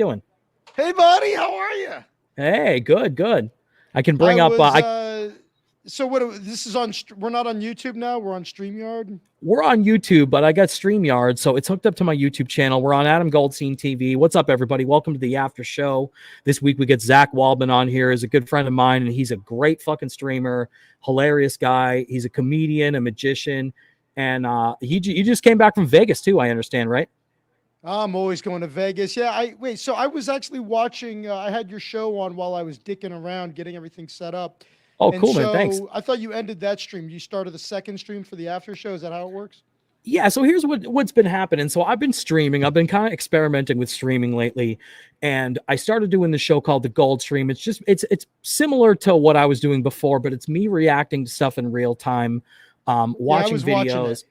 doing? Hey, buddy, how are you? Hey, good. I can bring up. So what? This is on. We're not on YouTube now. We're on StreamYard. We're on YouTube, but I got StreamYard, so it's hooked up to my YouTube channel. We're on Adam Goldstein TV. What's up, everybody? Welcome to the after show. This week we get Zach Waldman on here. He's a good friend of mine, and he's a great fucking streamer, hilarious guy. He's a comedian, a magician, and he just came back from Vegas too. I understand, right? I'm always going to Vegas. Yeah. So I was actually watching. I had your show on while I was dicking around getting everything set up. Oh, cool, man. Thanks. I thought you ended that stream. You started the second stream for the after show. Is that how it works? Yeah, so here's what's been happening. So I've been streaming. I've been kind of experimenting with streaming lately, and I started doing the show called the GoldSTREAM. It's similar to what I was doing before, but it's me reacting to stuff in real time, watching videos.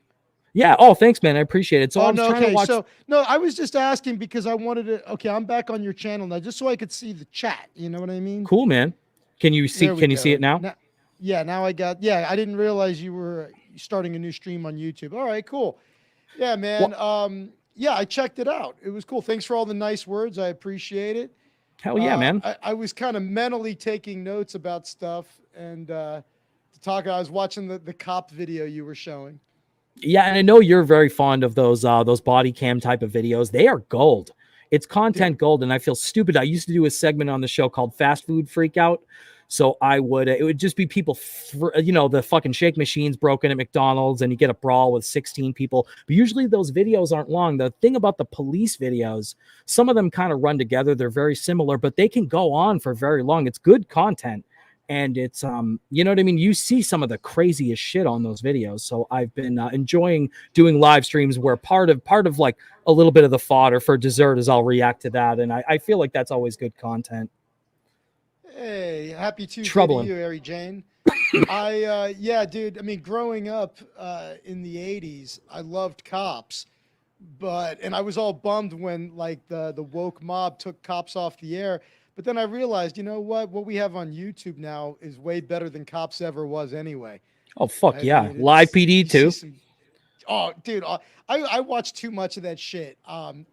Yeah. Oh, thanks, man. I appreciate it. So I was trying to watch. So no, I was just asking because I wanted to. Okay, I'm back on your channel now, just so I could see the chat. You know what I mean? Cool, man. Can you see? Can you see it now? Now I got. Yeah, I didn't realize you were starting a new stream on YouTube. All right, cool. Yeah, man. Yeah, I checked it out. It was cool. Thanks for all the nice words. I appreciate it. Hell yeah, man. I was kind of mentally taking notes about stuff and I was watching the cop video you were showing. Yeah, and I know you're very fond of those body cam type of videos. They are gold. It's content gold, and I feel stupid. I used to do a segment on the show called Fast Food Freakout. So it would just be people, the fucking shake machines broken at McDonald's, and you get a brawl with 16 people. But usually those videos aren't long. The thing about the police videos, some of them kind of run together. They're very similar, but they can go on for very long. It's good content. And it's, you know what I mean? You see some of the craziest shit on those videos. So I've been enjoying doing live streams where part of like a little bit of the fodder for dessert is I'll react to that. And I feel like that's always good content. Hey, happy Tuesday to you, Ari Jane. Yeah, dude. I mean, growing up in the 80s, I loved Cops. And I was all bummed when like the woke mob took Cops off the air. But then I realized, you know what we have on YouTube now is way better than Cops ever was anyway. Oh, fuck yeah. Live PD too. Oh, dude, I watch too much of that shit.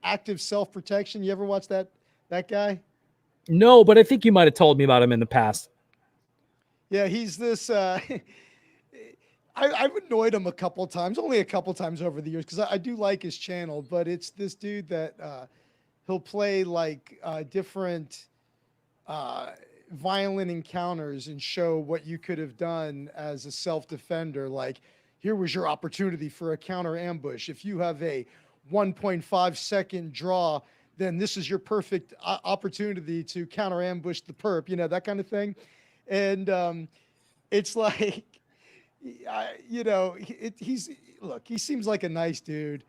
Active Self-Protection. You ever watch that guy? No, but I think you might have told me about him in the past. Yeah, he's this. I've annoyed him a couple times, only a couple times over the years, because I do like his channel. But it's this dude that he'll play like different violent encounters and show what you could have done as a self-defender. Like, here was your opportunity for a counter ambush. If you have a 1.5 second draw, then this is your perfect opportunity to counter ambush the perp, that kind of thing. And it's like, he seems like a nice dude.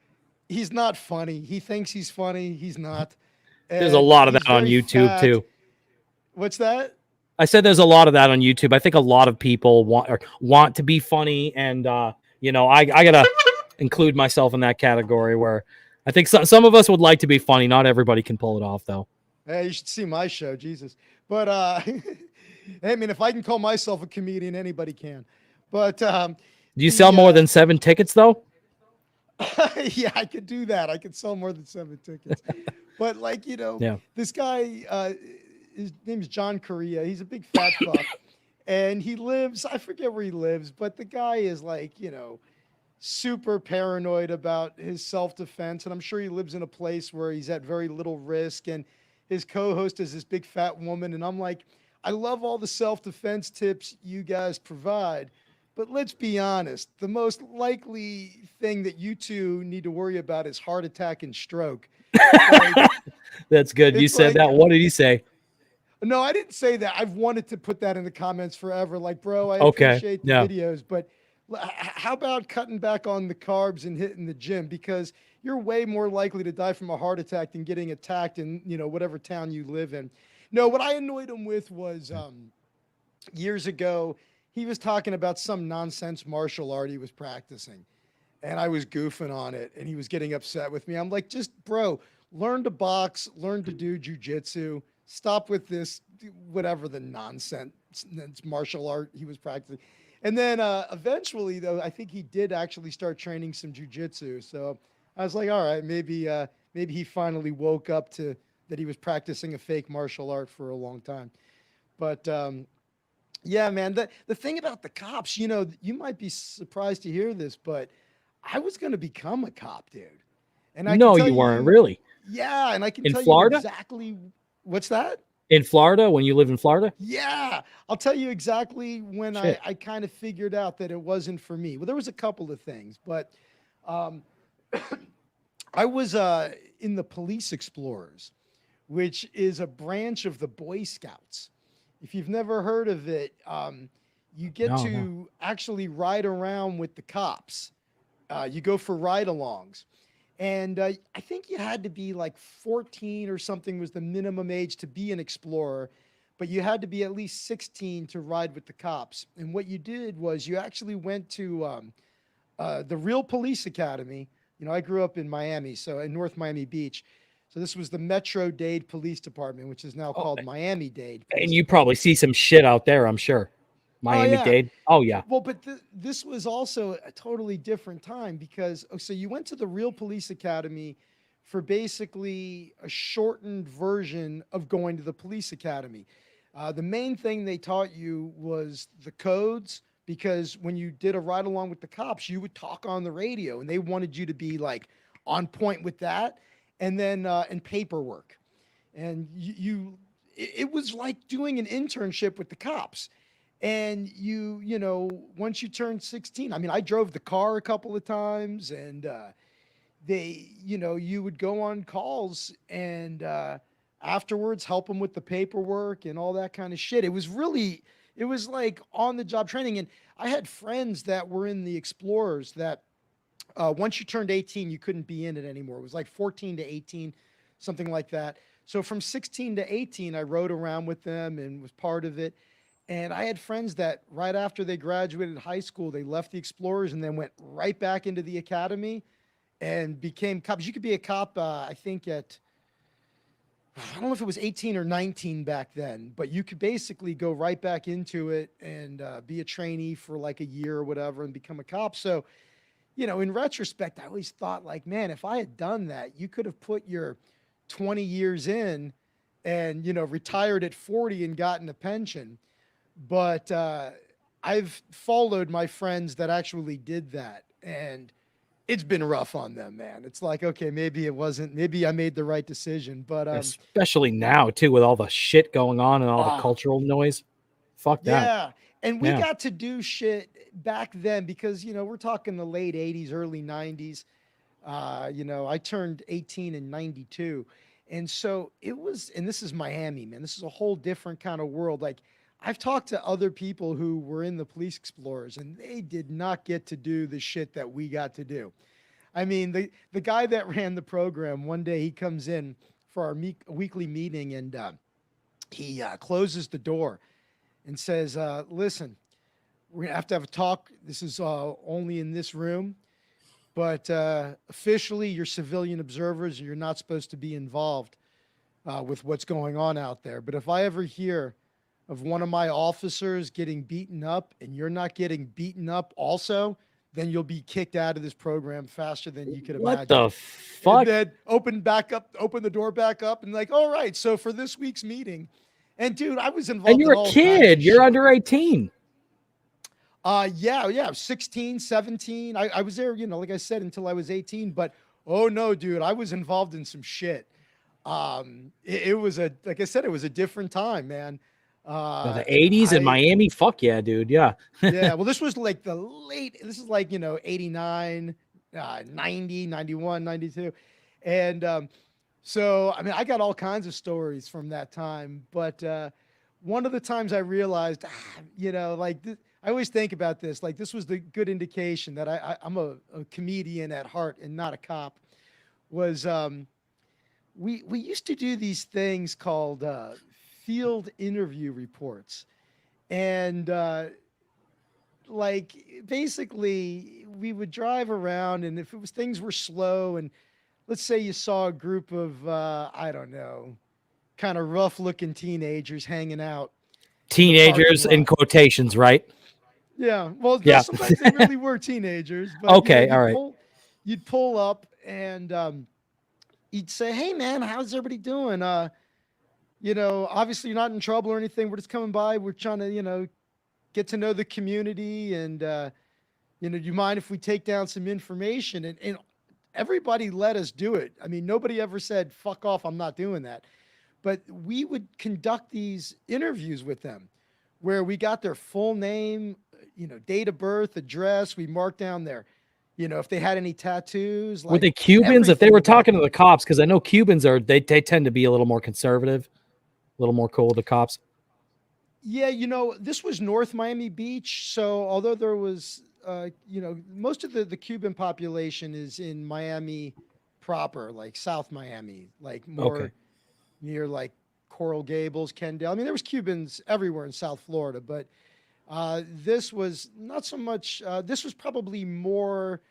He's not funny. He thinks he's funny. He's not. And there's a lot of that on YouTube too. What's that? I said there's a lot of that on YouTube. I think a lot of people want to be funny, and I gotta include myself in that category where I think some of us would like to be funny. Not everybody can pull it off, though. Hey, you should see my show, Jesus. But I mean, if I can call myself a comedian, anybody can. But do you sell more than 7 tickets, though? Yeah, I could do that. I could sell more than 7 tickets. But this guy, his name is John Correa. He's a big fat fuck, and he lives. I forget where he lives, but the guy is like, super paranoid about his self-defense, and I'm sure he lives in a place where he's at very little risk, and his co-host is this big fat woman, and I'm like, I love all the self-defense tips you guys provide, but let's be honest, the most likely thing that you two need to worry about is heart attack and stroke. Like, that's good. You said that. What did he say? No, I didn't say that. I've wanted to put that in the comments forever. Like, bro, I appreciate the videos, but how about cutting back on the carbs and hitting the gym? Because you're way more likely to die from a heart attack than getting attacked in, whatever town you live in. No, what I annoyed him with was years ago, he was talking about some nonsense martial art he was practicing. And I was goofing on it, and he was getting upset with me. I'm like, just, bro, learn to box, learn to do jujitsu. Stop with this, whatever the nonsense martial art he was practicing. And then eventually, though, I think he did actually start training some jujitsu. So I was like, all right, maybe he finally woke up to that he was practicing a fake martial art for a long time. But yeah, man, the thing about the cops, you know, you might be surprised to hear this, but I was going to become a cop, dude. And I can No, tell you weren't you, really. yeah, and I can In tell you Florida? exactly what's that? In Florida, when you live in Florida? Yeah, I'll tell you exactly when Shit. I kind of figured out that it wasn't for me. Well, there was a couple of things, but um, I was in the Police Explorers, which is a branch of the Boy Scouts. If you've never heard of it, you get No. to actually ride around with the cops. You go for ride-alongs. And I think you had to be like 14 or something was the minimum age to be an explorer, but you had to be at least 16 to ride with the cops. And what you did was you actually went to the real police academy. You know, I grew up in Miami, so in North Miami Beach. So this was the Metro-Dade Police Department, which is now Oh, called Miami-Dade and Police you probably Department. see some shit out there, I'm sure. Oh yeah. Miami-Dade. Oh yeah. Well, but this was also a totally different time because so you went to the real police academy for basically a shortened version of going to the police academy. The main thing they taught you was the codes because when you did a ride along with the cops, you would talk on the radio and they wanted you to be like on point with that. And then and paperwork. And it was like doing an internship with the cops. And you know, once you turn 16, I mean, I drove the car a couple of times and they, you know, you would go on calls and afterwards help them with the paperwork and all that kind of shit. It was like on the job training. And I had friends that were in the Explorers that once you turned 18, you couldn't be in it anymore. It was like 14 to 18, something like that. So from 16 to 18, I rode around with them and was part of it. And I had friends that right after they graduated high school, they left the Explorers and then went right back into the academy and became cops. You could be a cop, I think at, I don't know if it was 18 or 19 back then, but you could basically go right back into it and be a trainee for like a year or whatever and become a cop. So, you know, in retrospect, I always thought like, man, if I had done that, you could have put your 20 years in and, you know, retired at 40 and gotten a pension. But I've followed my friends that actually did that, and it's been rough on them, man. It's like, okay, maybe it wasn't, maybe I made the right decision, but Especially now too, with all the shit going on and all the ah, cultural noise. Fuck that. yeah. And we Yeah. got to do shit back then because, you know, we're talking the late 80s, early 90s. You know, I turned 18 in 92. And so it was, and this is Miami, man. This is a whole different kind of world. Like, I've talked to other people who were in the Police Explorers, and they did not get to do the shit that we got to do. I mean, the guy that ran the program, one day he comes in for our weekly meeting, and he closes the door and says, "Listen, we're gonna have to have a talk. This is only in this room, but officially, you're civilian observers, and you're not supposed to be involved with what's going on out there. But if I ever hear of one of my officers getting beaten up and you're not getting beaten up also, then you'll be kicked out of this program faster than you could What imagine." the And fuck? then open the door back up and like, all right, so for this week's meeting. And dude, I was And involved in you're a all kinds kid. of You're shit. under 18. Yeah, 16, 17. I was there, you know, like I said, until I was 18. But oh no, dude, I was involved in some shit. It was a, like I said, it was a different time, man. No, the 80s in I Miami. Fuck yeah, dude. Yeah. Yeah, well, this was like this is like, you know, 89, 90, 91, 92. And so, I mean, I got all kinds of stories from that time. But one of the times I realized, you know, like I always think about this, like this was the good indication that I'm a comedian at heart and not a cop, was we used to do these things called field interview reports. And like basically we would drive around and if it was things were slow and let's say you saw a group of I don't know, kind of rough looking teenagers hanging out in the parking Teenagers in lot. quotations, right? Yeah, well, no, Yeah. sometimes they really were teenagers, but you know, Okay. All right. you'd pull up and he'd say, "Hey man, how's everybody doing? Obviously you're not in trouble or anything. We're just coming by. We're trying to, get to know the community and do you mind if we take down some information?" And everybody let us do it. I mean, nobody ever said, "Fuck off, I'm not doing that." But we would conduct these interviews with them where we got their full name, date of birth, address. We marked down their, if they had any tattoos, Were like they Cubans? If they everything were about talking to them. the cops, because I know Cubans they tend to be a little more conservative, a little more cool with the cops. Yeah, this was North Miami Beach. So although there was, most of the Cuban population is in Miami proper, like South Miami, like Okay. more near like Coral Gables, Kendall. I mean, there was Cubans everywhere in South Florida, but this was not so much. This was probably more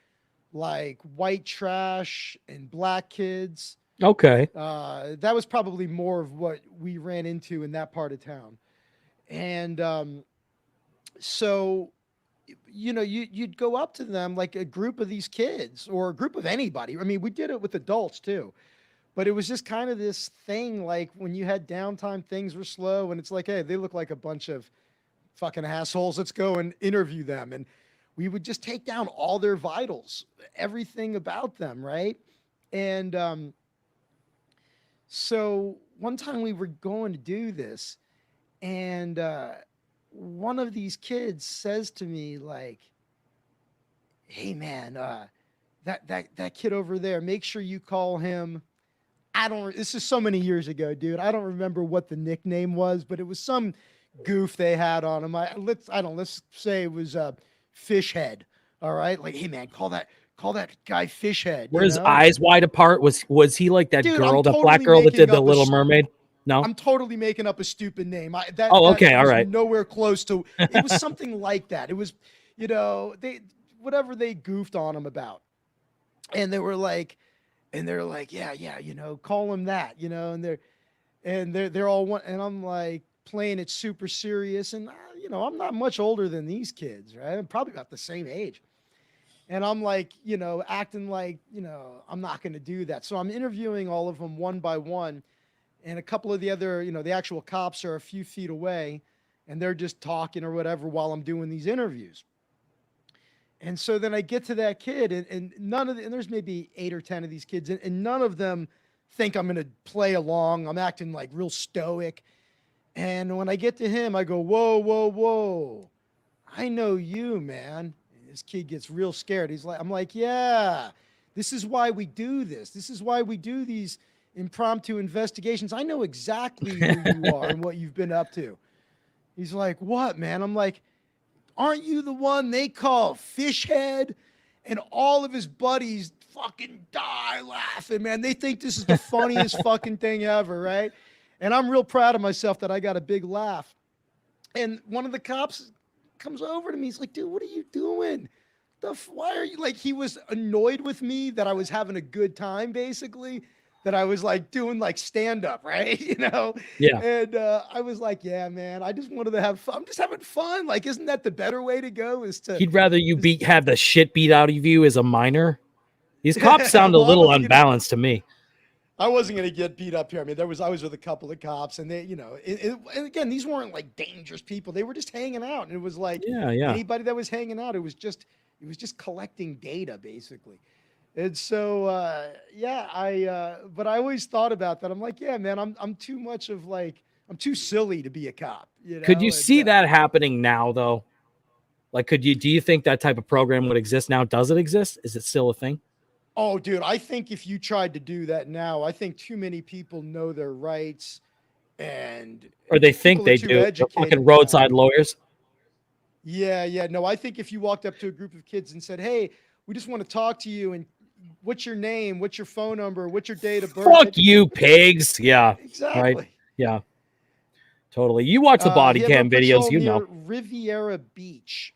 like white trash and black kids. Okay. That was probably more of what we ran into in that part of town. And so, you'd go up to them like a group of these kids or a group of anybody. I mean, we did it with adults too, but it was just kind of this thing like when you had downtime, things were slow, and it's like, hey, they look like a bunch of fucking assholes. Let's go and interview them. And we would just take down all their vitals, everything about them, right? And so one time we were going to do this, and one of these kids says to me like, "Hey man, that kid over there, make sure you call him." I don't. This is so many years ago, dude. I don't remember what the nickname was, but it was some goof they had on him. Let's say it was Fish Head. All right, like, hey man, call that guy Fish Head. Were his eyes wide apart? Was he like that Dude, girl, that black girl that did the Little Mermaid? No. I'm totally making up a stupid name. Oh, That okay, all was right. nowhere close to. It was something like that. It was, they whatever they goofed on him about, and they're like, yeah, call him that, and they're all one, and I'm like playing it super serious, and I'm not much older than these kids, right? I'm probably about the same age. And I'm like, acting like, I'm not going to do that. So I'm interviewing all of them one by one. And a couple of the other, the actual cops are a few feet away and they're just talking or whatever while I'm doing these interviews. And so then I get to that kid, and and there's maybe 8 or 10 of these kids, and none of them think I'm going to play along. I'm acting like real stoic. And when I get to him, I go, whoa, whoa, whoa. I know you, man. This kid gets real scared. I'm like, yeah, this is why we do this. This is why we do these impromptu investigations. I know exactly who you are and what you've been up to. He's like, what, man? I'm like, aren't you the one they call Fish Head? And all of his buddies fucking die laughing, man. They think this is the funniest fucking thing ever, right? And I'm real proud of myself that I got a big laugh. And one of the cops comes over to me. He's like, dude, what are you doing? Why are you like, he was annoyed with me that I was having a good time, basically, that I was like doing like stand up, right? Yeah. And I was like, yeah, man, I just wanted to have fun. I'm just having fun. Like, isn't that the better way to go? He'd rather you have the shit beat out of you as a minor. These cops sound a well, little unbalanced to me. I wasn't going to get beat up here. I mean, I was with a couple of cops, and they, and again, these weren't like dangerous people. They were just hanging out, and it was like anybody that was hanging out, it was just collecting data, basically. And so, but I always thought about that. I'm like, yeah, man, I'm too much of like, I'm too silly to be a cop. Could you see that happening now, though? Like, do you think that type of program would exist now? Does it exist? Is it still a thing? Oh, dude, I think if you tried to do that now, I think too many people know their rights, or they think they do. They're fucking roadside lawyers. Yeah. No, I think if you walked up to a group of kids and said, "Hey, we just want to talk to you, and what's your name? What's your phone number? What's your date of birth?" Fuck you, pigs. Yeah. Exactly. Right. Yeah. Totally. You watch the body cam videos, Riviera Beach.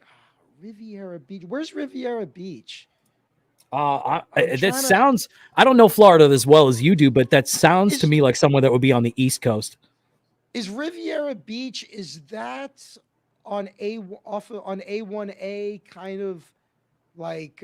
Riviera Beach. Where's Riviera Beach? That sounds, I don't know Florida as well as you do, but that sounds to me like someone that would be on the East Coast. Is Riviera Beach, is that on A1A kind of like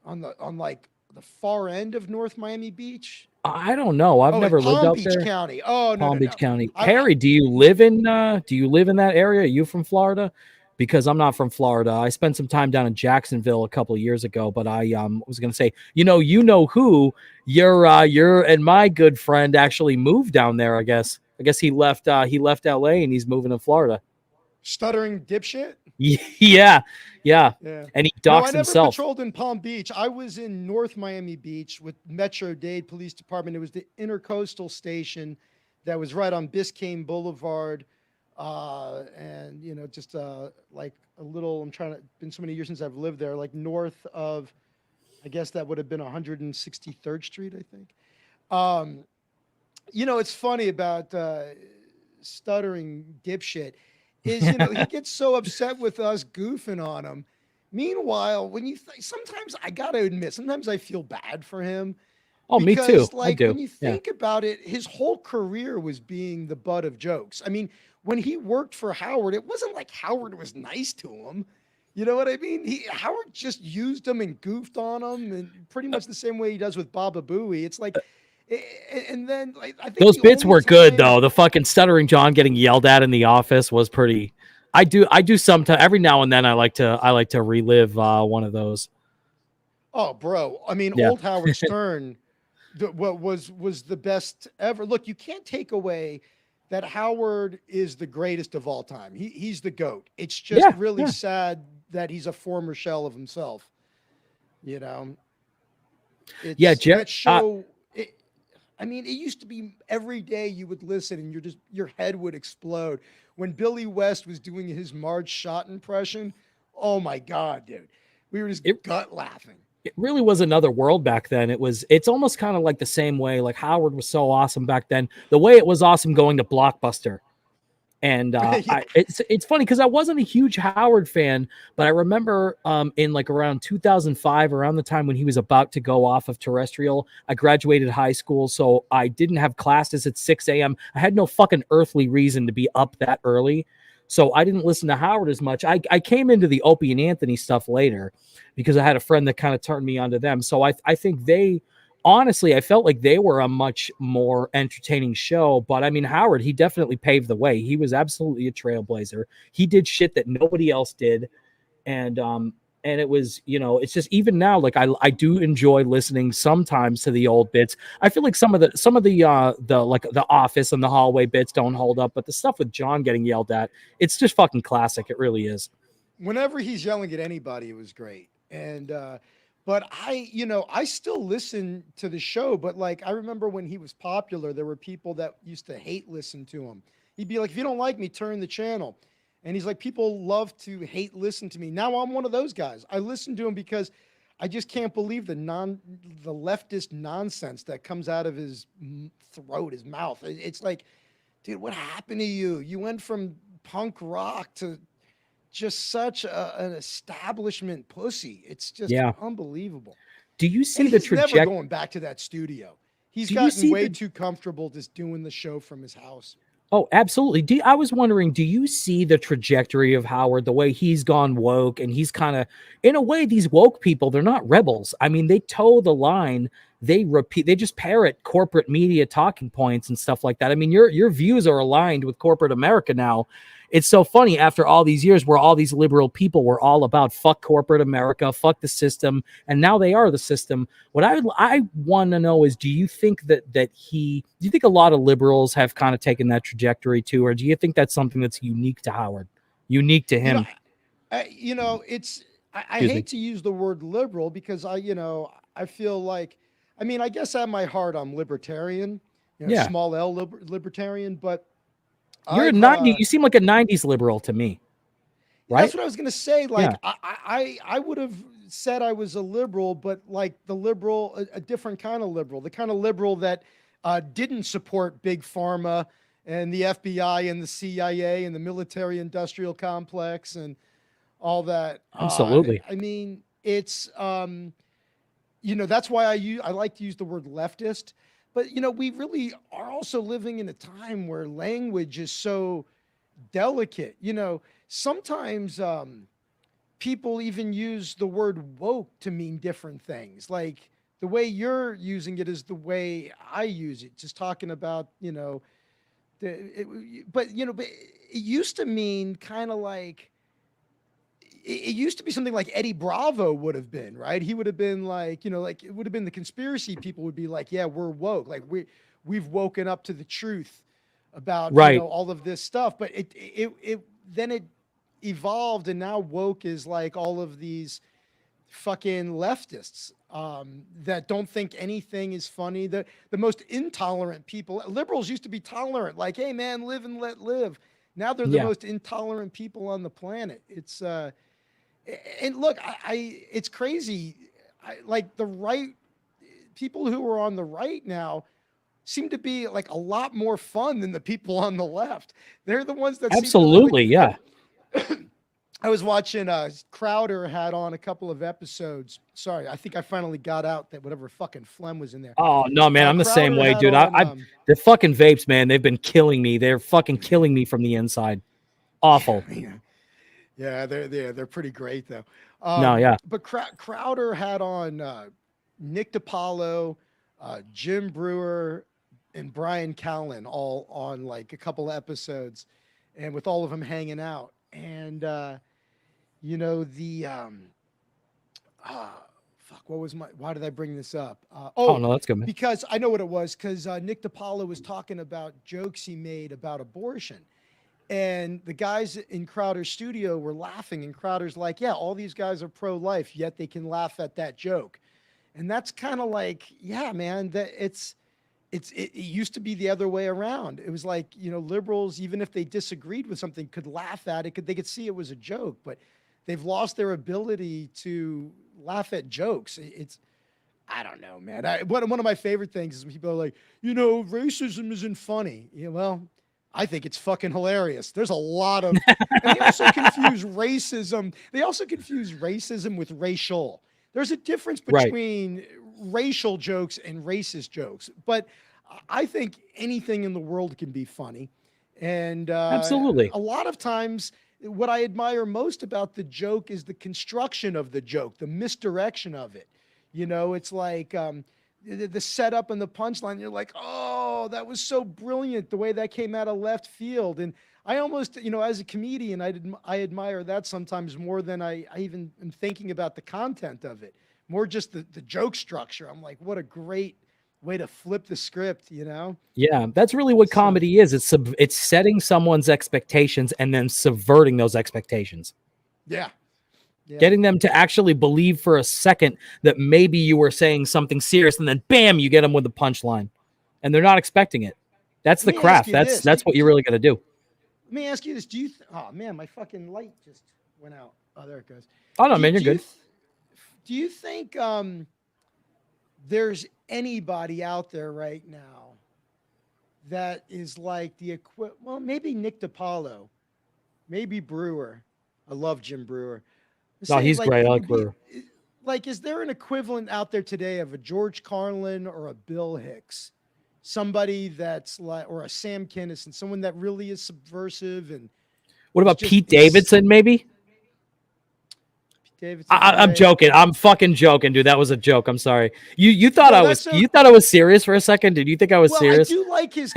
on like the far end of North Miami Beach. I don't know. I've never lived Palm out Beach there. County. Oh, no, Palm no, Beach no. County. Harry, do you live in that area? Are you from Florida? Because I'm not from Florida. I spent some time down in Jacksonville a couple of years ago, but I was gonna say, you know who your and my good friend actually moved down there, I guess. I guess he left LA and he's moving to Florida. Stuttering dipshit? Yeah. And he No, docks I never himself. patrolled in Palm Beach. I was in North Miami Beach with Metro-Dade Police Department. It was the intercoastal station that was right on Biscayne Boulevard. And just like a little, been so many years since I've lived there, like north of, I guess that would have been 163rd Street, I think. It's funny about stuttering dipshit is, he gets so upset with us goofing on him. Meanwhile, when sometimes I got to admit, sometimes I feel bad for him. Oh, me too. I do. When you think about it, his whole career was being the butt of jokes. I mean, when he worked for Howard, it wasn't like Howard was nice to him. You know what I mean? Howard just used him and goofed on him, and pretty much the same way he does with Baba Booey. It's like, and then I think those bits were good though. The fucking Stuttering John getting yelled at in the office was pretty. I do sometimes. Every now and then, I like to relive one of those. Oh, bro! I mean, old Howard Stern, what was the best ever. Look, you can't take away that Howard is the greatest of all time. He's the GOAT. It's just really sad that he's a former shell of himself. That show. I mean, it used to be every day you would listen and your head would explode. When Billy West was doing his Marge Schott impression, oh my God, dude. We were just gut laughing. It really was another world back then. It's almost kind of like the same way, like Howard was so awesome back then. The way it was awesome going to Blockbuster. And it's funny because I wasn't a huge Howard fan, but I remember in like around 2005, around the time when he was about to go off of terrestrial, I graduated high school, so I didn't have classes at 6 a.m. I had no fucking earthly reason to be up that early, so I didn't listen to Howard as much. I came into the Opie and Anthony stuff later because I had a friend that kind of turned me onto them. So I think honestly, I felt like they were a much more entertaining show. But I mean, Howard, he definitely paved the way. He was absolutely a trailblazer. He did shit that nobody else did. And it was, it's just even now, like I do enjoy listening sometimes to the old bits. I feel like some of the like the Office and the hallway bits don't hold up, but the stuff with John getting yelled at, it's just fucking classic. It really is. Whenever he's yelling at anybody, it was great. And, but I still listen to the show, but like, I remember when he was popular, there were people that used to hate listen to him. He'd be like, if you don't like me, turn the channel. And he's like, people love to hate listen to me. Now I'm one of those guys. I listen to him because I just can't believe the leftist nonsense that comes out of his throat, his mouth. It's like, dude, what happened to you? You went from punk rock to just such an establishment pussy. It's just unbelievable. Do you see the trajectory? He's never going back to that studio. He's gotten way too comfortable just doing the show from his house. Oh, absolutely. I was wondering, do you see the trajectory of Howard, the way he's gone woke, and he's kind of, in a way, these woke people, they're not rebels. I mean, they toe the line. They just parrot corporate media talking points and stuff like that. I mean, your views are aligned with corporate America now. It's so funny after all these years where all these liberal people were all about fuck corporate America, fuck the system, and now they are the system. What I want to know is, do you think do you think a lot of liberals have kind of taken that trajectory too, or do you think that's something that's unique to Howard, unique to him? I hate to use the word liberal because I feel like, I mean, I guess at my heart I'm libertarian, small L libertarian, but you're a 90s. You seem like a 90s liberal to me, right? That's what I was gonna say. Like, I would have said I was a liberal, but like the liberal, a different kind of liberal, the kind of liberal that didn't support big pharma and the FBI and the CIA and the military-industrial complex and all that. Absolutely. I mean, it's that's why I like to use the word leftist. But, we really are also living in a time where language is so delicate. Sometimes people even use the word woke to mean different things. Like the way you're using it is the way I use it. Just talking about, but it used to mean kind of like, it used to be something like Eddie Bravo would have been, right? He would have been like, like it would have been the conspiracy people would be like, yeah, we're woke. Like we've woken up to the truth about, Right. all of this stuff. But it then it evolved, and now woke is like all of these fucking leftists that don't think anything is funny. The most intolerant people. Liberals used to be tolerant, like, hey man, live and let live. Now they're the most intolerant people on the planet. It's and look, it's crazy. Like the right people who are on the right now seem to be like a lot more fun than the people on the left. They're the ones that absolutely, yeah. I was watching Crowder had on a couple of episodes. Sorry, I think I finally got out that whatever fucking phlegm was in there. Oh no, man, I'm the Crowder same way, dude. The fucking vapes, man, they've been killing me. They're fucking killing me from the inside. Awful. Yeah, they're pretty great though. No, yeah. But Crowder had on Nick DiPaolo, Jim Brewer, and Brian Callen all on like a couple of episodes, and with all of them hanging out. And fuck, why did I bring this up? Oh no, that's good, man. Because I know what it was, because Nick DiPaolo was talking about jokes he made about abortion. And the guys in Crowder's studio were laughing, and Crowder's like, yeah, all these guys are pro-life, yet they can laugh at that joke. And that's kind of like, yeah, man, that it used to be the other way around. It was like, liberals, even if they disagreed with something, could laugh at it, they could see it was a joke, but they've lost their ability to laugh at jokes. I don't know, man. One of my favorite things is when people are like, racism isn't funny. Well, I think it's fucking hilarious. There's a lot of, and they also confuse racism. They also confuse racism with racial. There's a difference between racial jokes and racist jokes, but I think anything in the world can be funny. And absolutely, a lot of times what I admire most about the joke is the construction of the joke, the misdirection of it. It's like, the setup and the punchline, you're like, oh, that was so brilliant, the way that came out of left field. And I almost, as a comedian, I admire that sometimes more than I even am thinking about the content of it, more just the joke structure. I'm like, what a great way to flip the script, Yeah, that's really what comedy is. It's setting someone's expectations and then subverting those expectations. Yeah. Getting them to actually believe for a second that maybe you were saying something serious, and then bam, you get them with the punchline, and they're not expecting it. That's the craft. That's what you really got to do. Let me ask you this: oh man, my fucking light just went out. Oh, there it goes. Oh no, man, you're good. Do you think there's anybody out there right now that is like well, maybe Nick DiPaolo, maybe Brewer. I love Jim Brewer. No, he's great. I like Brewer. Like, is there an equivalent out there today of a George Carlin or a Bill Hicks? Somebody that's like, or a Sam Kinison, someone that really is subversive. And what about Pete Davidson, maybe? Pete Davidson. I'm joking. I'm fucking joking, dude. That was a joke. I'm sorry. You thought you thought I was serious for a second? Did you think I was serious? I do like his.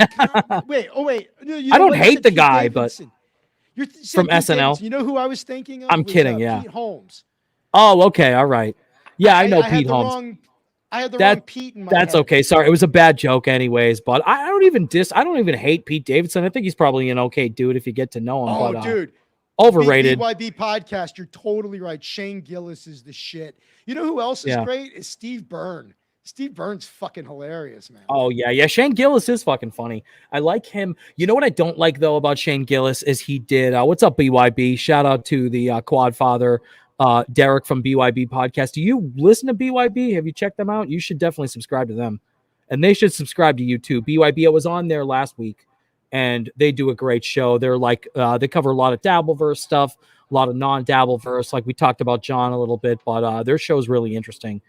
wait. I don't hate the guy, but. You're from SNL. Davidson. You know who I was thinking of? I'm kidding, yeah. Pete Holmes. Oh, okay, all right. Yeah, I know Pete Holmes. I had the wrong Pete in my That's head. Okay. Sorry, it was a bad joke anyways, but I don't even hate Pete Davidson. I think he's probably an okay dude if you get to know him. Oh, but, dude. Overrated. BYB Podcast, you're totally right. Shane Gillis is the shit. You know who else is great? Is Steve Byrne. Steve Byrne's fucking hilarious, man. Oh, yeah. Shane Gillis is fucking funny. I like him. You know what I don't like, though, about Shane Gillis is he did, what's up, BYB? Shout out to the Quad Father, Derek from BYB Podcast. Do you listen to BYB? Have you checked them out? You should definitely subscribe to them. And they should subscribe to you, too. BYB, I was on there last week, and they do a great show. They're like, they cover a lot of Dabbleverse stuff, a lot of non-Dabbleverse. Like we talked about John a little bit, but their show is really interesting.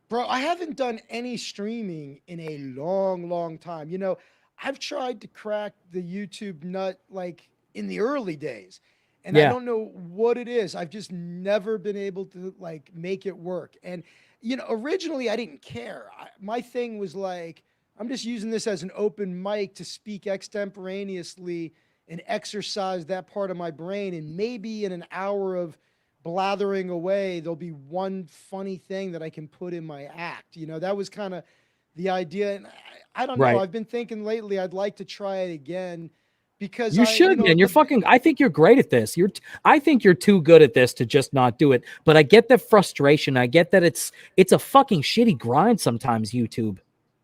Bro, I haven't done any streaming in a long, long time. I've tried to crack the YouTube nut like in the early days. And I don't know what it is. I've just never been able to like make it work. And, originally I didn't care. My thing was like, I'm just using this as an open mic to speak extemporaneously and exercise that part of my brain. And maybe in an hour of blathering away, there'll be one funny thing that I can put in my act. That was kind of the idea. And I don't know. I've been thinking lately, I'd like to try it again. Because you should, man. I think you're great at this. I think you're too good at this to just not do it. But I get the frustration. I get that it's a fucking shitty grind sometimes, YouTube.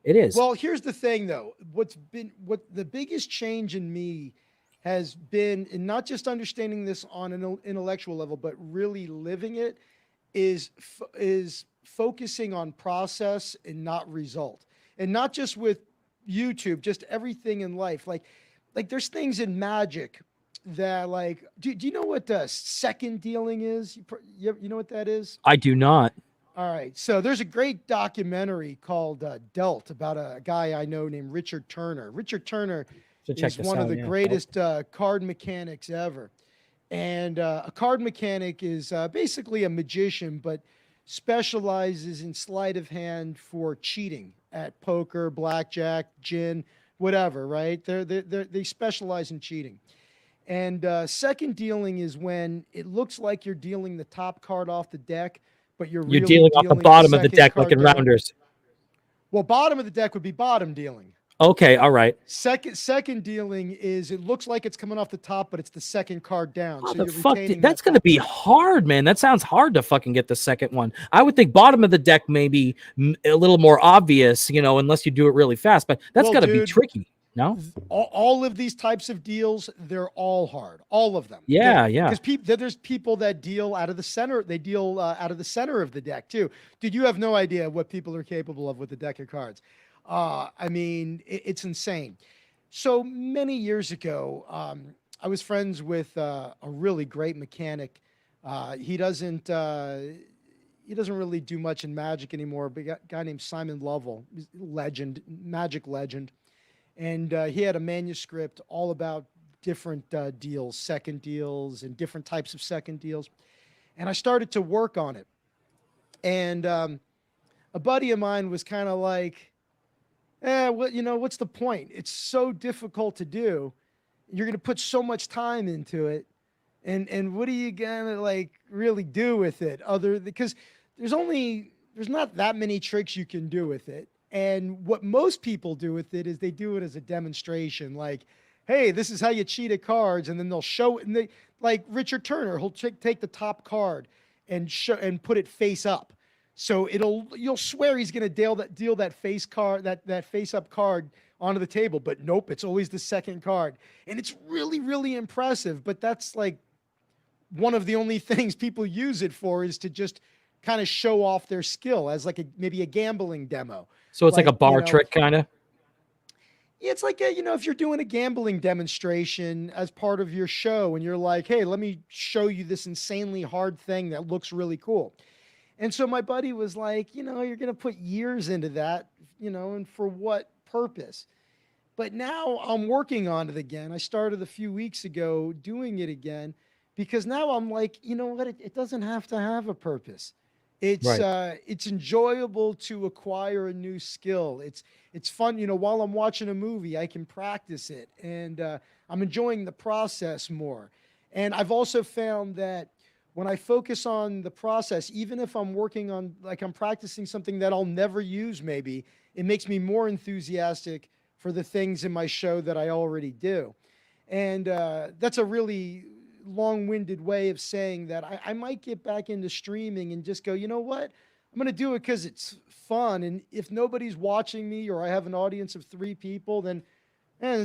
It is. Well, here's the thing though. What the biggest change in me has been, in not just understanding this on an intellectual level, but really living it, is focusing on process and not result. And not just with YouTube, just everything in life. Like there's things in magic that do you know what second dealing is? You know what that is? I do not. All right. So there's a great documentary called Dealt about a guy I know named Richard Turner. Richard Turner is one of the greatest card mechanics ever. And a card mechanic is basically a magician, but specializes in sleight of hand for cheating at poker, blackjack, gin, whatever, right? They specialize in cheating. And second dealing is when it looks like you're dealing the top card off the deck, but you're really dealing off the bottom of the deck like in rounders. Well, bottom of the deck would be bottom dealing. Okay, all right. Second dealing is it looks like it's coming off the top, but it's the second card down. So the fuck, that's going to be hard, man. That sounds hard to fucking get the second one. I would think bottom of the deck maybe a little more obvious, unless you do it really fast. But that's got to be tricky. No, all of these types of deals, they're all hard. All of them. Yeah. Because there's people that deal out of the center. They deal out of the center of the deck too. Dude, you have no idea what people are capable of with the deck of cards. I mean, it's insane. So many years ago, I was friends with a really great mechanic. He doesn't really do much in magic anymore. But a guy named Simon Lovell, magic legend. And he had a manuscript all about different deals, second deals, and different types of second deals. And I started to work on it. And a buddy of mine was kind of like, what's the point? It's so difficult to do. You're going to put so much time into it. And what are you going to really do with it because there's not that many tricks you can do with it. And what most people do with it is they do it as a demonstration. Like, hey, this is how you cheat at cards. And then they'll show it. And they, like Richard Turner, he'll take the top card and put it face up. So you'll swear he's going to deal that face card, that face up card onto the table, but nope, it's always the second card. And it's really, really impressive. But that's like one of the only things people use it for, is to just kind of show off their skill as maybe a gambling demo. So it's like a bar trick kind of. Yeah, it's like if you're doing a gambling demonstration as part of your show and you're like, hey, let me show you this insanely hard thing that looks really cool. And so my buddy was like, you're going to put years into that, and for what purpose? But now I'm working on it again. I started a few weeks ago doing it again, because now I'm like, you know what? It doesn't have to have a purpose. It's enjoyable to acquire a new skill. It's fun. While I'm watching a movie, I can practice it, and I'm enjoying the process more. And I've also found that when I focus on the process, even if I'm working on, I'm practicing something that I'll never use, maybe, it makes me more enthusiastic for the things in my show that I already do. And that's a really long-winded way of saying that I might get back into streaming and just go, you know what? I'm going to do it because it's fun. And if nobody's watching me, or I have an audience of 3 people, then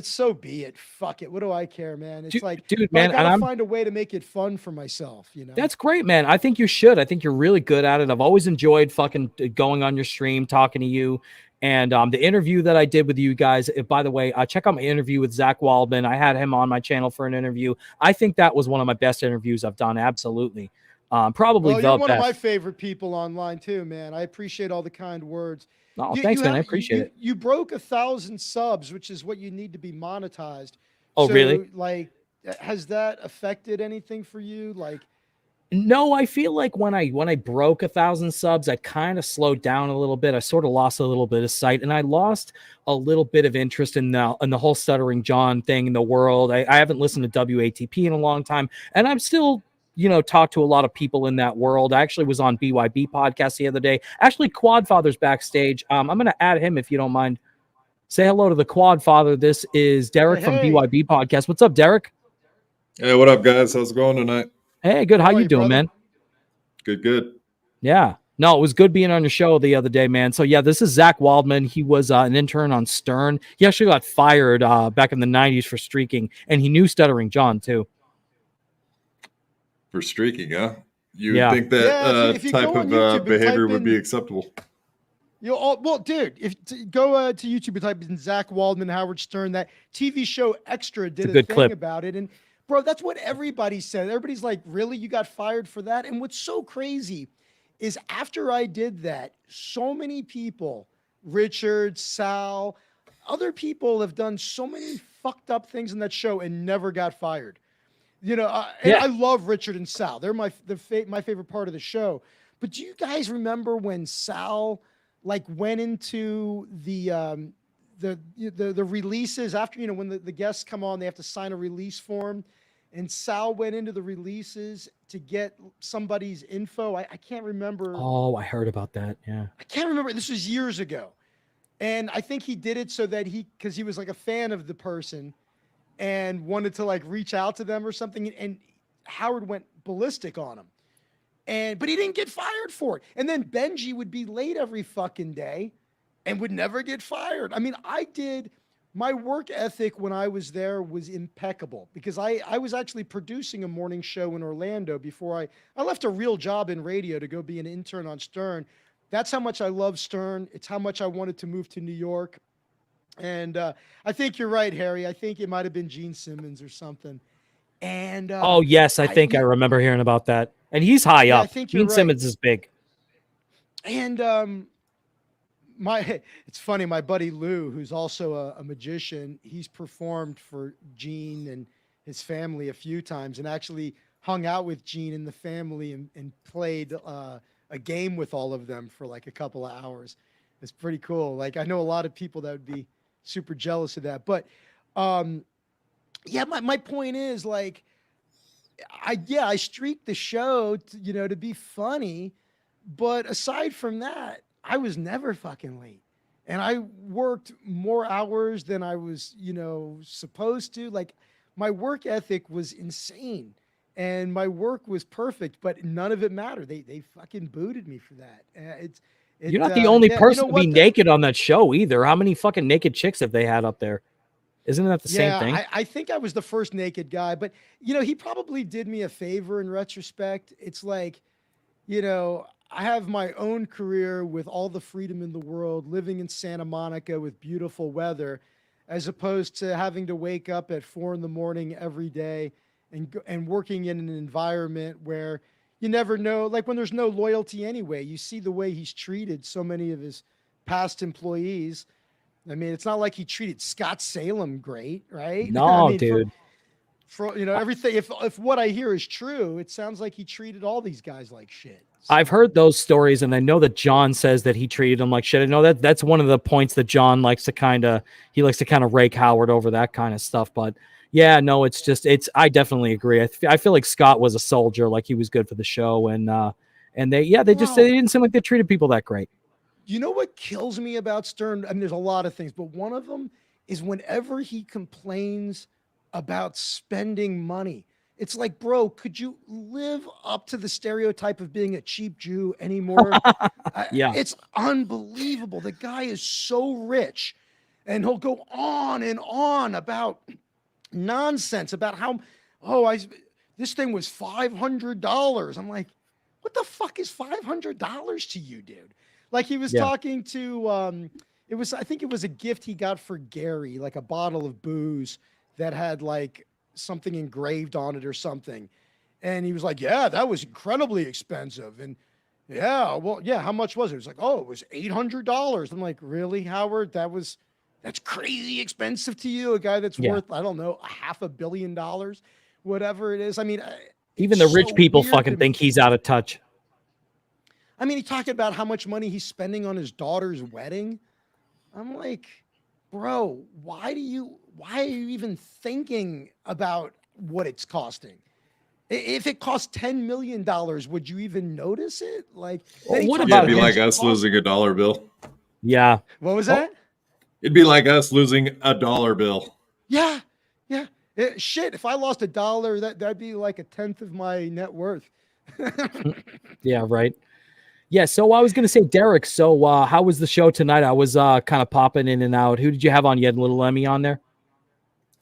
so be it. Fuck it. What do I care, man? It's dude, man, I gotta find a way to make it fun for myself. That's great, man. I think you should. I think you're really good at it. I've always enjoyed fucking going on your stream, talking to you. And the interview that I did with you guys, by the way, check out my interview with Zach Waldman. I had him on my channel for an interview. I think that was one of my best interviews I've done. Absolutely. Probably you're one of my favorite people online too, man. I appreciate all the kind words. Oh, thanks, man. I appreciate it. You broke 1,000 subs, which is what you need to be monetized. Oh, really? has that affected anything for you? Like, no, I feel like when I broke 1,000 subs, I kind of slowed down a little bit. I sort of lost a little bit of sight, and I lost a little bit of interest in the whole Stuttering John thing in the world. I haven't listened to WATP in a long time, and I'm still, talk to a lot of people in that world. I actually was on BYB Podcast the other day. Actually, Quadfather's backstage. I'm going to add him if you don't mind. Say hello to the Quadfather. This is Derek from BYB Podcast. What's up, Derek? Hey, what up, guys? How's it going tonight? Hey, good. How you doing, brother? Man? Good. Yeah. No, it was good being on your show the other day, man. So, yeah, this is Zach Waldman. He was an intern on Stern. He actually got fired back in the 90s for streaking, and he knew Stuttering John, too. For streaking, huh? You would think that if you type of YouTube behavior would be acceptable. Well, dude, if go to YouTube and type in Zach Waldman, Howard Stern, that TV show Extra did a thing clip about it. And, bro, that's what everybody said. Everybody's like, really? You got fired for that? And what's so crazy is after I did that, so many people, Richard, Sal, other people have done so many fucked up things in that show and never got fired. And I love Richard and Sal. They're my favorite part of the show. But do you guys remember when Sal went into the releases after, when the guests come on, they have to sign a release form, and Sal went into the releases to get somebody's info. I can't remember. Oh, I heard about that. Yeah. I can't remember. This was years ago. And I think he did it so that because he was a fan of the person and wanted to reach out to them or something. And Howard went ballistic on him. But he didn't get fired for it. And then Benji would be late every fucking day and would never get fired. I mean, my work ethic when I was there was impeccable because I was actually producing a morning show in Orlando before I left a real job in radio to go be an intern on Stern. That's how much I love Stern. It's how much I wanted to move to New York. And I think you're right, Harry. I think it might have been Gene Simmons or something. And oh, yes, I think I remember hearing about that. And he's high up. I think Gene Simmons is big. And it's funny, my buddy Lou, who's also a magician, he's performed for Gene and his family a few times and actually hung out with Gene and the family and played a game with all of them for a couple of hours. It's pretty cool. I know a lot of people that would be super jealous of that. But my point is I streaked the show to be funny, but aside from that, I was never fucking late. And I worked more hours than I was, supposed to. My work ethic was insane and my work was perfect, but none of it mattered. They fucking booted me for that. You're not the only person to be naked on that show either. How many fucking naked chicks have they had up there? Isn't that the same thing? I think I was the first naked guy, but he probably did me a favor in retrospect. It's I have my own career with all the freedom in the world, living in Santa Monica with beautiful weather, as opposed to having to wake up at 4 a.m. every day and working in an environment where you never know, when there's no loyalty anyway. You see the way he's treated so many of his past employees. I mean, it's not like he treated Scott Salem great, right? No, dude. For everything, if what I hear is true, it sounds like he treated all these guys like shit. So. I've heard those stories, and I know that John says that he treated him like shit. I know that's one of the points that John likes to kind of rake Howard over that kind of stuff. But yeah, no, I definitely agree. I feel like Scott was a soldier, he was good for the show, and they didn't seem like they treated people that great. You know what kills me about Stern? I mean, there's a lot of things, but one of them is whenever he complains about spending money. It's bro, could you live up to the stereotype of being a cheap Jew anymore? Yeah. It's unbelievable. The guy is so rich, and he'll go on and on about nonsense about how, this thing was $500. I'm like, what the fuck is $500 to you, dude? He was talking to, I think it was a gift he got for Gary, a bottle of booze that had something engraved on it or something. And he was like, yeah, that was incredibly expensive. And how much was it? It was it was $800. I'm like, really, Howard? That was that's crazy expensive to you? A guy that's worth, I don't know, $500 million, whatever it is. I mean, even the rich people fucking think he's out of touch. I mean, he talked about how much money he's spending on his daughter's wedding. I'm like, bro, why are you even thinking about what it's costing? If it cost $10 million, would you even notice it? Like, what about it'd be like us losing a dollar bill? Yeah. What was that? It'd be like us losing a dollar bill. Yeah. Yeah. Shit. If I lost $1, that'd be like 1/10 of my net worth. Yeah. Right. Yeah. So I was going to say, Derek, so how was the show tonight? I was kind of popping in and out. Who did you have on? You had Little Emmy on there?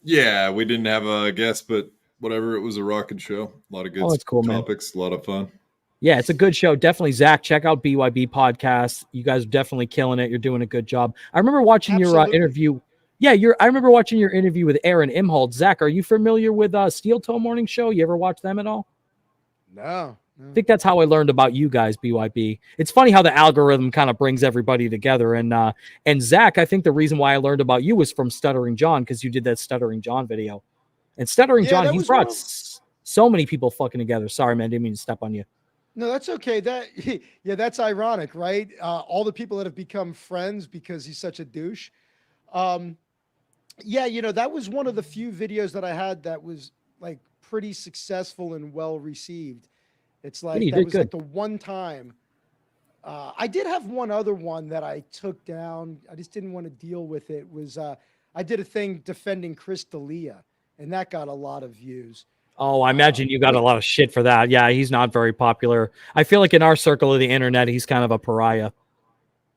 Yeah. We didn't have a guest, but whatever. It was a rocking show. A lot of good topics. Man. A lot of fun. Yeah, it's a good show. Definitely, Zach, check out BYB Podcast. You guys are definitely killing it. You're doing a good job. I remember watching your interview. Yeah, I remember watching your interview with Aaron Imholt. Zach, are you familiar with Steel Toe Morning Show? You ever watch them at all? No. I think that's how I learned about you guys, BYB. It's funny how the algorithm kind of brings everybody together. And Zach, I think the reason why I learned about you was from Stuttering John, because you did that Stuttering John video. And Stuttering John, he brought so many people fucking together. Sorry, man, didn't mean to step on you. No, that's okay. That's ironic, right? All the people that have become friends because he's such a douche. Yeah, that was one of the few videos that I had that was like pretty successful and well received. It's like that was like the one time. I did have one other one that I took down. I just didn't want to deal with it. Was I did a thing defending Chris D'Elia, and that got a lot of views. Oh, I imagine you got a lot of shit for that. Yeah, he's not very popular. I feel like in our circle of the internet, he's kind of a pariah.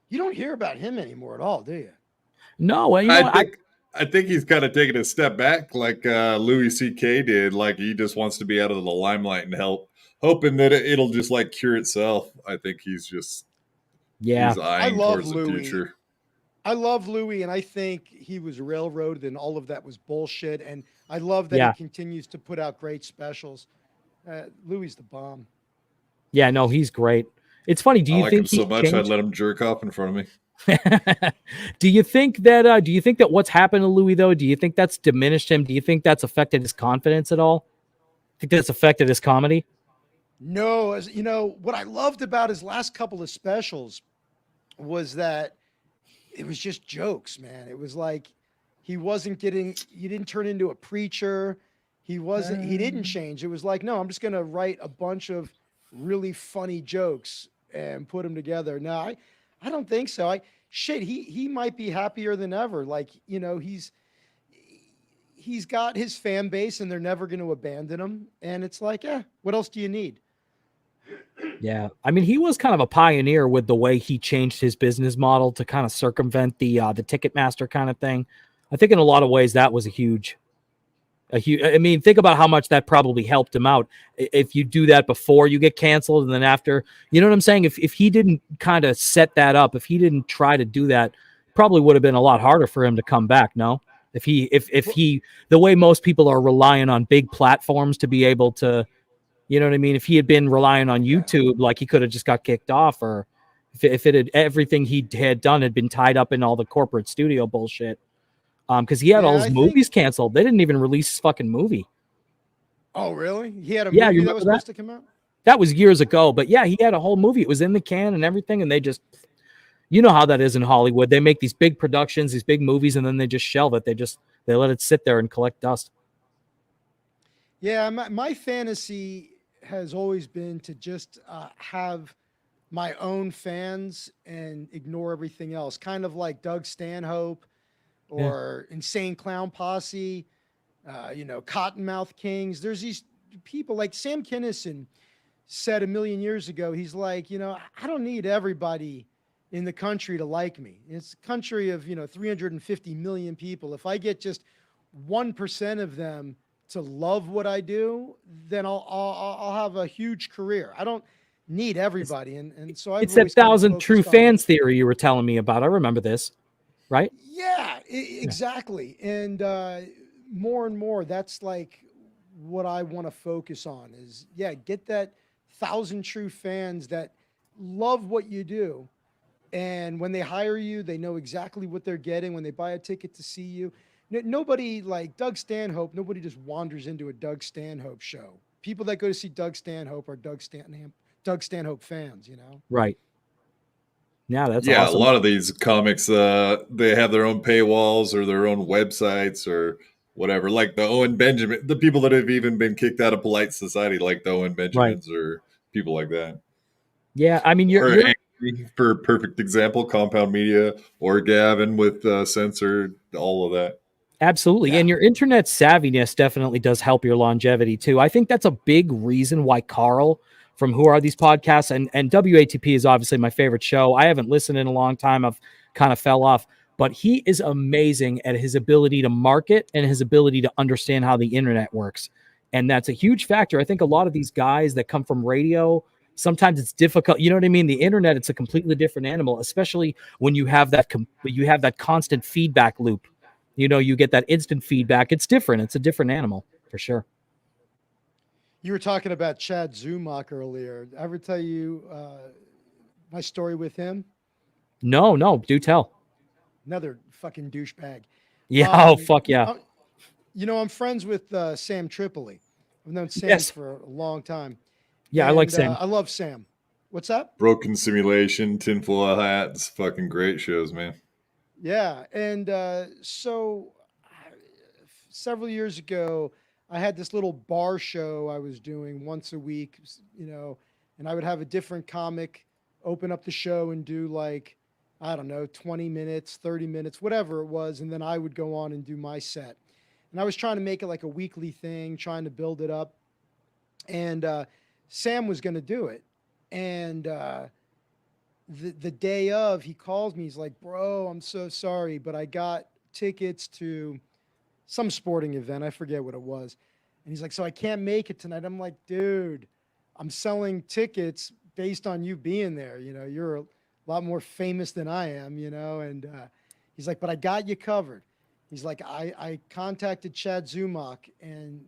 You don't hear about him anymore at all, do you? No, I think he's kind of taking a step back like Louis C.K. did. Like he just wants to be out of the limelight and hoping that it'll just like cure itself. I think he's just he's eyeing towards the future. I love Louis, and I think he was railroaded, and all of that was bullshit. And I love that he continues to put out great specials. Louis the bomb. Yeah, no, he's great. It's funny. Do you think him so much? I'd let him jerk off in front of me. Do you think that what's happened to Louis though? Do you think that's diminished him? Do you think that's affected his confidence at all? Think that's affected his comedy? No, what I loved about his last couple of specials was that it was just jokes, man. It was like he didn't turn into a preacher. He didn't change. It was like, no, I'm just going to write a bunch of really funny jokes and put them together. No, I don't think so. He might be happier than ever. Like, he's got his fan base and they're never going to abandon him. And it's like, what else do you need? Yeah. I mean, he was kind of a pioneer with the way he changed his business model to kind of circumvent the Ticketmaster kind of thing. I think in a lot of ways that was a huge, I mean, think about how much that probably helped him out. If you do that before you get canceled and then after, you know what I'm saying? If he didn't kind of set that up, if he didn't try to do that, probably would have been a lot harder for him to come back. No, if he, the way most people are relying on big platforms to be able to, you know what I mean? If he had been relying on YouTube, like he could have just got kicked off, or if it had, everything he had done had been tied up in all the corporate studio bullshit. Because he had all his movies canceled. They didn't even release his fucking movie. Oh, really? He had a movie that was supposed to come out? That was years ago. But yeah, he had a whole movie. It was in the can and everything. And they just, you know how that is in Hollywood. They make these big productions, these big movies, and then they just shelve it. They let it sit there and collect dust. Yeah, my fantasy has always been to just have my own fans and ignore everything else. Kind of like Doug Stanhope or Insane Clown Posse, Cottonmouth Kings. There's these people like Sam Kinison said a million years ago. He's like, I don't need everybody in the country to like me. It's a country of, 350 million people. If I get just 1% of them to love what I do, then I'll have a huge career. I don't need everybody. And so it's that 1,000 true fans theory you were telling me about. I remember this, right? Yeah, exactly. And more and more, that's like what I want to focus on is, get that 1,000 true fans that love what you do And when they hire you, they know exactly what they're getting when they buy a ticket to see you. Nobody like Doug Stanhope, nobody just wanders into a Doug Stanhope show. People that go to see Doug Stanhope are Doug Stanhope fans, you know? Right. Yeah, that's yeah. awesome. A lot of these comics, they have their own paywalls or their own websites or whatever. Like the Owen Benjamin, the people that have even been kicked out of polite society, like the Owen Benjamins or people like that. Yeah, I mean, Or you're Angry, for perfect example, Compound Media, or Gavin with Censored, all of that. absolutely. Yeah. And your internet savviness definitely does help your longevity too. I think that's a big reason why Carl from Who Are These Podcasts and WATP is obviously my favorite show. I haven't listened in a long time. I've kind of fell off, but he is amazing at his ability to market and his ability to understand how the internet works. And that's a huge factor. I think a lot of these guys that come from radio, sometimes it's difficult. You know what I mean? The internet, it's a completely different animal, especially when you have that constant feedback loop. You know, you get that instant feedback. It's different. It's a different animal for sure. You were talking about Chad Zumach earlier. Did I ever tell you my story with him? No, do tell. Another fucking douchebag. Yeah. Fuck yeah. You know, I'm friends with Sam Tripoli. I've known Sam for a long time. Yeah, I like Sam. I love Sam. What's that? Broken Simulation, Tinfoil Hats, fucking great shows, man. Yeah, and so several years ago, I had this little bar show I was doing once a week, you know, and I would have a different comic open up the show and do like, I don't know, 20 minutes, 30 minutes, whatever it was. And then I would go on and do my set. And I was trying to make it like a weekly thing, trying to build it up. And Sam was going to do it. And the day of, he calls me. He's like, bro, I'm so sorry, but I got tickets to some sporting event. I forget what it was. And he's like, so I can't make it tonight. I'm like, dude, I'm selling tickets based on you being there. You know, you're a lot more famous than I am, you know? And he's like, but I got you covered. He's like, I contacted Chad Zumach and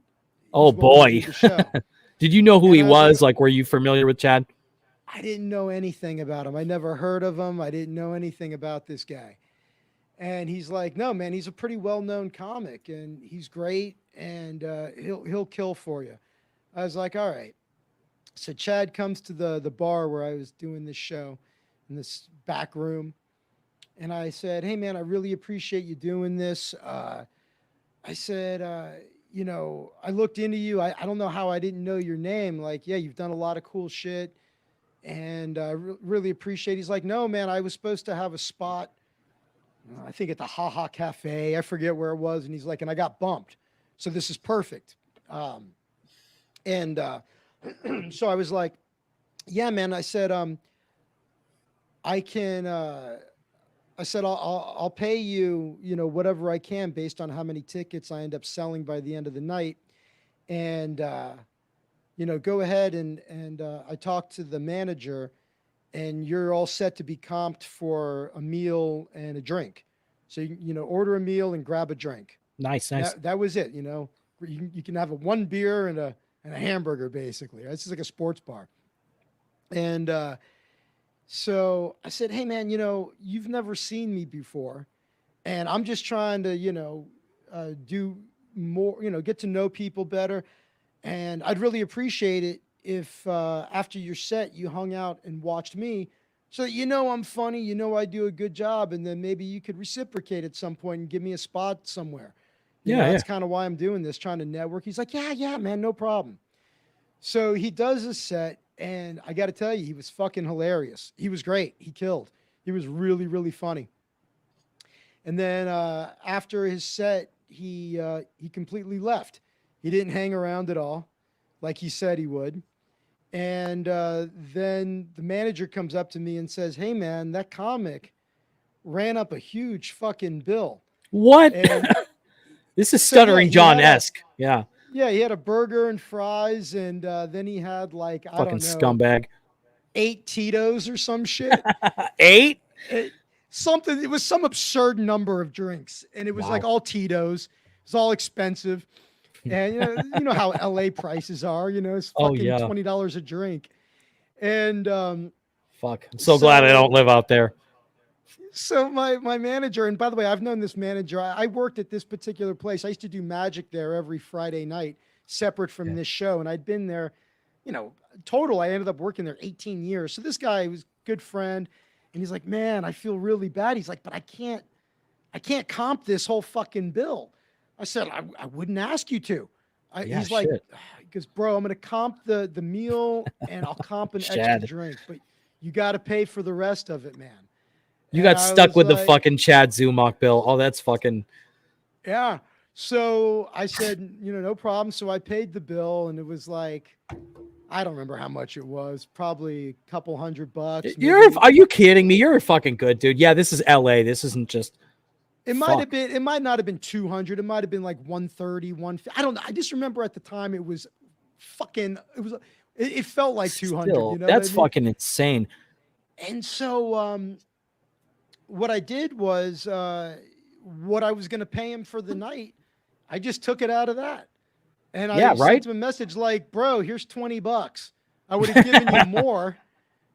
oh boy. Did you know who he was? Like, were you familiar with Chad? I didn't know anything about him. I never heard of him. I didn't know anything about this guy. And he's like, no, man, he's a pretty well-known comic and he's great. And he'll kill for you. I was like, all right. So Chad comes to the bar where I was doing this show in this back room. And I said, hey, man, I really appreciate you doing this. I said, you know, I looked into you. I don't know how I didn't know your name. Like, yeah, you've done a lot of cool shit. And I really appreciate it. He's like, no, man, I was supposed to have a spot, I think at the Ha Ha Cafe. I forget where it was. And he's like, and I got bumped. So this is perfect. So I was like, yeah, man. I said, I can, I said, I'll pay you, you know, whatever I can based on how many tickets I end up selling by the end of the night. And, you know, go ahead and I talked to the manager and you're all set to be comped for a meal and a drink. So, you know, order a meal and grab a drink. Nice. That was it. You know, you can have one beer and a hamburger, basically. Right? This is like a sports bar. And so I said, hey, man, you know, you've never seen me before. And I'm just trying to, you know, do more, you know, get to know people better. And I'd really appreciate it if after your set, you hung out and watched me so that you know I'm funny, you know I do a good job, and then maybe you could reciprocate at some point and give me a spot somewhere. You know, that's kind of why I'm doing this, trying to network. He's like, yeah, man, no problem. So he does a set, and I got to tell you, he was fucking hilarious. He was great. He killed. He was really, really funny. And then after his set, he completely left. He didn't hang around at all, like he said he would. And then the manager comes up to me and says, hey, man, that comic ran up a huge fucking bill. What? This is Stuttering John-esque. Yeah. Yeah, he had a burger and fries, and then he had like, I don't know. Fucking scumbag. 8 Tito's or some shit. 8? Something. It was some absurd number of drinks, and it was like all Tito's. It was all expensive. And you know how LA prices are, you know, it's fucking $20 a drink. And fuck. I'm so glad I don't live out there. So my manager, and by the way, I've known this manager. I worked at this particular place. I used to do magic there every Friday night, separate from this show. And I'd been there, total, I ended up working there 18 years. So this guy was a good friend. And he's like, man, I feel really bad. He's like, but I can't comp this whole fucking bill. I said, I wouldn't ask you to. He's like, he goes, bro, I'm going to comp the meal and I'll comp an extra drink, but you got to pay for the rest of it, man. You got stuck with the fucking Chad Zumach bill. Oh, that's fucking. Yeah. So I said, no problem. So I paid the bill and it was like, I don't remember how much it was. Probably a couple $100. Are you kidding me? You're a fucking good dude. Yeah, this is LA. This isn't just. It might not have been 200. It might have been like 130, 150. I don't know. I just remember at the time it was fucking, it felt like 200. Still, that's fucking insane. And so, what I did was, what I was going to pay him for the night, I just took it out of that. And I sent him a message like, bro, here's $20. I would have given you more,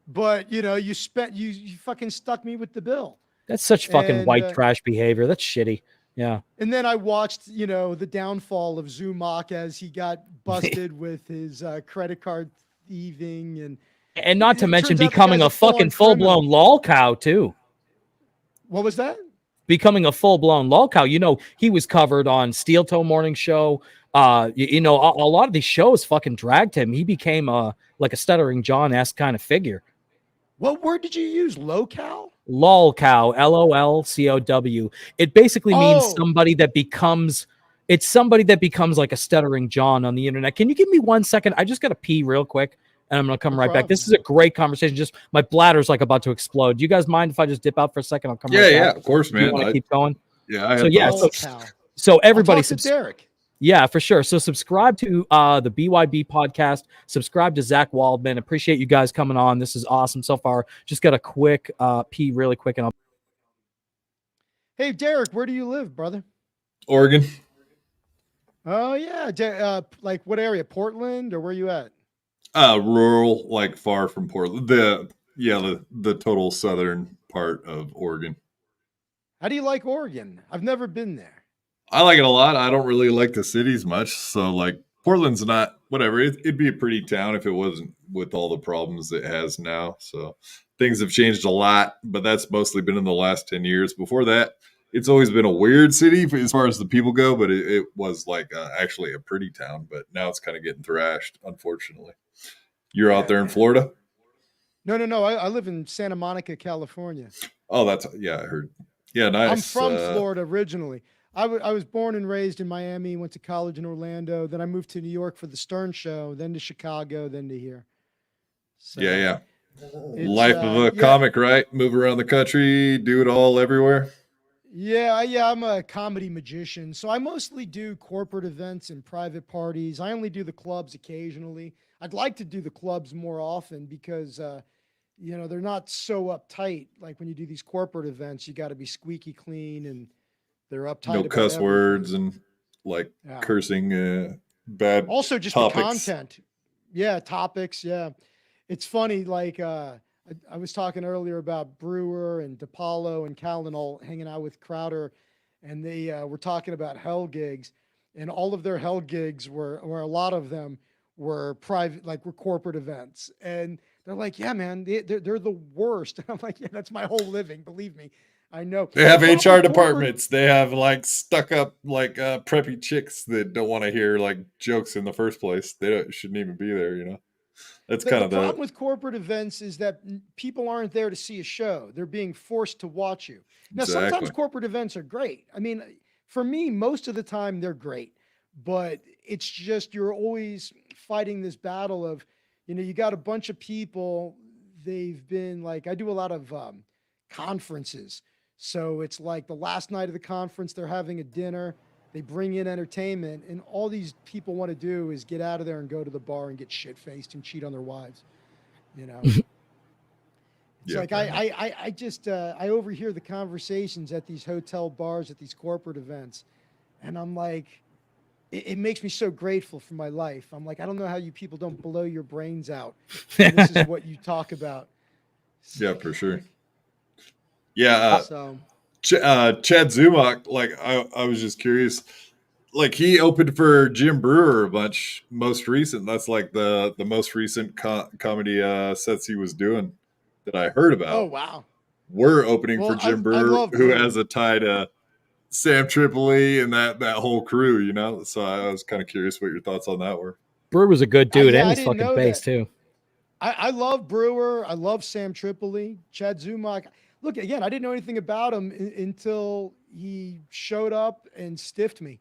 but you fucking stuck me with the bill. That's such fucking white trash behavior. That's shitty. Yeah. And then I watched, the downfall of Zumach as he got busted with his credit card thieving and not to mention becoming a fucking full-blown lol cow too. What was that? Becoming a full-blown lol cow. He was covered on Steel Toe Morning Show. A lot of these shows fucking dragged him. He became like a Stuttering John-esque kind of figure. What word did you use? Lol-cow? Lolcow, LOLCOW. It basically means somebody that becomes like a Stuttering John on the internet. Can you give me 1 second? I just got to pee real quick and I'm going to come right back. This is a great conversation. Just my bladder's like about to explode. Do you guys mind if I just dip out for a second? I'll come right back. Yeah, of course, man. You want to keep going? Yeah. So everybody, Derek. Yeah, for sure. So subscribe to the BYB podcast. Subscribe to Zach Waldman. Appreciate you guys coming on. This is awesome so far. Just got a quick pee really quick. Hey, Derek, where do you live, brother? Oregon. Oh, yeah. Like what area? Portland or where you at? Rural, like far from Portland. The total southern part of Oregon. How do you like Oregon? I've never been there. I like it a lot. I don't really like the cities much. So like Portland's not whatever. It'd be a pretty town if it wasn't with all the problems it has now. So things have changed a lot, but that's mostly been in the last 10 years. Before that, it's always been a weird city as far as the people go, but it was like actually a pretty town, but now it's kind of getting thrashed, unfortunately. You're out there in Florida? No. I live in Santa Monica, California. Oh, I heard. Yeah, nice. I'm from Florida originally. I was born and raised in Miami, went to college in Orlando. Then I moved to New York for the Stern Show, then to Chicago, then to here. So yeah. Life of a comic, right? Move around the country, do it all everywhere. Yeah. I'm a comedy magician. So I mostly do corporate events and private parties. I only do the clubs occasionally. I'd like to do the clubs more often because, they're not so uptight. Like when you do these corporate events, you got to be squeaky clean and they're uptight. No cuss words and cursing, bad. Also, just topics. The content. Yeah, topics. Yeah, it's funny. Like I was talking earlier about Brewer and DePaulo and Callen all hanging out with Crowder, and they were talking about hell gigs, and all of their hell gigs were a lot of them were private, like were corporate events, and they're like, yeah, man, they're the worst. And I'm like, yeah, that's my whole living. Believe me. I know. They have HR departments. They have like stuck up like preppy chicks that don't want to hear like jokes in the first place. They shouldn't even be there, That's kind of the problem with corporate events is that people aren't there to see a show. They're being forced to watch you. Now, Sometimes corporate events are great. I mean, for me, most of the time they're great, but it's just you're always fighting this battle of, you got a bunch of people. They've been like, I do a lot of conferences. So it's like the last night of the conference, they're having a dinner, they bring in entertainment, and all these people want to do is get out of there and go to the bar and get shit-faced and cheat on their wives. It's like I overhear the conversations at these hotel bars, at these corporate events, and I'm like, it makes me so grateful for my life. I'm like, I don't know how you people don't blow your brains out. This is what you talk about. Yeah, for sure. Yeah. So Chad Zumach, like I was just curious. Like he opened for Jim Brewer a bunch. Most recent, that's like the most recent comedy sets he was doing that I heard oh about. wow. We're opening for Well, Jim I Brewer, love who Brewer. has a tie to Sam Tripoli and that whole crew, you know. So I was kind of curious what your thoughts on that were. Brewer was a good dude, Yeah, and I he's didn't fucking know bass that. too. I love Brewer. I love Sam Tripoli, Chad Zumach. Look, again, I didn't know anything about him until he showed up and stiffed me.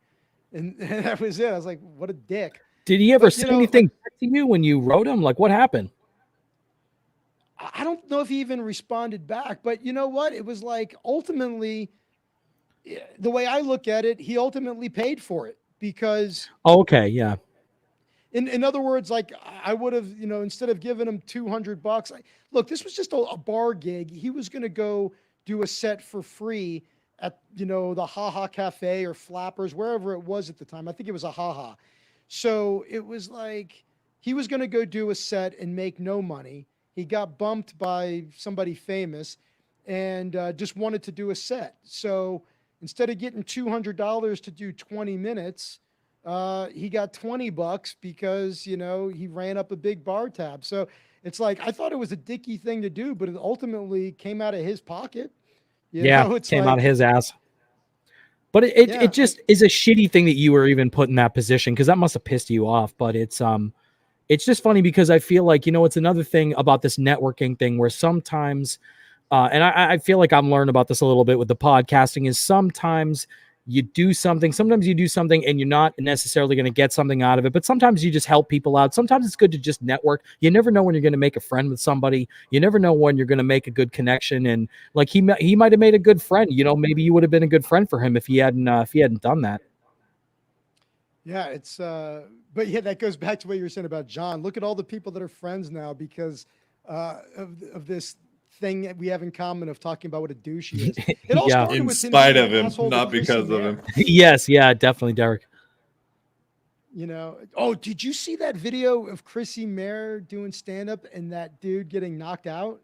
And that was it. I was like, what a dick. Did he ever But, say anything back to you when you wrote him? Like, what happened? I don't know if he even responded back, but you know what? It was like ultimately, the way I look at it, he ultimately paid for it because. Oh, okay, yeah. In other words, like I would have, instead of giving him $200, look, this was just a bar gig. He was going to go do a set for free at, the Haha Cafe or Flappers, wherever it was at the time. I think it was a Haha. So it was like he was going to go do a set and make no money. He got bumped by somebody famous and just wanted to do a set. So instead of getting $200 to do 20 minutes, he got $20 because he ran up a big bar tab. So it's like I thought it was a dicky thing to do, but it ultimately came out of his pocket. It came out of his ass. But it just is a shitty thing that you were even put in that position because that must have pissed you off. But it's just funny because I feel like it's another thing about this networking thing where sometimes, and I feel like I'm learning about this a little bit with the podcasting is sometimes you do something, and you're not necessarily going to get something out of it, but sometimes you just help people out. Sometimes it's good to just network. You never know when you're going to make a friend with somebody. You never know when you're going to make a good connection. And like he might have made a good friend, maybe you would have been a good friend for him if he hadn't done that. Yeah, it's but yeah, that goes back to what you were saying about John. Look at all the people that are friends now because of this thing that we have in common of talking about what a douche he is. It all started in with spite him of him, not because of him. Yes, yeah, definitely, Derek. Oh, did you see that video of Chrissy Mayer doing stand up and that dude getting knocked out?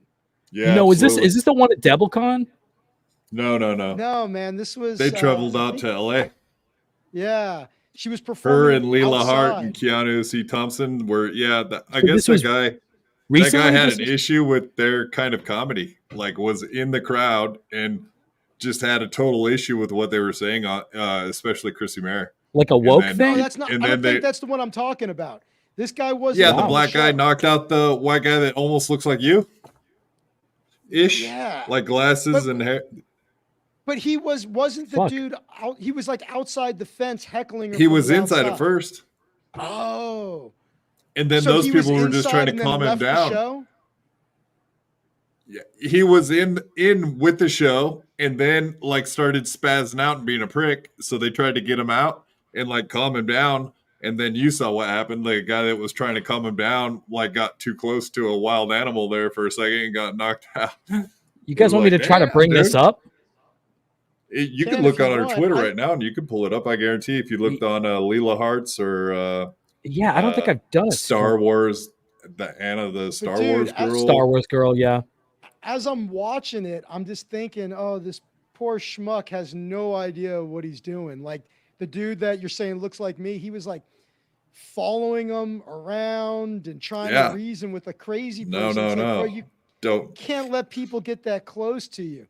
Yeah. No, absolutely. is this the one at DevilCon? No. No, man, this was they traveled out to LA. Yeah. She was performing. Her and Leela outside. Hart and Keanu C. Thompson were, I guess that guy. Recently, that guy had an issue with their kind of comedy, like was in the crowd and just had a total issue with what they were saying, especially Chrissy Mayer. Like a woke thing? No, that's not. I don't think that's the one I'm talking about. This guy was. Yeah, the black guy knocked out the white guy that almost looks like you. Ish. Yeah. Like glasses and hair. But he wasn't the dude out, he was like outside the fence heckling her. He was inside at first. Oh. And then those people were just trying to calm him down. Yeah, he was in with the show and then like started spazzing out and being a prick. So they tried to get him out and like calm him down. And then you saw what happened. Like a guy that was trying to calm him down, like got too close to a wild animal there for a second and got knocked out. You guys want me to try to bring this up? You can look on our Twitter right now and you can pull it up. I guarantee if you looked on Leela Hart's or I don't think I've done it. Star Wars, the Anna, the Star Wars girl. Star Wars girl, yeah. As I'm watching it, I'm just thinking, oh, this poor schmuck has no idea what he's doing. Like the dude that you're saying looks like me, he was like following him around and trying to reason with a crazy person. No. Bro, you can't let people get that close to you.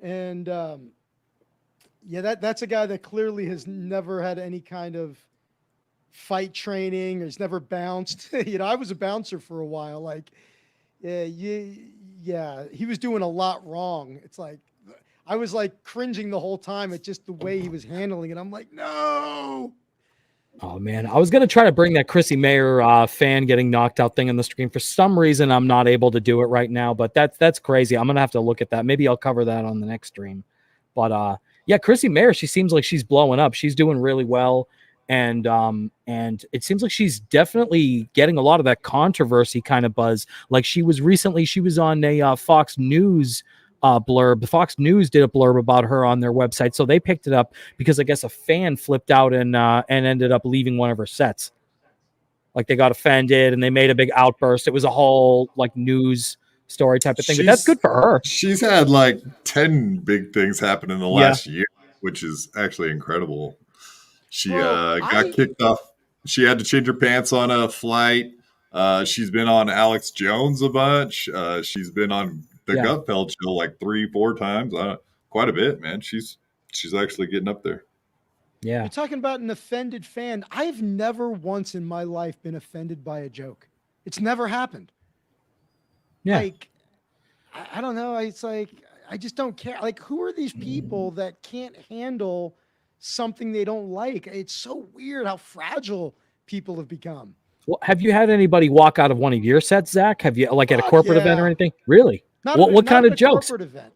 And that's a guy that clearly has never had any kind of fight training or he's never bounced. I was a bouncer for a while. Like, he was doing a lot wrong. It's like, I was like cringing the whole time at just the way he was handling it. I'm like, no. Oh man, I was gonna try to bring that Chrissy Mayer fan getting knocked out thing on the screen. For some reason, I'm not able to do it right now. But that's crazy. I'm gonna have to look at that. Maybe I'll cover that on the next stream. But Chrissy Mayer, she seems like she's blowing up. She's doing really well, and it seems like she's definitely getting a lot of that controversy kind of buzz. Like she was on a Fox News blurb. The Fox News did a blurb about her on their website, so they picked it up because I guess a fan flipped out and ended up leaving one of her sets. Like they got offended and they made a big outburst. It was a whole like news story type of thing. But that's good for her. She's had like 10 big things happen in the last year, which is actually incredible. She got kicked off. She had to change her pants on a flight. She's been on Alex Jones a bunch. She's been on the Gutfeld show like 3-4 times. Quite a bit, man. She's actually getting up there. Yeah. You're talking about an offended fan. I've never once in my life been offended by a joke. It's never happened. Yeah. Like, I don't know. It's like, I just don't care. Like, who are these people that can't handle something they don't like? It's so weird how fragile people have become. Well, have you had anybody walk out of one of your sets, Zach? Have you, like, at a corporate event or anything? Really? What kind of jokes? Corporate event.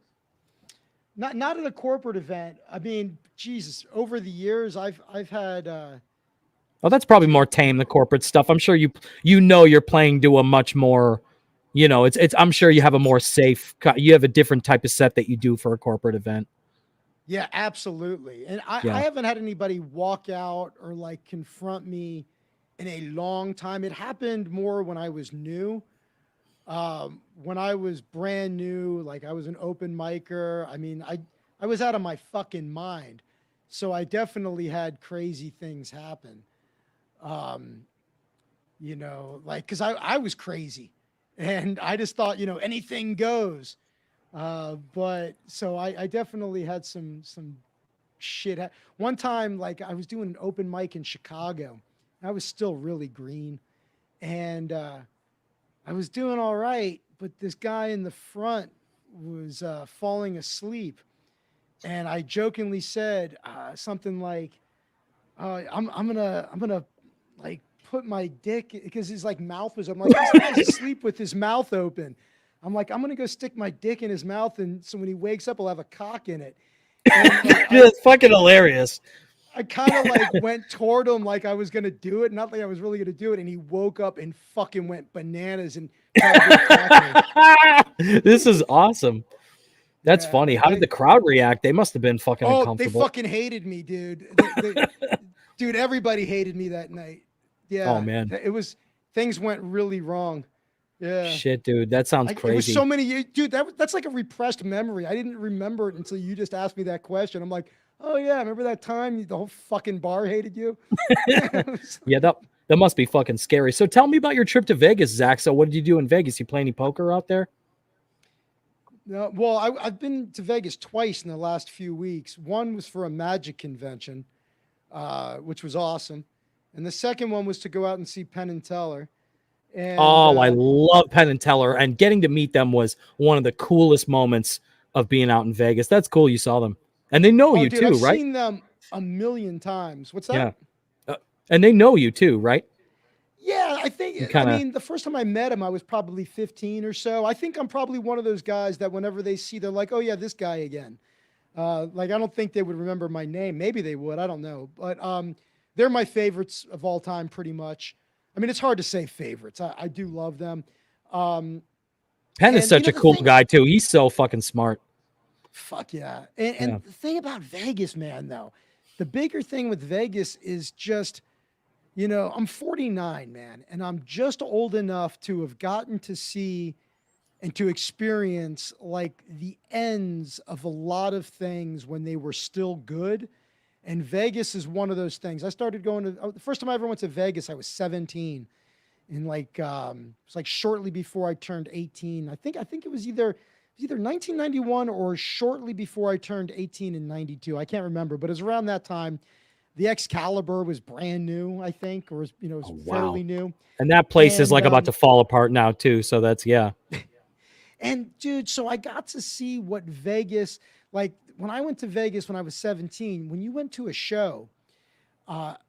Not at a corporate event. I mean, Jesus, over the years, I've had. Oh, that's probably more tame, the corporate stuff. I'm sure you're playing to a much more, it's. I'm sure you have a more safe. You have a different type of set that you do for a corporate event. Yeah, absolutely. And I haven't had anybody walk out or like confront me in a long time. It happened more when I was new. When I was brand new, like I was an open micer. I mean, I was out of my fucking mind. So I definitely had crazy things happen. Like, cause I was crazy and I just thought, anything goes. But so I definitely had some shit. One time, like I was doing an open mic in Chicago. I was still really green and, I was doing all right, but this guy in the front was falling asleep, and I jokingly said something like, "I'm gonna like put my dick," because his like mouth was. I'm like, this guy's asleep with his mouth open. I'm like, I'm gonna go stick my dick in his mouth, and so when he wakes up, he'll have a cock in it. It's fucking hilarious. I kind of like went toward him like I was going to do it. Not like I was really going to do it. And he woke up and fucking went bananas and This is awesome. That's funny. How did the crowd react? They must have been fucking uncomfortable. They fucking hated me, dude. Dude, everybody hated me that night. Yeah. Oh, man. Things went really wrong. Yeah. Shit, dude. That sounds crazy. It was so many, dude, that's like a repressed memory. I didn't remember it until you just asked me that question. I'm like, oh yeah, remember that time the whole fucking bar hated you? Yeah, that must be fucking scary. So tell me about your trip to Vegas, Zach. So what did you do in Vegas? You play any poker out there? No, well, I've been to Vegas twice in the last few weeks. One was for a Magic convention, which was awesome. And the second one was to go out and see Penn and Teller. And, I love Penn and Teller, and getting to meet them was one of the coolest moments of being out in Vegas. That's cool you saw them. And they know you, dude, too, right? I've seen them a million times. What's that? Yeah. And they know you too, right? Yeah, I think, I mean, the first time I met him, I was probably 15 or so. I think I'm probably one of those guys that whenever they see, they're like, oh yeah, this guy again. Like, I don't think they would remember my name. Maybe they would. I don't know. But they're my favorites of all time, pretty much. I mean, it's hard to say favorites. I do love them. Penn is such a cool guy too. He's so fucking smart. Fuck yeah. And the thing about Vegas, man, though, the bigger thing with Vegas is just, I'm 49, man, and I'm just old enough to have gotten to see and to experience like the ends of a lot of things when they were still good. And Vegas is one of those things. I started going to, the first time I ever went to Vegas, I was 17. And like, it was like shortly before I turned 18. I think it was either 1991 or shortly before I turned 18 in 92. I can't remember, but it was around that time. The Excalibur was brand new, I think, or was fairly new. And that place is like about to fall apart now too. So that's, yeah. And dude, so I got to see what Vegas, like when I went to Vegas when I was 17, when you went to a show,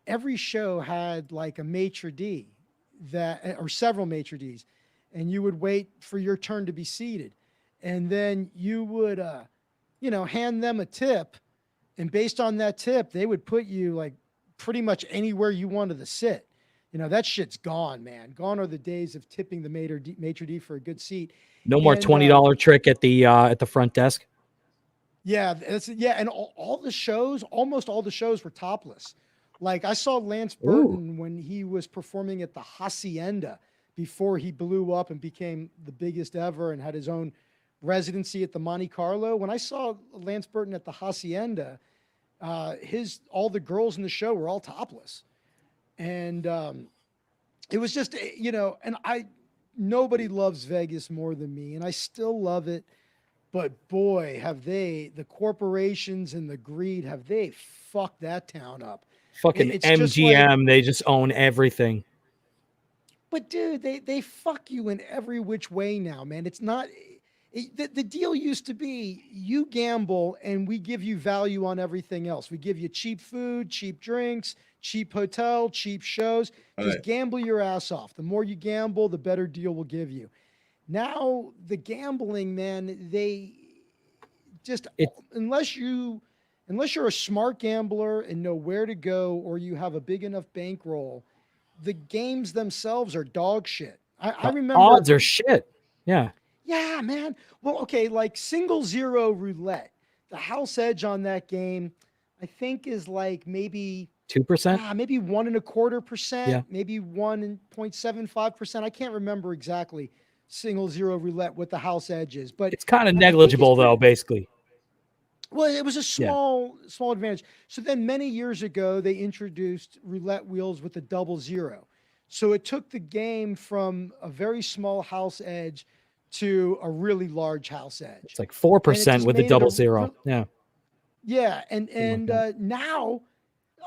every show had like a maitre d' or several maitre d's, and you would wait for your turn to be seated. And then you would, hand them a tip. And based on that tip, they would put you like pretty much anywhere you wanted to sit. That shit's gone, man. Gone are the days of tipping the maitre d' for a good seat. No more $20 trick at the front desk. Yeah, and all the shows, almost all the shows were topless. Like I saw Lance Burton when he was performing at the Hacienda before he blew up and became the biggest ever and had his own residency at the Monte Carlo. When I saw Lance Burton at the Hacienda, all the girls in the show were all topless. And it was just, and nobody loves Vegas more than me, and I still love it. But boy, the corporations and the greed, have they fucked that town up. Fucking MGM, they just own everything. But dude, they fuck you in every which way now, man. It's not, the deal used to be you gamble and we give you value on everything else. We give you cheap food, cheap drinks, cheap hotel, cheap shows. Just gamble your ass off. The more you gamble, the better deal we'll give you. Now the gambling, man, they just, unless you're a smart gambler and know where to go, or you have a big enough bankroll, the games themselves are dog shit. I remember odds are shit. Yeah. Yeah, man. Well, okay, like single zero roulette, the house edge on that game, I think is like maybe 2%, maybe 1.25%, yeah, maybe 1.75%. I can't remember exactly single zero roulette what the house edge is, but it's kind of negligible though, basically. Well, it was a small advantage. So then many years ago, they introduced roulette wheels with a 00. So it took the game from a very small house edge to a really large house edge. It's like 4% with a 00. Yeah. Yeah. And now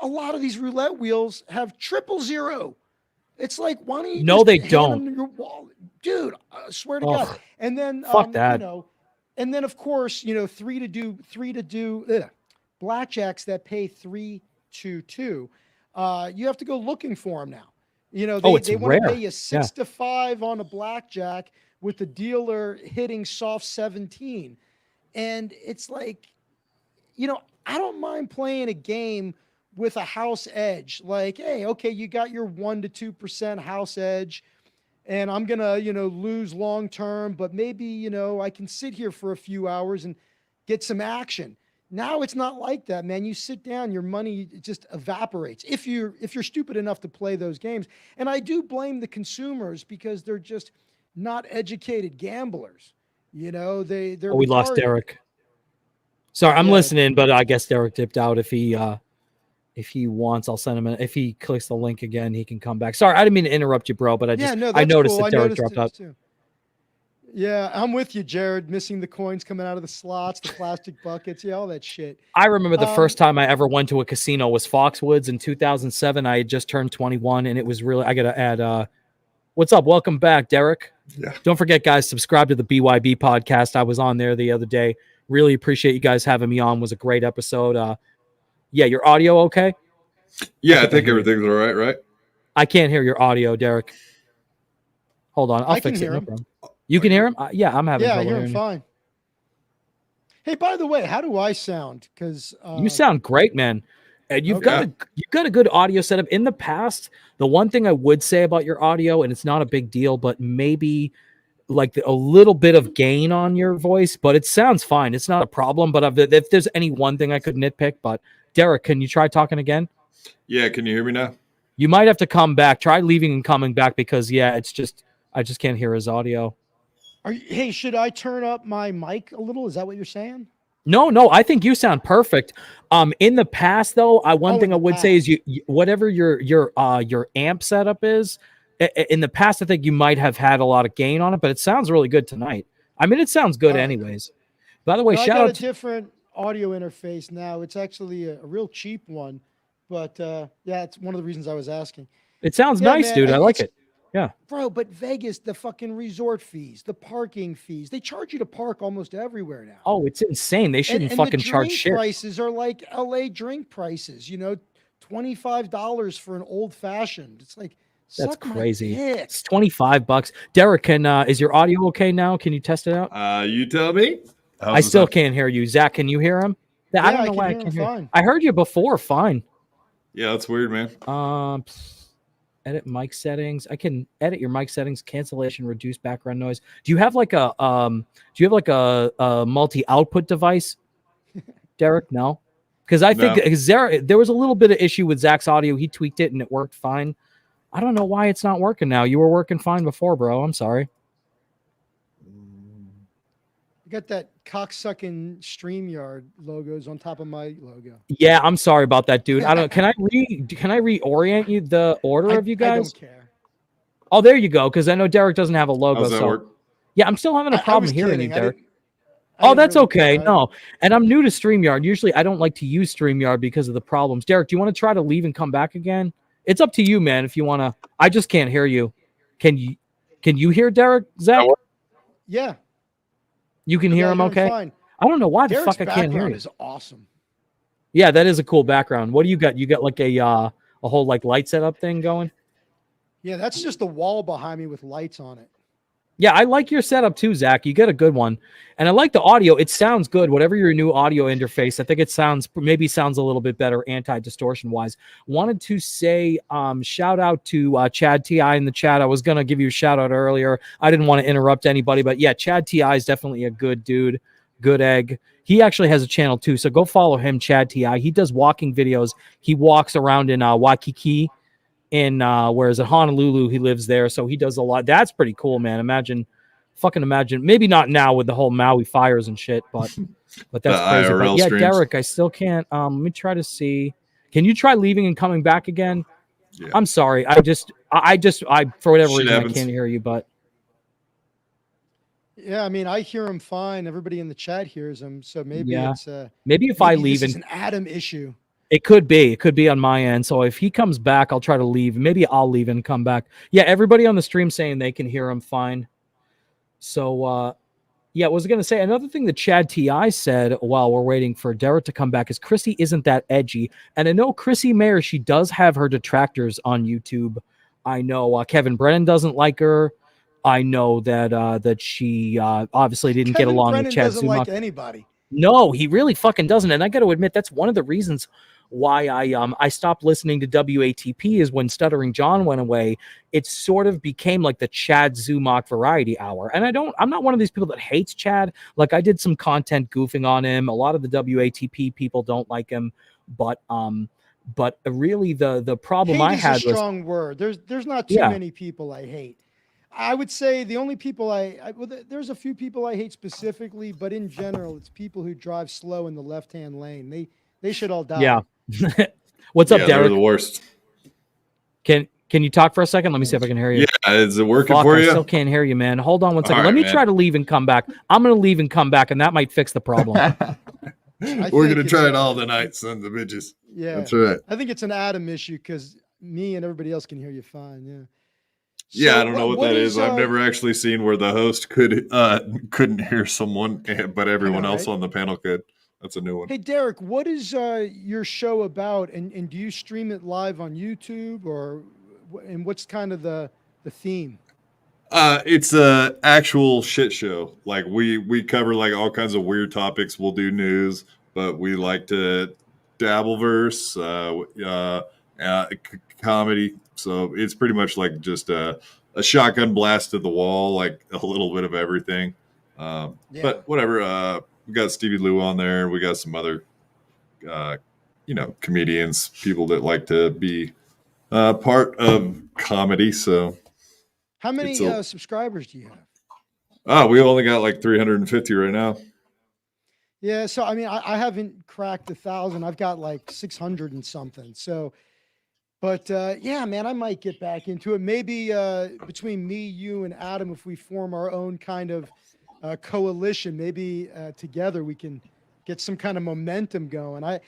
a lot of these roulette wheels have 000. It's like, why don't you No, they don't. Your wallet? Dude, I swear to God. And then, fuck that. And then of course, three to do blackjacks that pay 3-2-2. You have to go looking for them now. They want to pay you 6-5 on a blackjack with the dealer hitting soft 17. And it's like, I don't mind playing a game with a house edge. Like, hey, okay, you got your 1 to 2% house edge, and I'm going to, lose long term, but maybe, I can sit here for a few hours and get some action. Now it's not like that, man. You sit down, your money just evaporates if you're stupid enough to play those games. And I do blame the consumers because they're just not educated gamblers. We lost Derek. Sorry, I'm listening, but I guess Derek dipped out. If he wants, I'll send him if he clicks the link again, he can come back. Sorry, I didn't mean to interrupt you, bro, but I noticed that Derek dropped out. Too. Yeah, I'm with you, Jared. Missing the coins coming out of the slots, the plastic buckets, all that shit. I remember the first time I ever went to a casino was Foxwoods in 2007. I had just turned 21, and it was really, I got to add, what's up? Welcome back, Derek. Yeah. Don't forget, guys, subscribe to the BYB podcast. I was on there the other day. Really appreciate you guys having me on. It was a great episode. Yeah, your audio okay? Yeah, I think everything's all right, right? I can't hear your audio, Derek. Hold on, I'll fix it. No problem. You can hear him? Yeah, I'm having trouble. Yeah, I hear him fine. Hey, by the way, how do I sound? Because you sound great, man. And you've got a good audio setup. In the past, the one thing I would say about your audio, and it's not a big deal, but maybe like a little bit of gain on your voice, but it sounds fine. It's not a problem. But if there's any one thing I could nitpick, but Derek, can you try talking again? Yeah, can you hear me now? You might have to come back. Try leaving and coming back because it's just I just can't hear his audio. Hey, should I turn up my mic a little? Is that what you're saying? No, I think you sound perfect. In the past though, one thing I would say is you whatever your amp setup is, in the past I think you might have had a lot of gain on it, but it sounds really good tonight. I mean, it sounds good anyways. By the way, shout out a different audio interface now. It's actually a real cheap one, but it's one of the reasons I was asking. It sounds nice, man, dude. I like it. Yeah. Bro, but Vegas, the fucking resort fees, the parking fees, they charge you to park almost everywhere now. Oh, it's insane. They shouldn't fucking charge shit. Prices are like LA drink prices, $25 for an old fashioned. It's like, that's crazy. It's $25. Derek, is your audio okay now? Can you test it out? You tell me. I still can't hear you. Zach, can you hear him? Yeah, I don't know why I can't hear him. I heard you before. Fine. Yeah, that's weird, man. Edit mic settings. I can edit your mic settings, cancellation, reduce background noise. Do you have like a multi-output device, Derek? No, because I think there was a little bit of issue with Zach's audio. He tweaked it and it worked fine. I don't know why it's not working now. You were working fine before, bro. I'm sorry. You got that cocksucking StreamYard logos on top of my logo. Yeah, I'm sorry about that, dude. I don't. Can I reorient you the order of you guys? I don't care. Oh, there you go. Because I know Derek doesn't have a logo. How's that so work? yeah, I'm still having a problem hearing you, Derek. Oh, that's okay. No, and I'm new to StreamYard. Usually, I don't like to use StreamYard because of the problems. Derek, do you want to try to leave and come back again? It's up to you, man. If you want to, I just can't hear you. Can you hear Derek, Zach? Yeah. You can hear him okay? Fine. I don't know why Derek's the fuck I can't hear you. Is awesome. Yeah, that is a cool background. What do you got? You got like a whole like light setup thing going? Yeah, that's just the wall behind me with lights on it. Yeah, I like your setup too, Zach. You got a good one. And I like the audio. It sounds good. Whatever your new audio interface, I think it sounds a little bit better anti-distortion wise. Wanted to say shout out to Chad T.I. in the chat. I was going to give you a shout out earlier. I didn't want to interrupt anybody, but yeah, Chad T.I. is definitely a good dude, good egg. He actually has a channel too, so go follow him, Chad T.I. He does walking videos. He walks around in Waikiki. Whereas at Honolulu, he lives there, so he does a lot. That's pretty cool, man. Imagine. Maybe not now with the whole Maui fires and shit, but that's crazy. But yeah, streams. Derek, I still can't. Let me try to see. Can you try leaving and coming back again? Yeah. I'm sorry. I for whatever reason happens. I can't hear you, but. Yeah, I mean, I hear him fine. Everybody in the chat hears him, so maybe it's maybe if I leave, it's an Adam issue. It could be on my end. So if he comes back, I'll try to leave. Maybe I'll leave and come back. Yeah, everybody on the stream saying they can hear him fine. So, yeah, I was going to say another thing that Chad T.I. said while we're waiting for Derek to come back is Chrissy isn't that edgy. And I know Chrissy Mayer, she does have her detractors on YouTube. I know Kevin Brennan doesn't like her. I know that she obviously didn't get along with Chad doesn't like anybody. No, he really fucking doesn't. And I got to admit, that's one of the reasons why I stopped listening to WATP is when Stuttering John went away. It sort of became like the Chad Zumach variety hour. And I'm not one of these people that hates Chad. Like I did some content goofing on him. A lot of the WATP people don't like him, but really the problem hate I had is a strong word. There's not too many people I hate. I would say the only people there's a few people I hate specifically, but in general, it's people who drive slow in the left-hand lane. They should all die. Yeah. What's up, Derek? They're the worst. Can you talk for a second? Let me see if I can hear you. Yeah, is it working for you? I still can't hear you, man. Hold on one second. Let me try to leave and come back. I'm going to leave and come back, and that might fix the problem. We're going to try it all tonight, sons of bitches. Yeah. That's right. I think it's an Adam issue because me and everybody else can hear you fine. Yeah. Yeah, I don't know what that is. I've never actually seen where the host couldn't hear someone, but everyone else on the panel could. That's a new one. Hey, Derek, what is your show about? And do you stream it live on YouTube and what's kind of the theme? It's a actual shit show. Like we cover like all kinds of weird topics. We'll do news, but we like to dabble verse, comedy. So it's pretty much like just a shotgun blast to the wall, like a little bit of everything. But whatever. We got Stevie Lou on there. We got some other, comedians, people that like to be part of comedy. So, how many subscribers do you have? Oh, we only got like 350 right now. Yeah. So, I mean, I haven't cracked 1,000. I've got like 600 and something. So, but yeah, man, I might get back into it. Maybe between me, you, and Adam, if we form our own kind of coalition, maybe together we can get some kind of momentum going. I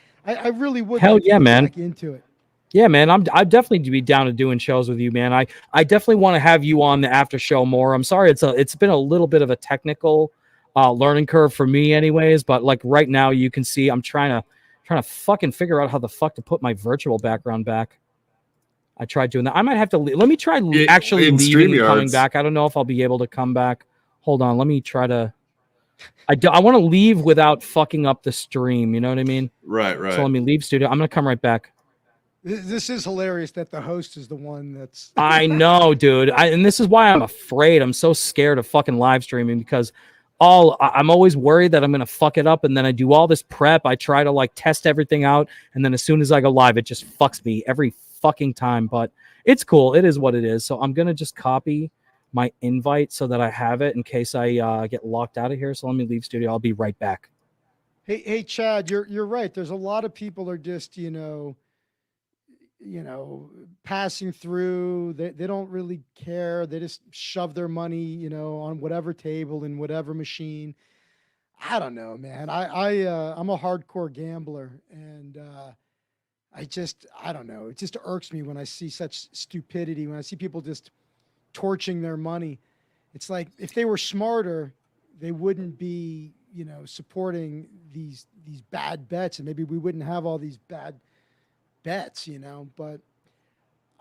really would. Hell yeah, man. Back into it. Yeah, man. I'd definitely be down to doing shows with you, man. I definitely want to have you on the after show more. I'm sorry, it's been a little bit of a technical learning curve for me, anyways. But like right now, you can see I'm trying to fucking figure out how the fuck to put my virtual background back. I tried doing that. I might have to let me try actually leaving and coming back. I don't know if I'll be able to come back. Hold on, let me try to. I want to leave without fucking up the stream. You know what I mean? Right. So let me leave studio. I'm gonna come right back. This is hilarious that the host is the one that's. I know, dude. And this is why I'm afraid. I'm so scared of fucking live streaming because I'm always worried that I'm gonna fuck it up, and then I do all this prep. I try to like test everything out, and then as soon as I go live, it just fucks me every fucking time. But it's cool. It is what it is. So I'm gonna just copy my invite so that I have it in case I get locked out of here. So let me leave studio. I'll be right back. Hey, Chad, you're right. There's a lot of people are just passing through. They don't really care. They just shove their money, on whatever table in whatever machine. I don't know, man. I'm a hardcore gambler, and I don't know. It just irks me when I see such stupidity. When I see people just torching their money, it's like if they were smarter, they wouldn't be, supporting these bad bets, and maybe we wouldn't have all these bad bets, But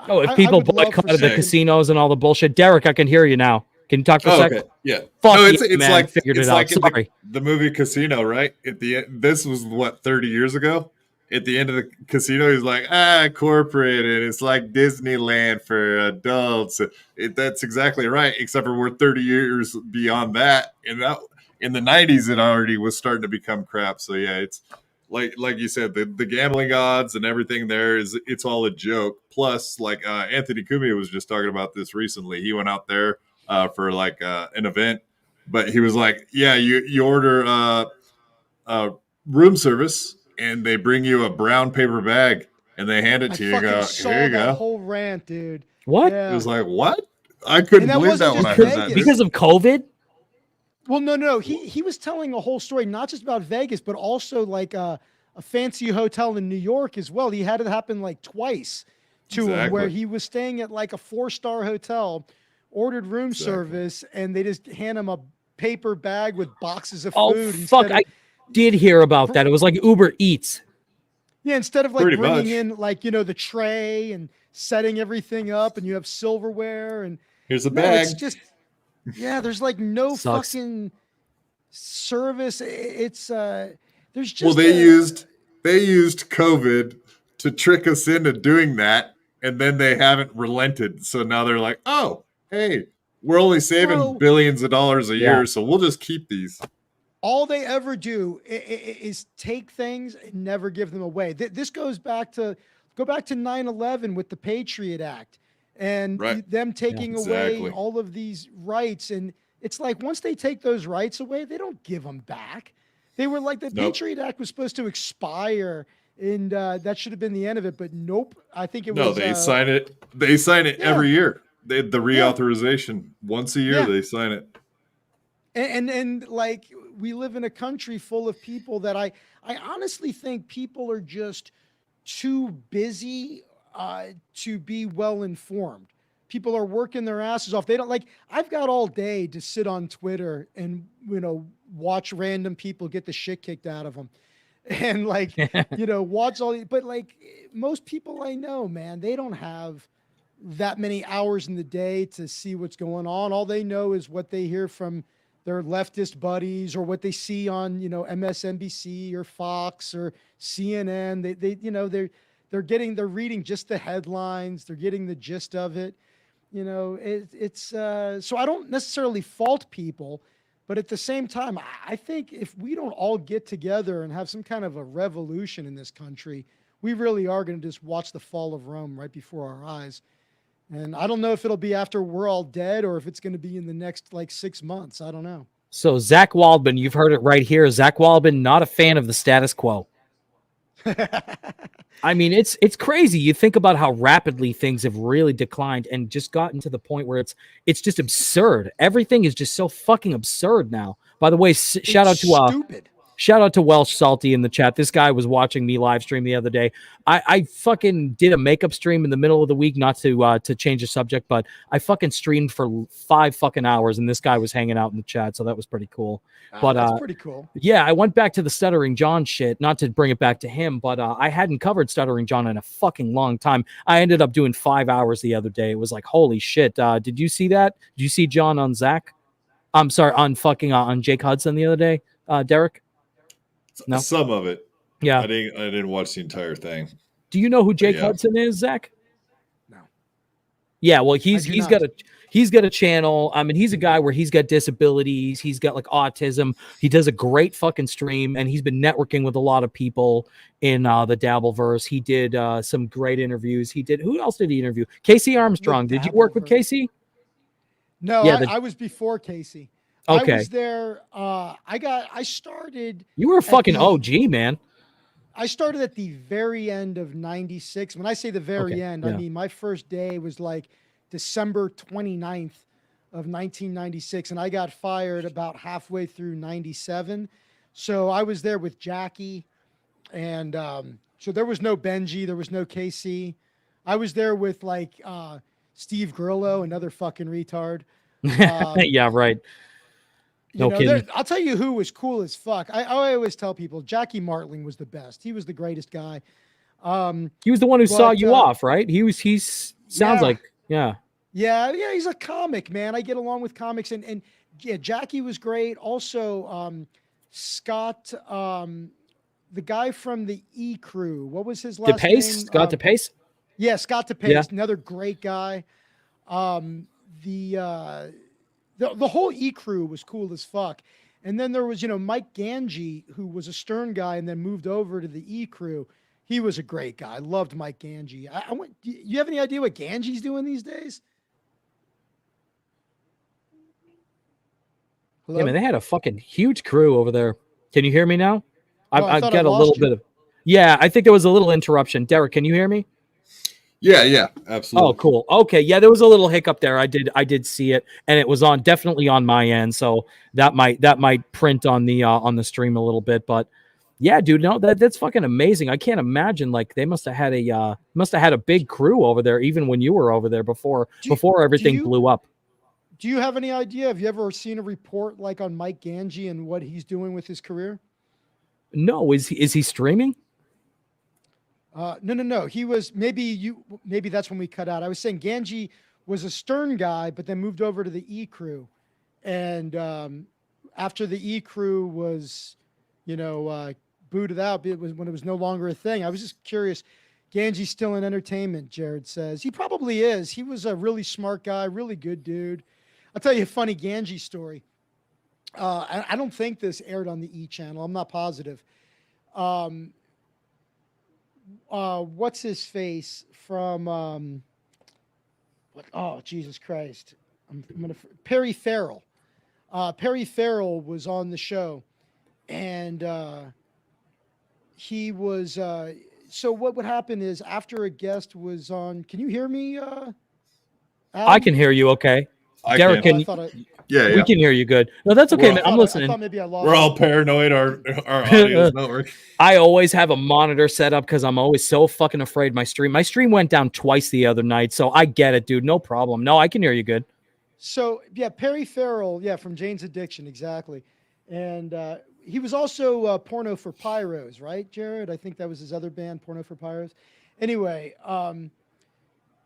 if people boycotted the casinos and all the bullshit, Derek, I can hear you now. Can you talk for a second? Okay. Yeah. Fuck no, it's man. Like figured it's it like out. Sorry. The movie Casino, right? At the end, this was what 30 years ago. At the end of the casino, he's like, corporate, and it's like Disneyland for adults. That's exactly right, except for we're 30 years beyond that. And that in the 90s, it already was starting to become crap. So yeah, it's like you said, the gambling odds and everything there it's all a joke. Plus, like Anthony Cumia was just talking about this recently. He went out there for like an event, but he was like, yeah, you order room service and they bring you a brown paper bag and they hand it to you and go, here you go. Whole rant, dude. What? Yeah. It was like, what? I couldn't believe that when I heard that. Because of COVID? Well, no. He was telling a whole story, not just about Vegas, but also like a fancy hotel in New York as well. He had it happen like twice to him, where he was staying at like a 4-star hotel, ordered room service, and they just hand him a paper bag with boxes of food. Fuck. I did hear about that. It was like Uber Eats. Yeah, instead of like bringing in like, the tray and setting everything up, and you have silverware and here's a bag. It's just, there's like no fucking service. It's there's just they used COVID to trick us into doing that, and then they haven't relented. So now they're like, oh, hey, we're only saving billions of dollars a year, so we'll just keep these. All they ever do is take things and never give them away. This goes back to 9/11 with the Patriot Act and them taking away all of these rights. And it's like, once they take those rights away, they don't give them back. They were like, the Patriot Act was supposed to expire, and that should have been the end of it. But nope, I think it was. No, they sign it. They sign it every year. The reauthorization once a year. They sign it. And like, we live in a country full of people that I honestly think people are just too busy to be well informed. People are working their asses off. They don't like, I've got all day to sit on Twitter and, watch random people get the shit kicked out of them. And like, watch all these, but like most people I know, man, they don't have that many hours in the day to see what's going on. All they know is what they hear from their leftist buddies or what they see on, MSNBC or Fox or CNN. They're reading just the headlines. They're getting the gist of it. So I don't necessarily fault people, but at the same time, I think if we don't all get together and have some kind of a revolution in this country, we really are going to just watch the fall of Rome right before our eyes. And I don't know if it'll be after we're all dead or if it's going to be in the next like 6 months. I don't know. So Zach Waldman, you've heard it right here. Zach Waldman, not a fan of the status quo. I mean, it's crazy. You think about how rapidly things have really declined and just gotten to the point where it's just absurd. Everything is just so fucking absurd now. By the way, shout out to Welsh Salty in the chat. This guy was watching me live stream the other day. I fucking did a makeup stream in the middle of the week, not to change the subject, but I fucking streamed for 5 fucking hours, and this guy was hanging out in the chat, so that was pretty cool. But that's pretty cool. Yeah, I went back to the Stuttering John shit, not to bring it back to him, but I hadn't covered Stuttering John in a fucking long time. I ended up doing 5 hours the other day. It was like, holy shit. Did you see that? Did you see John on Zach? I'm sorry, on Jake Hudson the other day, Derek? No? Some of it. Yeah. I didn't watch the entire thing. Do you know who Jake Hudson is, Zach? No. Yeah, well, he's got a channel. I mean, he's a guy where he's got disabilities. He's got like autism. He does a great fucking stream, and he's been networking with a lot of people in the Dabbleverse. He did some great interviews. Who else did he interview? Casey Armstrong. Did you work with Casey? No, yeah, I was before Casey. Okay. I was there. I started. You were a fucking OG, man. I started at the very end of 96. When I say the very end, I mean my first day was like December 29th of 1996, and I got fired about halfway through 97. So I was there with Jackie, and so there was no Benji, there was no KC. I was there with like Steve Grillo, another fucking retard. Yeah, right. No kidding. I'll tell you who was cool as fuck. I always tell people Jackie Martling was the best. He was the greatest guy. He was the one who saw you off, right? He's like. Yeah, he's a comic, man. I get along with comics, and yeah, Jackie was great. Also, Scott, the guy from the E Crew. What was his last name? Scott DePace. Yeah, Scott DePace, another great guy. The whole E Crew was cool as fuck. And then there was, Mike Ganji, who was a Stern guy and then moved over to the E Crew. He was a great guy. I loved Mike Ganji. You have any idea what Ganji's doing these days? Hello? Yeah, man, they had a fucking huge crew over there. Can you hear me now? I've got a little bit of. Yeah, I think there was a little interruption. Derek, can you hear me? Yeah, absolutely. Oh, cool. Okay, yeah, there was a little hiccup there. I did see it, and it was definitely on my end, so that might print on the stream a little bit. But yeah, dude, no, that's fucking amazing. I can't imagine, like, they must have had a big crew over there even when you were over there before everything blew up. Do you have any idea? Have you ever seen a report like on Mike Ganji and what he's doing with his career? No, is he streaming? No. He was maybe that's when we cut out. I was saying Ganji was a Stern guy, but then moved over to the E Crew, and after the E Crew was, booted out, it was when it was no longer a thing. I was just curious. Ganji's still in entertainment, Jared says. He probably is. He was a really smart guy, really good dude. I'll tell you a funny Ganji story. I don't think this aired on the E channel. I'm not positive. What's his face from oh Jesus Christ, Perry Farrell. Perry Farrell was on the show, and he was so what would happen is after a guest was on, can you hear me, Adam? I can hear you okay. Derek, we can hear you good. No, that's okay, man. I'm listening. I thought maybe I lost. We're all paranoid. Our audio's not working. I always have a monitor set up because I'm always so fucking afraid my stream went down twice the other night. So I get it, dude. No problem. No, I can hear you good. So yeah, Perry Farrell, from Jane's Addiction, exactly. And he was also Porno for Pyros, right, Jared? I think that was his other band, Porno for Pyros. Anyway,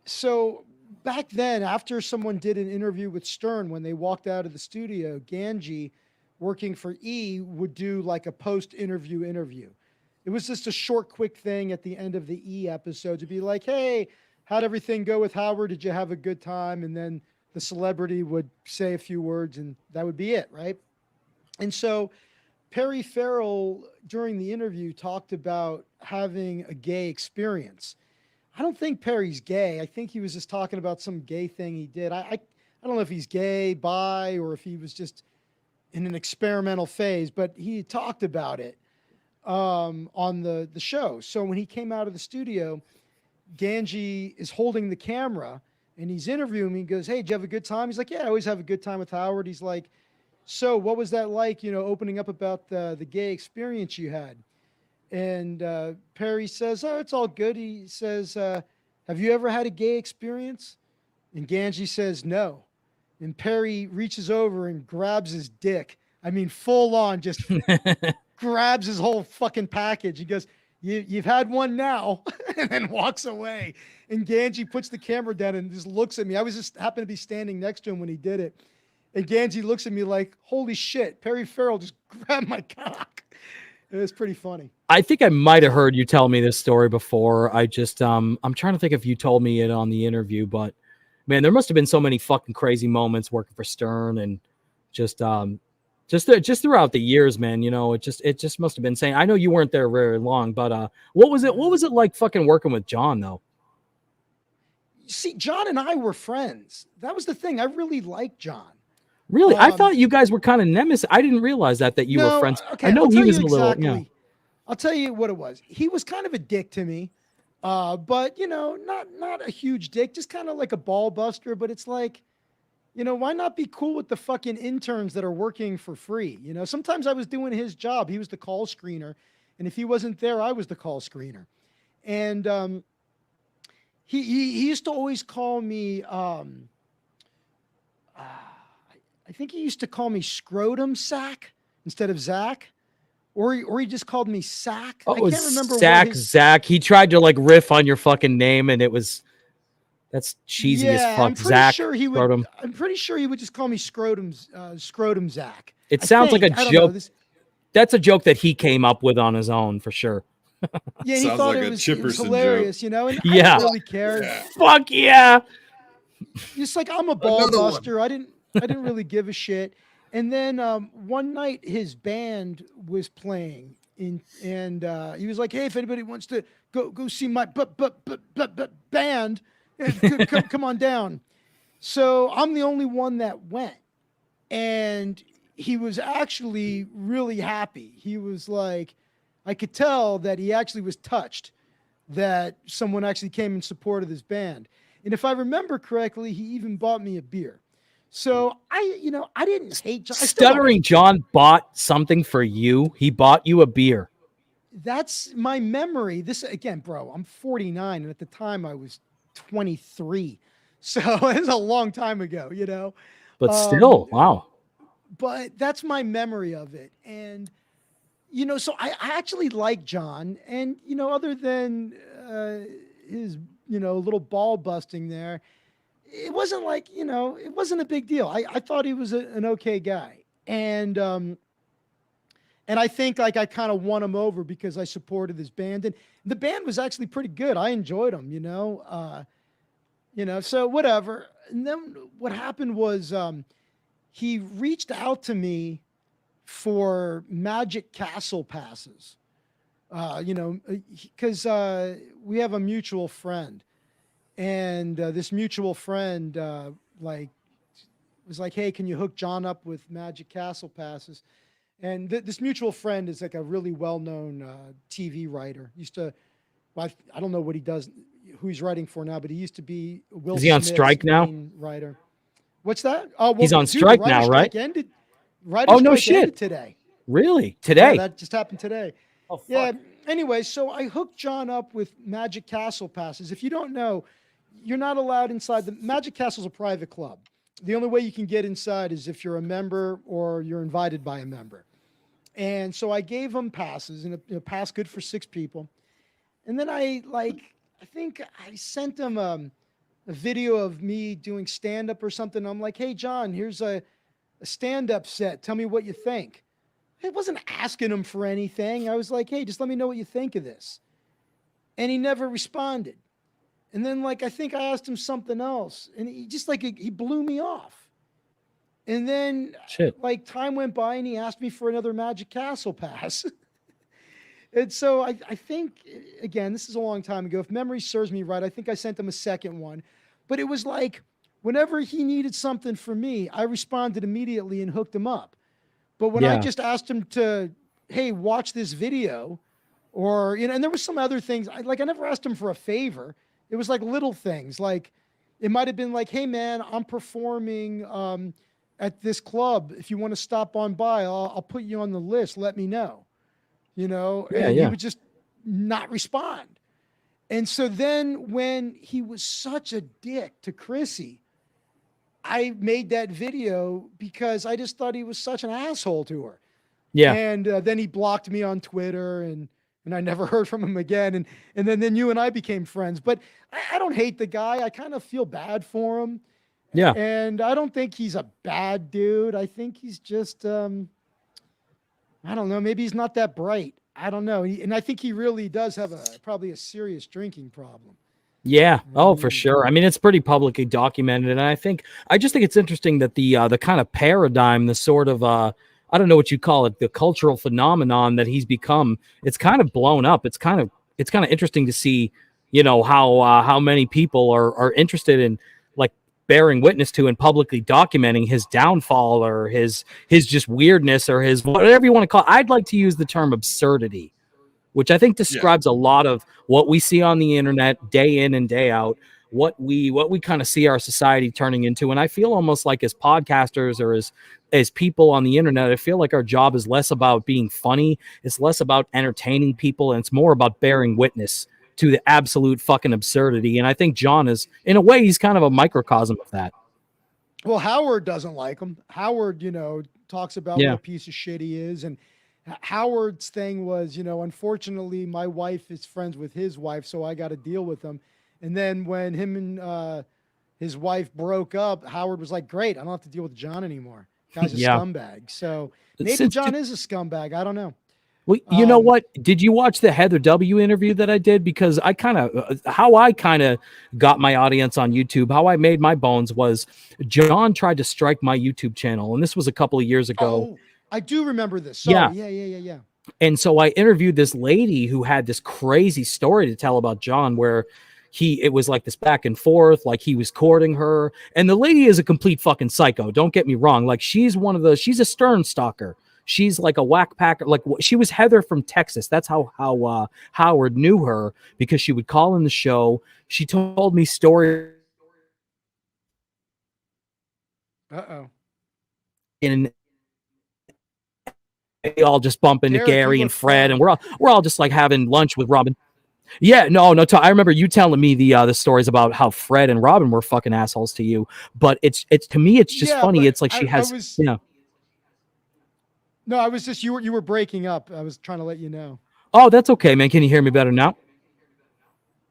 so back then, after someone did an interview with Stern, when they walked out of the studio, Ganji, working for E, would do like a post-interview interview. It was just a short, quick thing at the end of the E episode to be like, hey, how'd everything go with Howard? Did you have a good time? And then the celebrity would say a few words, and that would be it, right? And so Perry Farrell, during the interview, talked about having a gay experience. I don't think Perry's gay. I think he was just talking about some gay thing he did. I don't know if he's gay, bi, or if he was just in an experimental phase, but he talked about it on the show. So when he came out of the studio, Ganji is holding the camera and he's interviewing me. He goes, hey, did you have a good time? He's like, yeah, I always have a good time with Howard. He's like, so what was that like, opening up about the gay experience you had? And Perry says, oh, it's all good. He says, have you ever had a gay experience? And Ganji says, no. And Perry reaches over and grabs his dick. I mean, full on, just grabs his whole fucking package. He goes, you've had one now, and then walks away. And Ganji puts the camera down and just looks at me. I was just happened to be standing next to him when he did it. And Ganji looks at me like, holy shit, Perry Farrell just grabbed my cock. It was pretty funny. I think I might have heard you tell me this story before. I just, I'm trying to think if you told me it on the interview, but man, there must have been so many fucking crazy moments working for Stern and just throughout the years, man. You know, it just must have been insane. I know you weren't there very long, but what was it like fucking working with John though? See, John and I were friends. That was the thing. I really liked John. Really? I thought you guys were kind of nemesis. I didn't realize that you were friends. Okay, I know he was exactly. a little, yeah. I'll tell you what it was. He was kind of a dick to me. But you know, not a huge dick, just kind of like a ball buster. But it's like, you know, why not be cool with the fucking interns that are working for free? You know, sometimes I was doing his job. He was the call screener. And if he wasn't there, I was the call screener. And he used to always call me, I think he used to call me Scrotum Sack instead of Zach. Or he just called me Sack. Oh, I can't remember Zach. He tried to like riff on your fucking name, and that's cheesy as fuck. I'm pretty sure he would just call me Scrotum Zach. It sounds like a joke. That's a joke that he came up with on his own for sure. Yeah, he thought it was hilarious, you know. And I didn't really care. Yeah. Fuck yeah! Just like I'm a ball buster. I didn't really give a shit. And then one night his band was playing, and he was like, "Hey, if anybody wants to go see my band, come on down." So I'm the only one that went, and he was actually really happy. He was like, I could tell that he actually was touched that someone actually came in support of his band. And if I remember correctly, he even bought me a beer. So I didn't hate John. Stuttering John bought something for you. He bought you a beer. That's my memory. This again, bro, I'm 49. And at the time I was 23. So it was a long time ago, you know, but still, wow. But that's my memory of it. And, you know, so I actually like John, and, you know, other than his, you know, little ball busting there, it wasn't like, you know, it wasn't a big deal. I thought he was an okay guy. And I think like I kind of won him over because I supported his band, and the band was actually pretty good. I enjoyed them, you know, so whatever. And then what happened was he reached out to me for Magic Castle passes, you know, because we have a mutual friend, and this mutual friend was like, "Hey, can you hook John up with Magic Castle passes?" And this mutual friend is like a really well-known TV writer. I don't know what he does, who he's writing for now, but he used to be Will Smith's. Is he on strike now? Writer. What's that? Oh, well, he's on strike now, right? Ended today. Really? Today? Yeah, that just happened today. Oh, fuck. Yeah. Anyway, so I hooked John up with Magic Castle passes. If you don't know, you're not allowed inside. The Magic Castle's a private club. The only way you can get inside is if you're a member or you're invited by a member. And so I gave him passes, and a pass good for 6 people. And then I think I sent him a video of me doing stand-up or something. I'm like, "Hey, John, here's a stand-up set. Tell me what you think." I wasn't asking him for anything. I was like, "Hey, just let me know what you think of this." And he never responded. And then I think I asked him something else, and he just he blew me off. And then time went by, and he asked me for another Magic Castle pass. And so I think, again, this is a long time ago. If memory serves me right, I think I sent him a second one. But it was like, whenever he needed something from me, I responded immediately and hooked him up. But when I just asked him to, "Hey, watch this video," or, you know, and there was some other things, I never asked him for a favor. It was like little things. Like, it might have been like, "Hey, man, I'm performing at this club. If you want to stop on by, I'll put you on the list. Let me know." You know, he would just not respond. And so then when he was such a dick to Chrissy, I made that video because I just thought he was such an asshole to her. Yeah. And then he blocked me on Twitter, and I never heard from him again. And then you and I became friends. But I don't hate the guy. I kind of feel bad for him. Yeah. And I don't think he's a bad dude. I think he's just, I don't know. Maybe he's not that bright. I don't know. And I think he really does have probably a serious drinking problem. Yeah. Oh, for sure. I mean, it's pretty publicly documented, and I just think it's interesting that the kind of paradigm, the sort of I don't know what you call it, the cultural phenomenon that he's become, it's kind of blown up. It's kind of interesting to see, how many people are interested in like bearing witness to and publicly documenting his downfall or his just weirdness or his whatever you want to call it. I'd like to use the term absurdity, which I think describes a lot of what we see on the internet day in and day out, what we kind of see our society turning into. And I feel almost like as podcasters or as people on the internet, I feel like our job is less about being funny. It's less about entertaining people. And it's more about bearing witness to the absolute fucking absurdity. And I think John is, in a way, he's kind of a microcosm of that. Well, Howard doesn't like him. Howard, talks about what a piece of shit he is. And Howard's thing was, unfortunately, my wife is friends with his wife, so I got to deal with him. And then when him and his wife broke up, Howard was like, great, I don't have to deal with John anymore. Guy's a scumbag. So maybe John is a scumbag. I don't know. Well, you know what? Did you watch the Heather W. interview that I did? Because how I got my audience on YouTube, how I made my bones was John tried to strike my YouTube channel. And this was a couple of years ago. Oh, I do remember this. Sorry. Yeah. And so I interviewed this lady who had this crazy story to tell about John, where it was like this back and forth, like he was courting her. And the lady is a complete fucking psycho. Don't get me wrong. Like she's a Stern stalker. She's like a whack packer. Like she was Heather from Texas. That's how Howard knew her, because she would call in the show. She told me stories. And they all just bump into Derek, Gary and Fred, and we're all just like having lunch with Robin. Yeah, no. I remember you telling me the stories about how Fred and Robin were fucking assholes to you. But it's to me, it's just funny. It's like No, I was just you were breaking up. I was trying to let you know. Oh, that's okay, man. Can you hear me better now?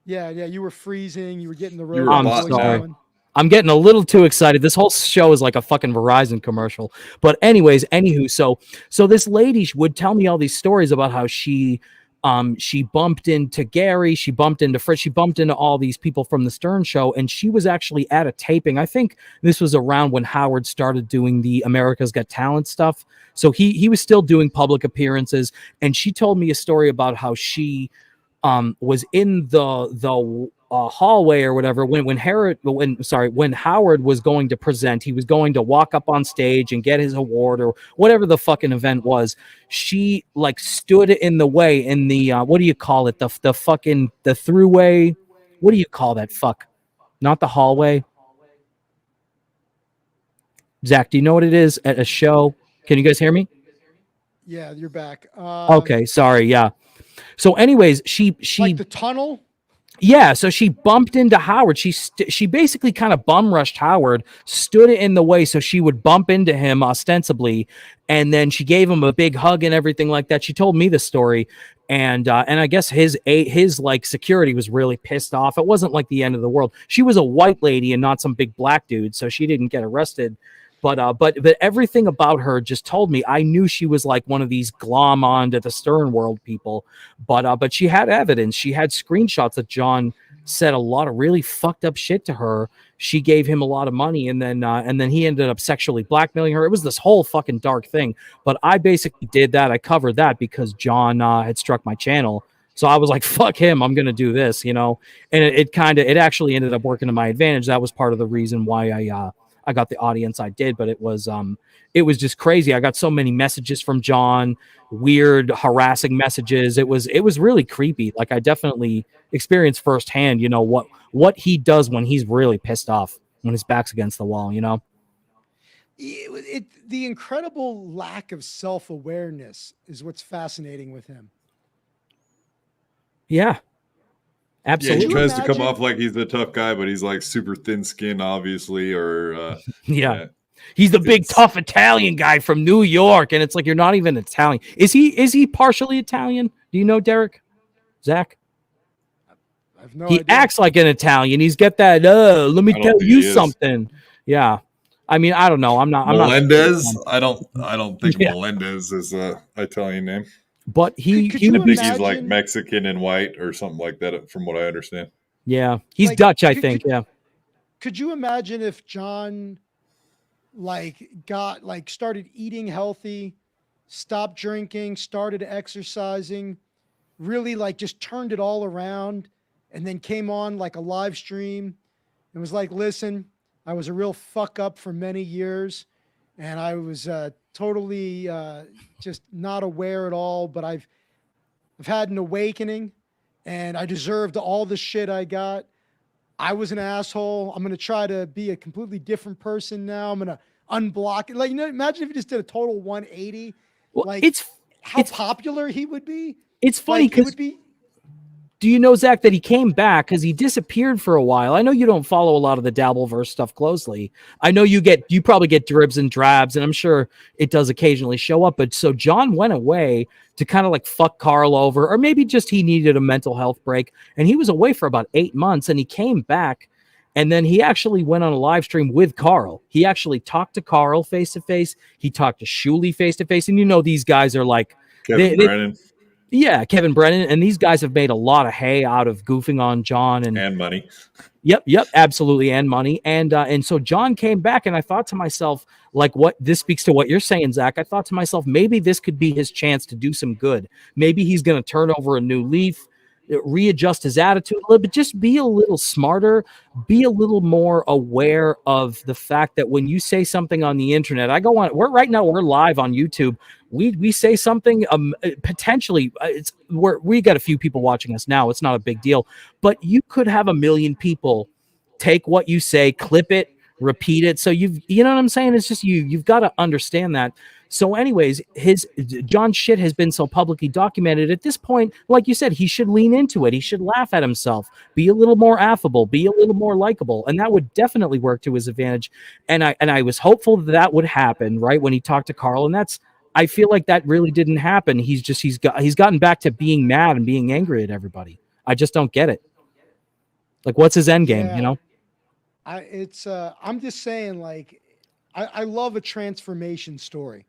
Yeah. You were freezing. You were getting the road. I'm sorry. I'm getting a little too excited. This whole show is like a fucking Verizon commercial. But anyways, anywho, so this lady would tell me all these stories about how she bumped into Gary, she bumped into Fred, she bumped into all these people from the Stern Show, and she was actually at a taping. I think this was around when Howard started doing the America's Got Talent stuff. So he was still doing public appearances, and she told me a story about how she was in the hallway or whatever when Howard was going to present. He was going to walk up on stage and get his award or whatever the fucking event was. She like stood in the way in the what do you call it, the throughway, what do you call that, not the hallway. Zach, do you know what it is at a show? Can you guys hear me? Yeah, you're back. Okay, sorry. Yeah. So anyways, she like the tunnel. Yeah, so she bumped into Howard. She basically kind of bum rushed Howard, stood in the way so she would bump into him ostensibly, and then she gave him a big hug and everything like that. She told me the story, and I guess his like security was really pissed off. It wasn't like the end of the world. She was a white lady and not some big black dude, so she didn't get arrested. But everything about her just told me, I knew she was like one of these glom on to the Stern World people. But she had evidence. She had screenshots that John said a lot of really fucked up shit to her. She gave him a lot of money, and then he ended up sexually blackmailing her. It was this whole fucking dark thing. But I basically did that. I covered that because John had struck my channel. So I was like, fuck him, I'm going to do this, And it actually ended up working to my advantage. That was part of the reason why I got the audience I did, but it was just crazy. I got so many messages from John, weird, harassing messages. It was really creepy. Like I definitely experienced firsthand, what he does when he's really pissed off, when his back's against the wall, The incredible lack of self-awareness is what's fascinating with him. Yeah. Absolutely. Yeah, he tries to come off like he's the tough guy, but he's like super thin skinned, obviously, or yeah. He's the big tough Italian guy from New York, and it's like you're not even Italian. Is he partially Italian? Do you know, Derek? Zach? I've no idea. He acts like an Italian. He's got that let me tell you something. Yeah. I mean, I don't know. Melendez? I don't think Melendez is an Italian name. But I think he's like Mexican and white or something like that, from what I understand. Yeah, he's like, Dutch, I think. Could you imagine if John started eating healthy, stopped drinking, started exercising, really just turned it all around, and then came on like a live stream and was like, listen, I was a real fuck up for many years, and I was totally just not aware at all, but I've had an awakening, and I deserved all the shit I got. I was an asshole. I'm going to try to be a completely different person now. I'm going to unblock it. Imagine if he just did a total 180. Well, how popular he would be. It's funny because do you know, Zach, that he came back because he disappeared for a while? I know you don't follow a lot of the Dabbleverse stuff closely. I know you probably get dribs and drabs, and I'm sure it does occasionally show up. But so John went away to kind of fuck Carl over, or maybe just he needed a mental health break. And he was away for about 8 months, and he came back, and then he actually went on a live stream with Carl. He actually talked to Carl face to face. He talked to Shuli face to face. And these guys are like Kevin Brennan. Yeah, Kevin Brennan, and these guys have made a lot of hay out of goofing on John and money. Yep, absolutely, and money, and so John came back, and I thought to myself, what this speaks to what you're saying, Zach. I thought to myself, maybe this could be his chance to do some good. Maybe he's going to turn over a new leaf, readjust his attitude a little bit, just be a little smarter, be a little more aware of the fact that when you say something on the internet, we're live on YouTube. We say something potentially we got a few people watching us now. It's not a big deal, but you could have 1 million people take what you say, clip it, repeat it. So you know what I'm saying? It's just you've got to understand that. So anyways, John's shit has been so publicly documented at this point. Like you said, he should lean into it. He should laugh at himself, be a little more affable, be a little more likable. And that would definitely work to his advantage. And I was hopeful that would happen right when he talked to Carl. And I feel like that really didn't happen. He's gotten back to being mad and being angry at everybody. I just don't get it. What's his end game, I'm just saying, I love a transformation story.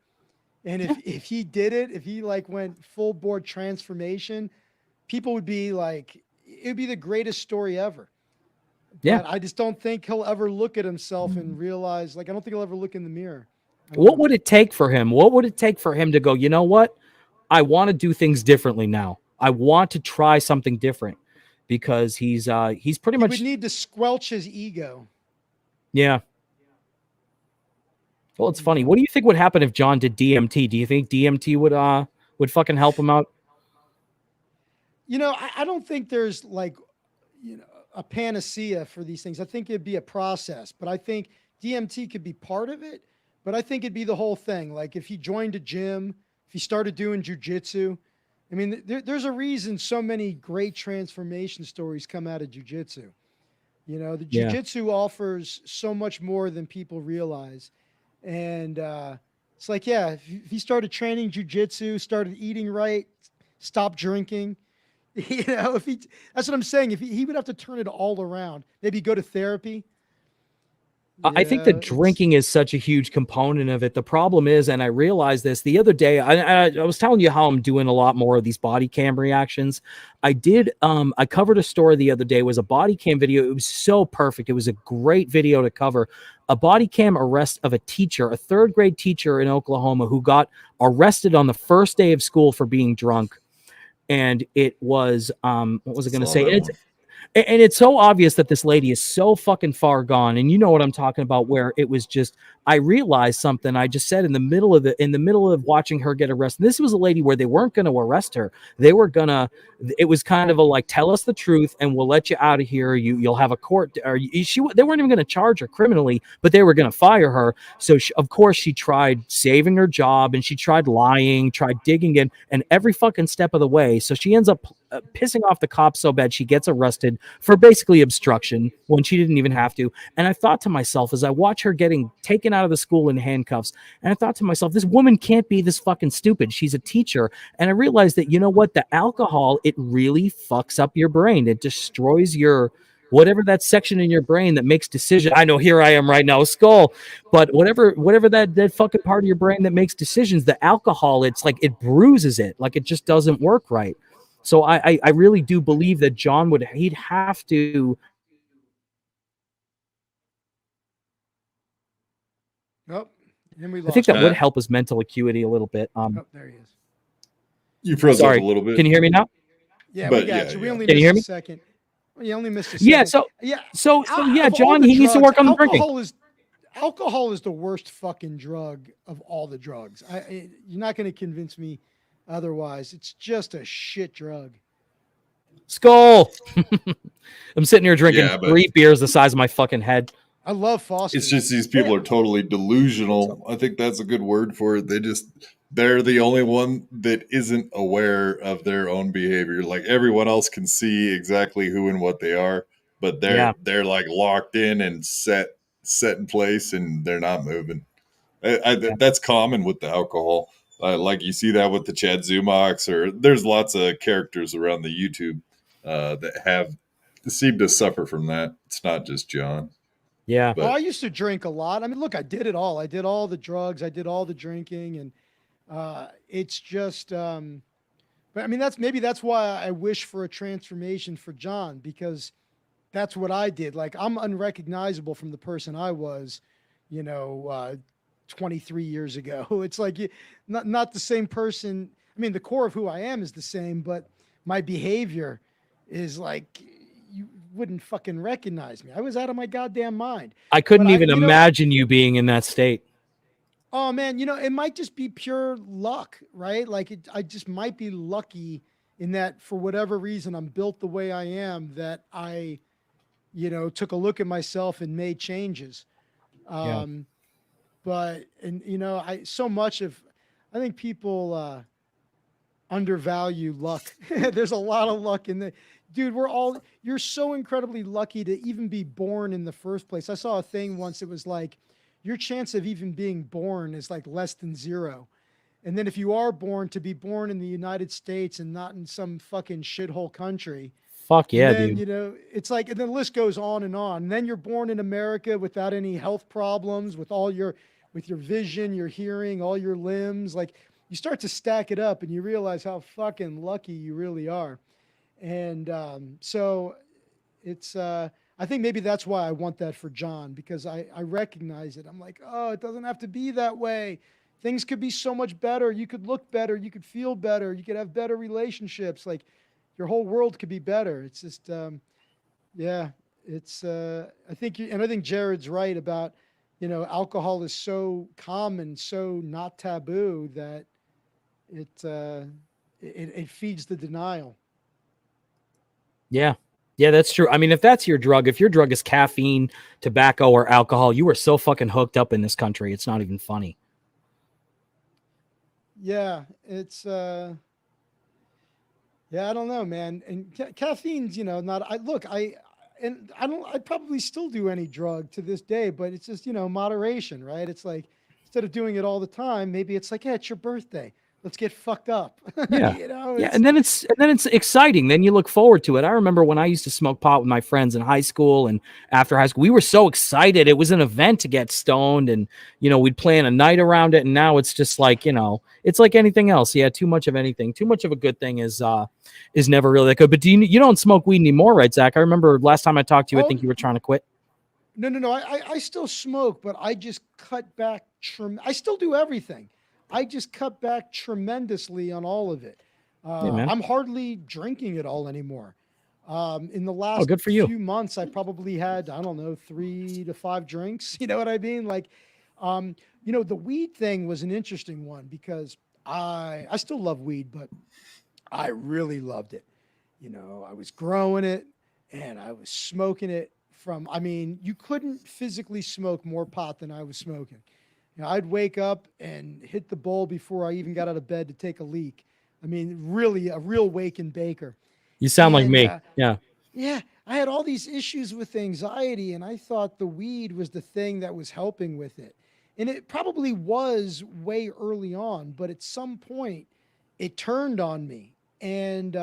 And if he did it, if he went full board transformation, people would be it'd be the greatest story ever. Yeah. But I just don't think he'll ever look at himself and realize, I don't think he'll ever look in the mirror. What would it take for him? What would it take for him to go, you know what? I want to do things differently now. I want to try something different, because he's pretty much. He would need to squelch his ego. Yeah. Well, it's funny. What do you think would happen if John did DMT? Do you think DMT would fucking help him out? I don't think there's a panacea for these things. I think it'd be a process, but I think DMT could be part of it. But I think it'd be the whole thing. If he joined a gym, if he started doing jujitsu, I mean, there's a reason so many great transformation stories come out of jujitsu. The jujitsu offers so much more than people realize. And it's if he started training jujitsu, started eating right, stopped drinking, that's what I'm saying. If he would have to turn it all around, maybe go to therapy. I think that drinking is such a huge component of it. The problem is, and I realized this the other day, I was telling you how I'm doing a lot more of these body cam reactions. I covered a story the other day. It was a body cam video. It was so perfect. It was a great video to cover. A body cam arrest of a teacher, a 3rd grade teacher in Oklahoma, who got arrested on the first day of school for being drunk. And it was, what was I going to say? And it's so obvious that this lady is so fucking far gone. And you know what I'm talking about, where it was just, I realized something I just said in the middle of watching her get arrested. This was a lady where they weren't going to arrest her. It was kind of a tell us the truth and we'll let you out of here. You'll have a court, they weren't even going to charge her criminally, but they were going to fire her. So of course she tried saving her job, and she tried lying, tried digging in, and every fucking step of the way. So she ends up pissing off the cops so bad she gets arrested for basically obstruction when she didn't even have to. And I thought to myself, as I watch her getting taken out of the school in handcuffs, and I thought to myself, this woman can't be this fucking stupid. She's a teacher. And I realized that, you know what, the alcohol, it really fucks up your brain. It destroys your whatever that section in your brain that makes decisions. I know here I am right now, skull, but whatever that fucking part of your brain that makes decisions, the alcohol, it's it bruises it. It just doesn't work right. So I really do believe that John he'd have to. Nope. And we I think lost that would help his mental acuity a little bit. Oh, there he is. You froze up a Sorry, little bit. can you hear me now? Yeah, But we got yeah, you. We yeah. only Can you missed hear a me? second. You only missed a second. Yeah. So yeah, of all John, the he needs to drugs, work on the drinking. Alcohol is the worst fucking drug of all the drugs. You're not going to convince me otherwise. It's just a shit drug. Skull. I'm sitting here drinking Yeah, but 3 beers the size of my fucking head. I love Foster's. it's just these people are totally delusional. I think that's a good word for it. They're the only one that isn't aware of their own behavior. Like everyone else can see exactly who and what they are, but Yeah. they're like locked in and set in place, and they're not moving. That's common with the alcohol. Like you see that with the Chad Zumox, or there's lots of characters around the YouTube that seem to suffer from that. It's not just John. Yeah. But I used to drink a lot. I mean, look, I did it all. I did all the drugs. I did all the drinking, and it's just. But I mean, that's why I wish for a transformation for John, because that's what I did. Like, I'm unrecognizable from the person I was, 23 years ago. It's like not the same person. I mean, the core of who I am is the same, but my behavior is like, you wouldn't fucking recognize me. I was out of my goddamn mind. I couldn't even imagine you being in that state. Oh man, it might just be pure luck, right? Like I just might be lucky in that for whatever reason I'm built the way I am, that I, took a look at myself and made changes. But I think people undervalue luck. There's a lot of luck in the dude. You're so incredibly lucky to even be born in the first place. I saw a thing once. It was like your chance of even being born is like less than 0. And then if you are born, to be born in the United States and not in some fucking shithole country. Fuck yeah, then, dude. It's like, and then the list goes on and on. And then you're born in America without any health problems, with your vision, your hearing, all your limbs. Like, you start to stack it up and you realize how fucking lucky you really are. And so it's, I think maybe that's why I want that for John, because I recognize it. I'm like, oh, it doesn't have to be that way. Things could be so much better. You could look better. You could feel better. You could have better relationships. Like, your whole world could be better. It's just, it's, I think Jared's right about, alcohol is so common, so not taboo, that it feeds the denial. Yeah. Yeah, that's true. I mean, if your drug is caffeine, tobacco, or alcohol, you are so fucking hooked up in this country. It's not even funny. Yeah, it's, I don't know, man. And caffeine's, I'd probably still do any drug to this day, but it's just, moderation, right? It's like, instead of doing it all the time, maybe it's like, yeah, it's your birthday. Let's get fucked up. Yeah. And then it's exciting. Then you look forward to it. I remember when I used to smoke pot with my friends in high school and after high school, we were so excited. It was an event to get stoned, and we'd plan a night around it. And now it's just like, it's like anything else. Yeah, too much of anything, too much of a good thing is never really that good. But you don't smoke weed anymore, right, Zach? I remember last time I talked to you, I think you were trying to quit. No. I still smoke, but I just cut back. I still do everything. I just cut back tremendously on all of it. I'm hardly drinking at all anymore. In the last good for you. few months, I probably had, 3 to 5 drinks. You know what I mean? Like, the weed thing was an interesting one, because I still love weed, but I really loved it. I was growing it and I was smoking it you couldn't physically smoke more pot than I was smoking. I'd wake up and hit the bowl before I even got out of bed to take a leak. I mean, really a real wake and baker. You sound like me. Yeah. Yeah. I had all these issues with anxiety, and I thought the weed was the thing that was helping with it. And it probably was way early on, but at some point it turned on me, and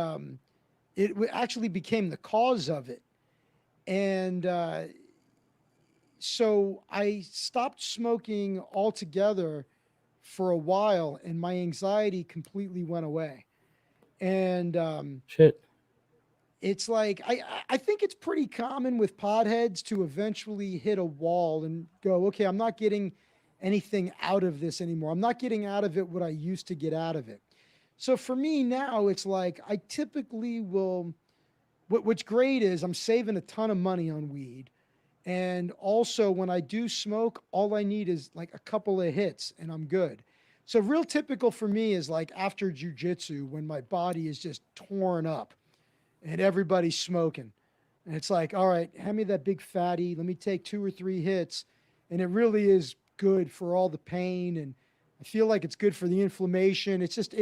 it actually became the cause of it. And, so I stopped smoking altogether for a while, and my anxiety completely went away. And Shit. it's like I think it's pretty common with potheads to eventually hit a wall and go, okay, I'm not getting anything out of this anymore. I'm not getting out of it what I used to get out of it. So for me now, it's like I typically will. What's great is I'm saving a ton of money on weed. And also, when I do smoke, all I need is like a couple of hits and I'm good. So, real typical for me is like after jujitsu, when my body is just torn up and everybody's smoking. And it's like, all right, hand me that big fatty. Let me take 2 or 3 hits. And it really is good for all the pain. And I feel like it's good for the inflammation. It's just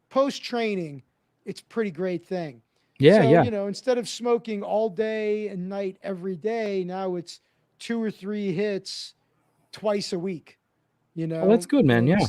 post training, it's a pretty great thing. Yeah, So, yeah. instead of smoking all day and night every day, now it's 2 or 3 hits twice a week, Oh, that's good, man. Yeah.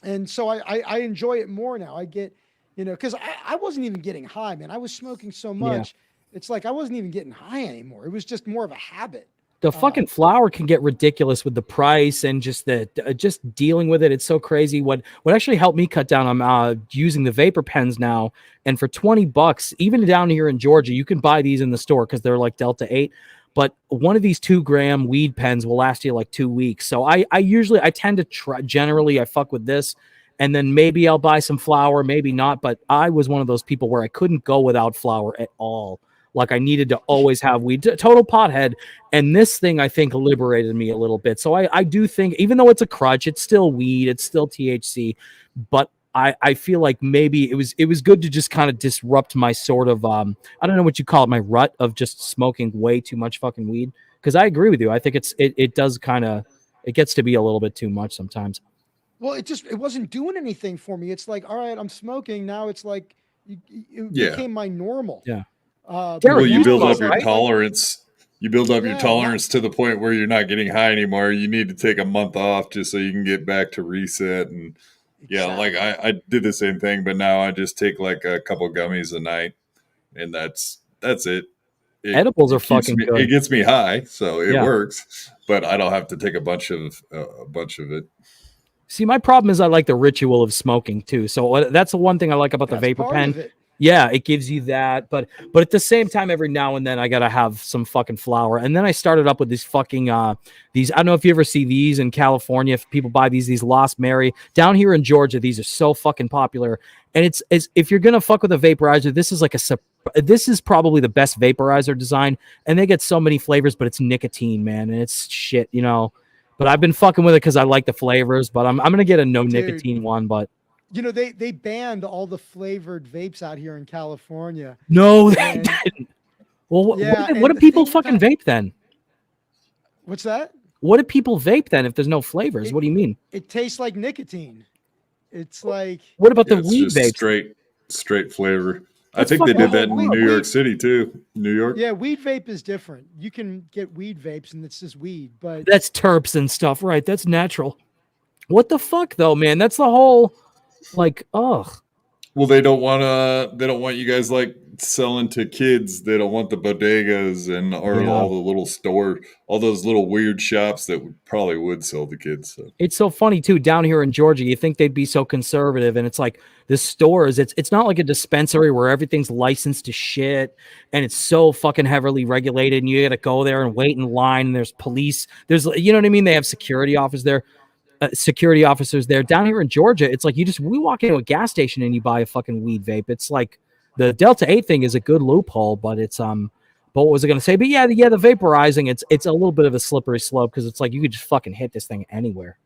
And so I enjoy it more now. I get, because I wasn't even getting high, man. I was smoking so much. It's like I wasn't even getting high anymore. It was just more of a habit. The fucking flower can get ridiculous with the price and just just dealing with it. It's so crazy. What actually helped me cut down on using the vapor pens now, and for $20, even down here in Georgia, you can buy these in the store because they're like Delta 8. But one of these 2-gram weed pens will last you like 2 weeks. So I tend to try. Generally, I fuck with this, and then maybe I'll buy some flower, maybe not. But I was one of those people where I couldn't go without flower at all. Like I needed to always have weed, total pothead. And this thing, I think, liberated me a little bit. So I do think, even though it's a crutch, it's still weed, it's still THC. But I feel like maybe it was good to just kind of disrupt my sort of, I don't know what you call it, my rut of just smoking way too much fucking weed. Because I agree with you. I think it does kind of, it gets to be a little bit too much sometimes. Well, it wasn't doing anything for me. It's like, all right, I'm smoking. Now it's like, it became my normal. Yeah. Well, Derek, you you build up smoke, your right? tolerance. You build up your Yeah, tolerance to the point where you're not getting high anymore. You need to take a month off just so you can get back to reset. And yeah, like exactly. I did the same thing, but now I just take like a couple gummies a night, and that's it. Edibles are Keeps fucking me. It good. gets me high, so it Yeah. works. But I don't have to take a bunch of it. See, my problem is I like the ritual of smoking too. So that's the one thing I like about the That's vapor part pen. of it. Yeah, it gives you that, but at the same time, every now and then I gotta have some fucking flower. And then I started up with these fucking these. I don't know if you ever see these in California. If people buy these Lost Mary down here in Georgia, these are so fucking popular. And it's if you're gonna fuck with a vaporizer, this is like this is probably the best vaporizer design. And they get so many flavors, but it's nicotine, man, and it's shit, But I've been fucking with it because I like the flavors. But I'm gonna get a no nicotine one, but. They banned all the flavored vapes out here in California. No, they didn't. Well, Yeah, what do and the people thing fucking about- vape then? What's that? What do people vape then if there's no flavors? What do you mean? It tastes like nicotine. It's like What about Yeah, the it's weed just vapes? straight flavor. I That's think they fucking did that in weed- New York weed- City too. New York. Yeah, weed vape is different. You can get weed vapes and it's just weed, but That's terps and stuff, right? That's natural. What the fuck though, man? That's the whole like, ugh. Well, they don't want you guys like selling to kids. They don't want the bodegas and or Yeah. all the little all those little weird shops that probably would sell to kids. So. It's so funny too. Down here in Georgia, you think they'd be so conservative, and it's like the stores. It's not like a dispensary where everything's licensed to shit, and it's so fucking heavily regulated. And you got to go there and wait in line. And there's police. There's, you know what I mean? They have security officers there. Down here in Georgia, it's like we walk into a gas station and you buy a fucking weed vape. It's like the Delta 8 thing is a good loophole, but it's But what was I going to say? But yeah, the vaporizing, it's a little bit of a slippery slope because it's like you could just fucking hit this thing anywhere.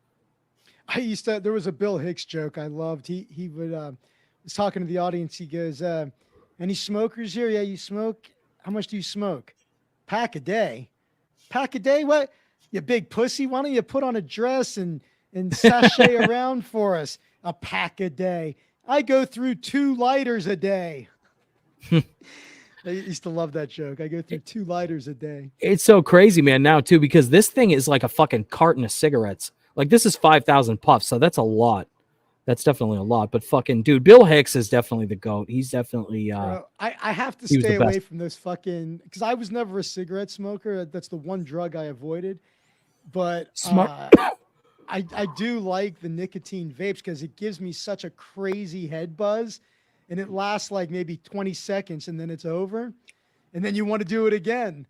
there was a Bill Hicks joke I loved. He would was talking to the audience. He goes, any smokers here? Yeah, you smoke? How much do you smoke? Pack a day. Pack a day? What? You big pussy. Why don't you put on a dress and sashay around for us? A pack a day. I go through 2 lighters a day. I used to love that joke. I go through 2 lighters a day. It's so crazy, man, now too, because this thing is like a fucking carton of cigarettes. Like this is 5,000 puffs, so that's a lot. That's definitely a lot. But fucking dude, Bill Hicks is definitely the GOAT. He's definitely I have to he was stay the away best. from those fucking, because I was never a cigarette smoker. That's the one drug I avoided. But Smart. I do like the nicotine vapes because it gives me such a crazy head buzz and it lasts like maybe 20 seconds and then it's over. And then you want to do it again.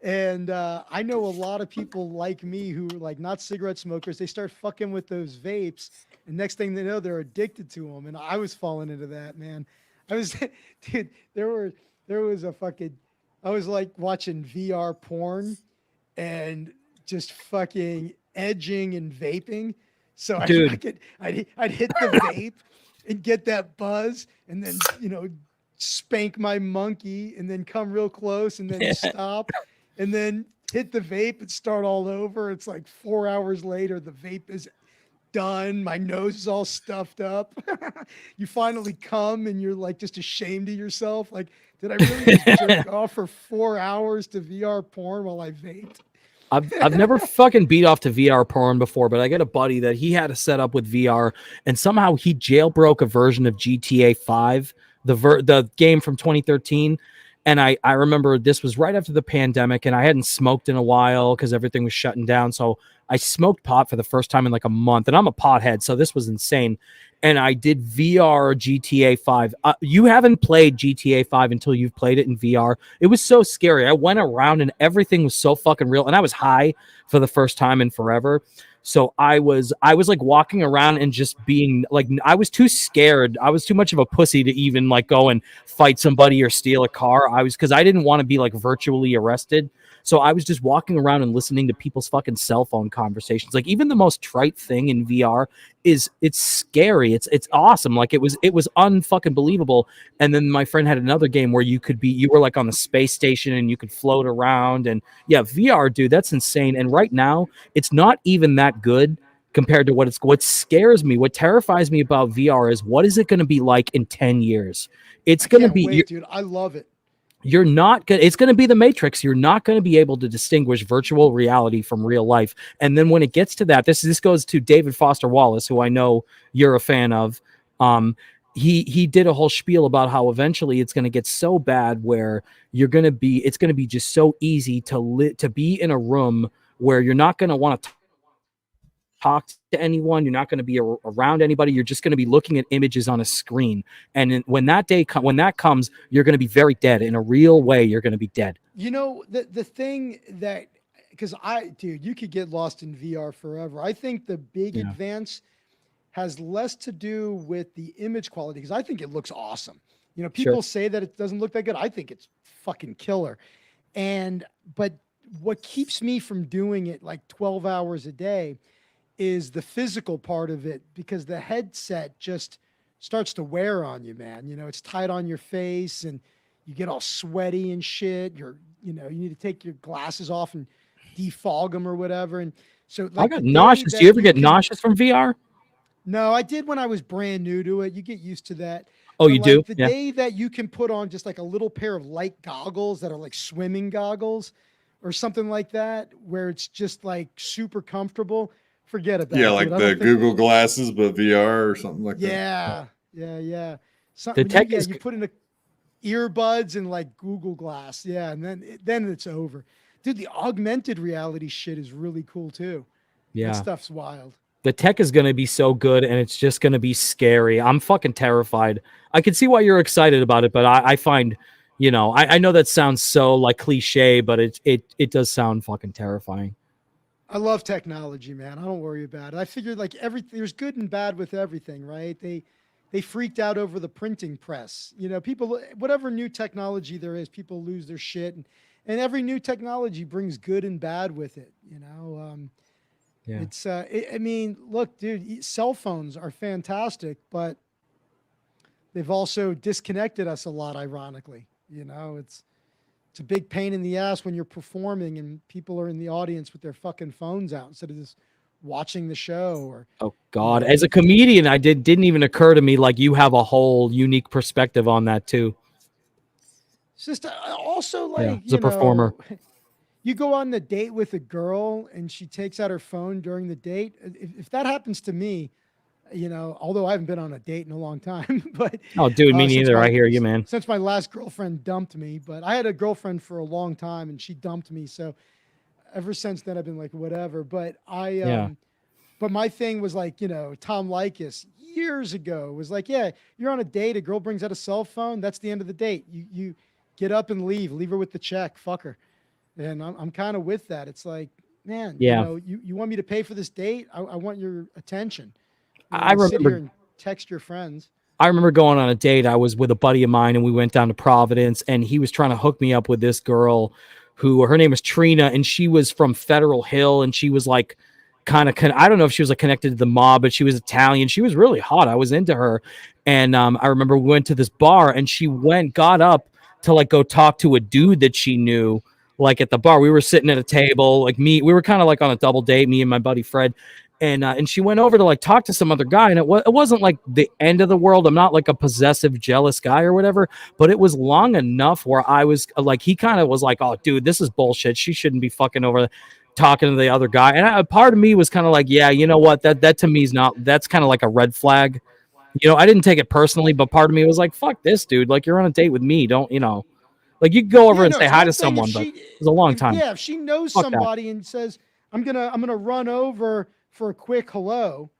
And I know a lot of people like me who are like not cigarette smokers. They start fucking with those vapes, and next thing they know, they're addicted to them. And I was falling into that, man. I was, dude. There was a fucking. I was like watching VR porn, and just fucking edging and vaping. So I'd hit the vape and get that buzz, and then spank my monkey, and then come real close, and then stop. And then hit the vape and start all over. It's like 4 hours later, the vape is done. My nose is all stuffed up. You finally come and you're like just ashamed of yourself. Like, did I really just jerk off for 4 hours to VR porn while I vaped? I've never fucking beat off to VR porn before, but I got a buddy that he had a setup with VR, and somehow he jailbroke a version of GTA 5, the game from 2013. And I remember this was right after the pandemic, and I hadn't smoked in a while because everything was shutting down. So I smoked pot for the first time in like a month, and I'm a pothead, so this was insane. And I did VR GTA 5. You haven't played GTA 5 until you've played it in VR. It was so scary. I went around, and everything was so fucking real. And I was high for the first time in forever. So I was like walking around and just being like, I was too scared. I was too much of a pussy to even like go and fight somebody or steal a car. Because I didn't want to be like virtually arrested. So I was just walking around and listening to people's fucking cell phone conversations. Like even the most trite thing in VR it's scary. It's awesome. Like it was unfucking believable. And then my friend had another game where you were like on the space station and you could float around. And yeah, VR, dude, that's insane. And right now it's not even that good compared to what scares me. What terrifies me about VR is what is it going to be like in 10 years? It's going to be, wait, dude. I love it. It's going to be the Matrix. You're not going to be able to distinguish virtual reality from real life. And then when it gets to that, this goes to David Foster Wallace, who I know you're a fan of. He did a whole spiel about how eventually it's going to get so bad where it's going to be just so easy to be in a room where you're not going to want to talk to anyone. You're not going to be around anybody. You're just going to be looking at images on a screen. And when that comes, you're going to be very dead. In a real way, you're going to be dead. You know, the thing that, because you could get lost in VR forever. I think the big advance has less to do with the image quality, because I think it looks awesome. You know, people say that it doesn't look that good. I think it's fucking killer. But what keeps me from doing it like 12 hours a day is the physical part of it, because the headset just starts to wear on you, man. You know, it's tight on your face and you get all sweaty and shit. You need to take your glasses off and defog them or whatever. And so like, I got nauseous. Do you ever get nauseous from VR? No, I did when I was brand new to it. You get used to that. Oh, you do? The day that you can put on just like a little pair of light goggles that are like swimming goggles or something like that, where it's just like super comfortable. Forget about it. Yeah, like the Google glasses, but VR or something like that. Yeah. You put in the earbuds and like Google Glass. Yeah, and then it's over. Dude, the augmented reality shit is really cool too. Yeah. That stuff's wild. The tech is going to be so good, and it's just going to be scary. I'm fucking terrified. I can see why you're excited about it, but I find, I know that sounds so like cliche, but it does sound fucking terrifying. I love technology, man. I don't worry about it. I figured like there's good and bad with everything, right? They freaked out over the printing press. You know, people, whatever new technology there is, people lose their shit, and every new technology brings good and bad with it. Yeah. It's I mean, look, dude, cell phones are fantastic, but they've also disconnected us a lot, ironically. It's a big pain in the ass when you're performing and people are in the audience with their fucking phones out instead of just watching the show. Or oh God, as a comedian, didn't even occur to me like you have a whole unique perspective on that too. It's just also like as a performer. You go on the date with a girl and she takes out her phone during the date. If that happens to me, although I haven't been on a date in a long time, but oh, dude, me neither. I hear you, man. Since my last girlfriend dumped me, but I had a girlfriend for a long time and she dumped me. So ever since then, I've been like, whatever. But But my thing was like, Tom Likas years ago was like, yeah, you're on a date, a girl brings out a cell phone, that's the end of the date. You get up and leave her with the check, fuck her. And I'm kind of with that. It's like, man, you want me to pay for this date? I want your attention. I remember sit here and text your friends. I remember going on a date. I was with a buddy of mine and we went down to Providence, and he was trying to hook me up with this girl who, her name was Trina, and she was from Federal Hill, and she was like I don't know if she was like connected to the mob, but she was Italian. She was really hot. I was into her. And I remember we went to this bar, and she got up to like go talk to a dude that she knew, like at the bar. We were sitting at a table, like we were kind of like on a double date, me and my buddy Fred. And she went over to like talk to some other guy, and it wasn't like the end of the world. I'm not like a possessive, jealous guy or whatever, but it was long enough where I was like, he kind of was like, oh, dude, this is bullshit. She shouldn't be fucking over talking to the other guy. And a part of me was kind of like, yeah, you know what? That to me is that's kind of like a red flag. I didn't take it personally, but part of me was like, fuck this, dude. Like, you're on a date with me. Don't, like, you can go over and say hi to someone, but it was a long time. Yeah, if she knows somebody and says, I'm gonna run over for a quick hello,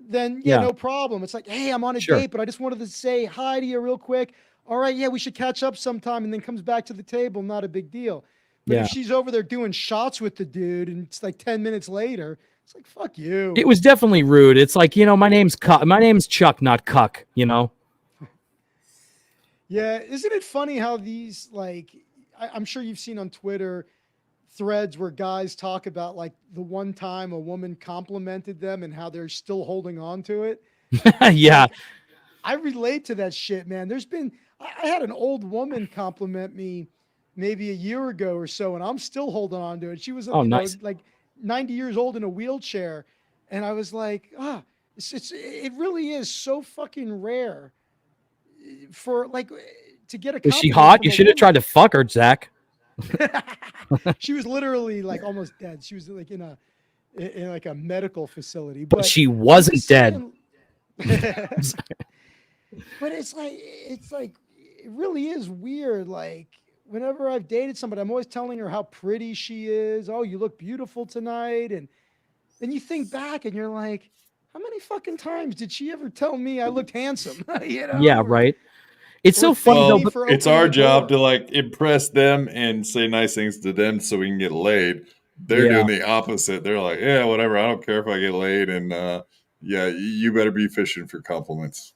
then no problem. It's like, hey, I'm on a date, but I just wanted to say hi to you real quick. All right, yeah, we should catch up sometime, and then comes back to the table. Not a big deal. But if she's over there doing shots with the dude, and it's like 10 minutes later, it's like, fuck you. It was definitely rude. It's like, my name's Chuck, not Cuck, Yeah, isn't it funny how these, like, I'm sure you've seen on Twitter threads where guys talk about like the one time a woman complimented them and how they're still holding on to it. Yeah. Like, I relate to that shit, man. I had an old woman compliment me maybe a year ago or so, and I'm still holding on to it. She was nice. like 90 years old in a wheelchair. And I was like, it really is so fucking rare for like to get a compliment. Was she hot? You should have tried to fuck her, Zach. She was literally like almost dead. She was like in like a medical facility, but she wasn't dead. But it's like it really is weird. Like whenever I've dated somebody, I'm always telling her how pretty she is. Oh, you look beautiful tonight. And then you think back and you're like, how many fucking times did she ever tell me I looked handsome? Yeah, right. It's so funny though. It's our job to like impress them and say nice things to them so we can get laid. They're doing the opposite. They're like, yeah, whatever. I don't care if I get laid. And you better be fishing for compliments.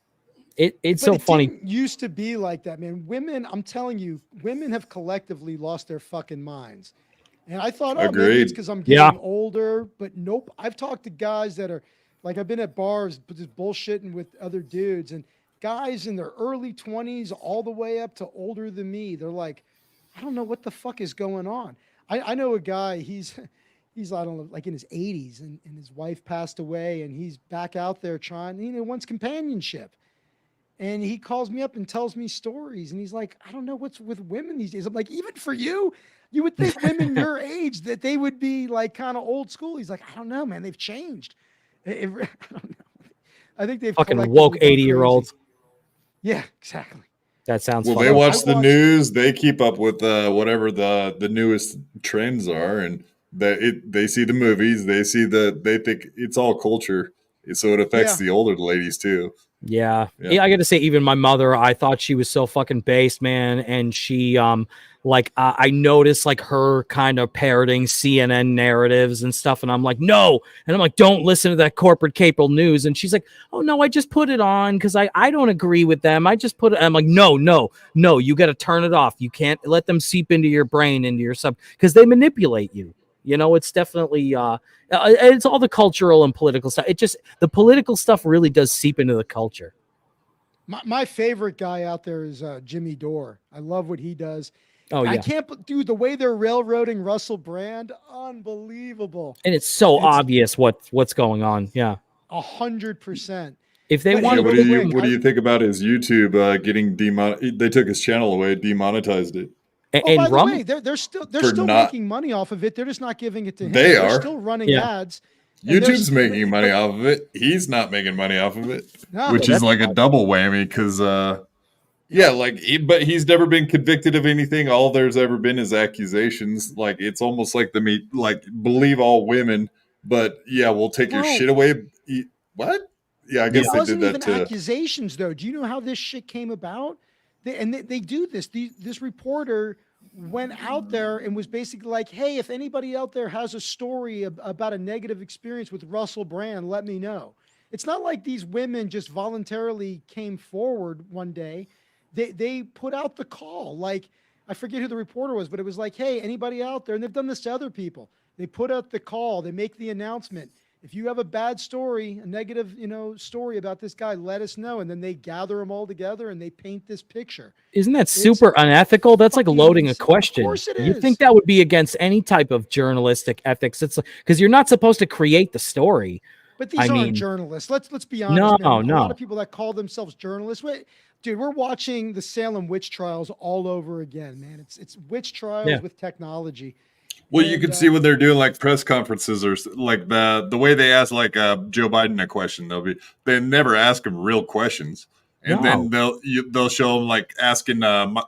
It's so funny. It used to be like that, man. Women, I'm telling you, women have collectively lost their fucking minds. And I thought, maybe it's because I'm getting older, but nope. I've talked to guys that are like, I've been at bars just bullshitting with other dudes, and guys in their early 20s all the way up to older than me. They're like, I don't know what the fuck is going on. I know a guy, he's I don't know, like in his 80s, and his wife passed away, and he's back out there trying, wants companionship. And he calls me up and tells me stories, and he's like, I don't know what's with women these days. I'm like, even for you would think women your age that they would be like kind of old school. He's like, I don't know, man, they've changed. I don't know. I think they've fucking woke 80-year-olds. Yeah, exactly. That sounds well. Funny. They watch the news. They keep up with whatever the newest trends are, and they see the movies. They think it's all culture, so it affects the older ladies too. Yeah. I got to say, even my mother, I thought she was so fucking based, man. And she, I noticed like her kind of parroting CNN narratives and stuff. And I'm like, no. And I'm like, don't listen to that corporate cable news. And she's like, oh no, I just put it on because I don't agree with them. I just put it. I'm like, no, you got to turn it off. You can't let them seep into your brain, into your sub, because they manipulate you. It's definitely, it's all the cultural and political stuff. The political stuff really does seep into the culture. My favorite guy out there is Jimmy Dore. I love what he does. Oh, yeah. I can't, dude, the way they're railroading Russell Brand, unbelievable. And it's obvious what's going on. Yeah. 100%. If they want, what do you think about his YouTube getting demonetized? They took his channel away, demonetized it. And by the way, they're still making money off of it. They're just not giving it to him. They're still running ads. YouTube's making money off of it. He's not making money off of it, which is like a double whammy because, but he's never been convicted of anything. All there's ever been is accusations. Like it's almost like believe all women but yeah, we'll take your shit away. What? Yeah, I guess they did that even too. Accusations, though. Do you know how this shit came about? They do this. This reporter went out there and was basically like, hey, if anybody out there has a story about a negative experience with Russell Brand, let me know. It's not like these women just voluntarily came forward one day. They put out the call. Like, I forget who the reporter was, but it was like, hey, anybody out there? And they've done this to other people. They put out the call. They make the announcement. If you have a bad story, a negative, story about this guy, let us know. And then they gather them all together and they paint this picture. Isn't that super unethical? That's like loading a question. Of course it is. You think that would be against any type of journalistic ethics? It's because you're not supposed to create the story. But these aren't journalists. Let's be honest. No. A lot of people that call themselves journalists. Dude, we're watching the Salem witch trials all over again, man. It's witch trials with technology. Well, you can see when they're doing like press conferences or like the way they ask like Joe Biden a question, they never ask him real questions, and then they'll show him like asking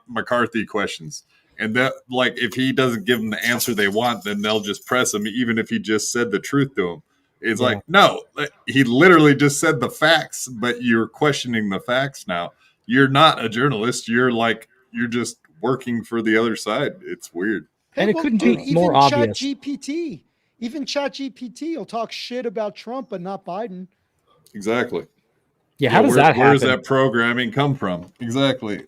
McCarthy questions, and that like if he doesn't give them the answer they want, then they'll just press him even if he just said the truth to him. It's like, no, he literally just said the facts, but you're questioning the facts now. You're not a journalist. You're just working for the other side. It's weird. And it couldn't be more obvious. Even ChatGPT will talk shit about Trump, but not Biden. Exactly. Yeah, how does that happen? Where does that programming come from? Exactly.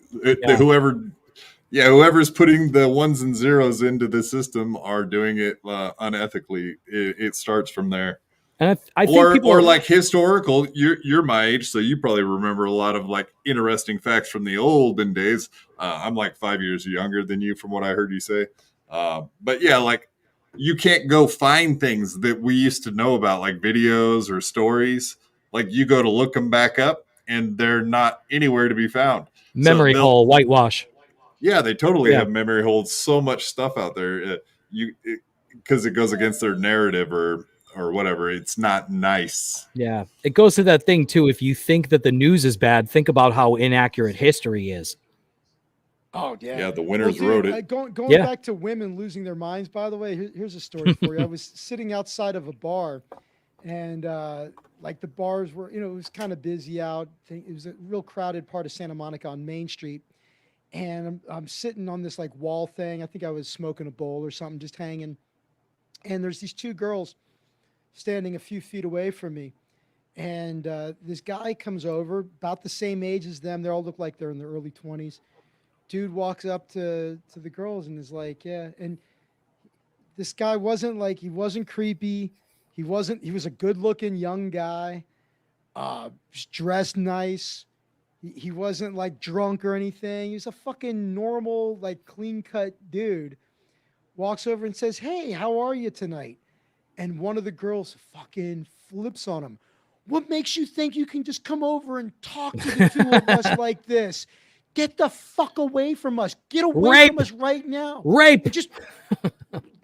Whoever's putting the ones and zeros into the system are doing it unethically. It starts from there. And I think people like historical. You're my age, so you probably remember a lot of like interesting facts from the olden days. I'm like 5 years younger than you, from what I heard you say. But yeah, like you can't go find things that we used to know about, like videos or stories. Like you go to look them back up, and they're not anywhere to be found. Memory hole, whitewash. Yeah, they totally have memory holes. So much stuff out there, because it goes against their narrative or whatever. It's not nice. Yeah, it goes to that thing too. If you think that the news is bad, think about how inaccurate history is. Oh yeah, yeah. The winners wrote it. Going back to women losing their minds. By the way, here's a story for you. I was sitting outside of a bar, and like the bars were, it was kind of busy out. It was a real crowded part of Santa Monica on Main Street, and I'm sitting on this like wall thing. I think I was smoking a bowl or something, just hanging. And there's these two girls standing a few feet away from me, and this guy comes over, about the same age as them. They all look like they're in their early 20s. Dude walks up to the girls and is like, yeah. And this guy he wasn't creepy. He was a good looking young guy, dressed nice. He wasn't like drunk or anything. He was a fucking normal, like clean cut dude. Walks over and says, hey, how are you tonight? And one of the girls fucking flips on him. What makes you think you can just come over and talk to the two of us like this? Get the fuck away from us. Get away from us right now. Rape. It just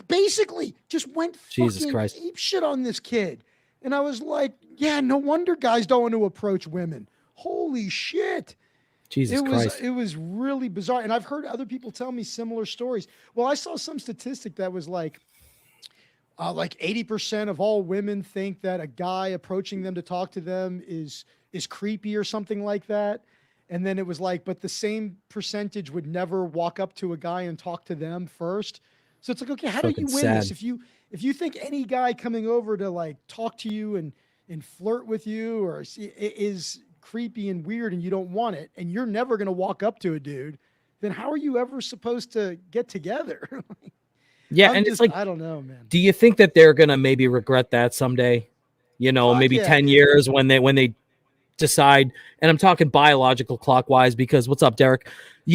basically just went fucking ape shit on this kid. And I was like, yeah, no wonder guys don't want to approach women. Holy shit. Jesus Christ. It was really bizarre. And I've heard other people tell me similar stories. Well, I saw some statistic that was like 80% of all women think that a guy approaching them to talk to them is creepy or something like that. And then it was like, but the same percentage would never walk up to a guy and talk to them first. So it's like, okay, how do you win this? If you think any guy coming over to like talk to you and flirt with you or is creepy and weird and you don't want it, and you're never going to walk up to a dude, then how are you ever supposed to get together? Yeah. It's like, I don't know, man. Do you think that they're going to maybe regret that someday? Maybe 10 years when they decide, and I'm talking biological clockwise, because what's up, Derek?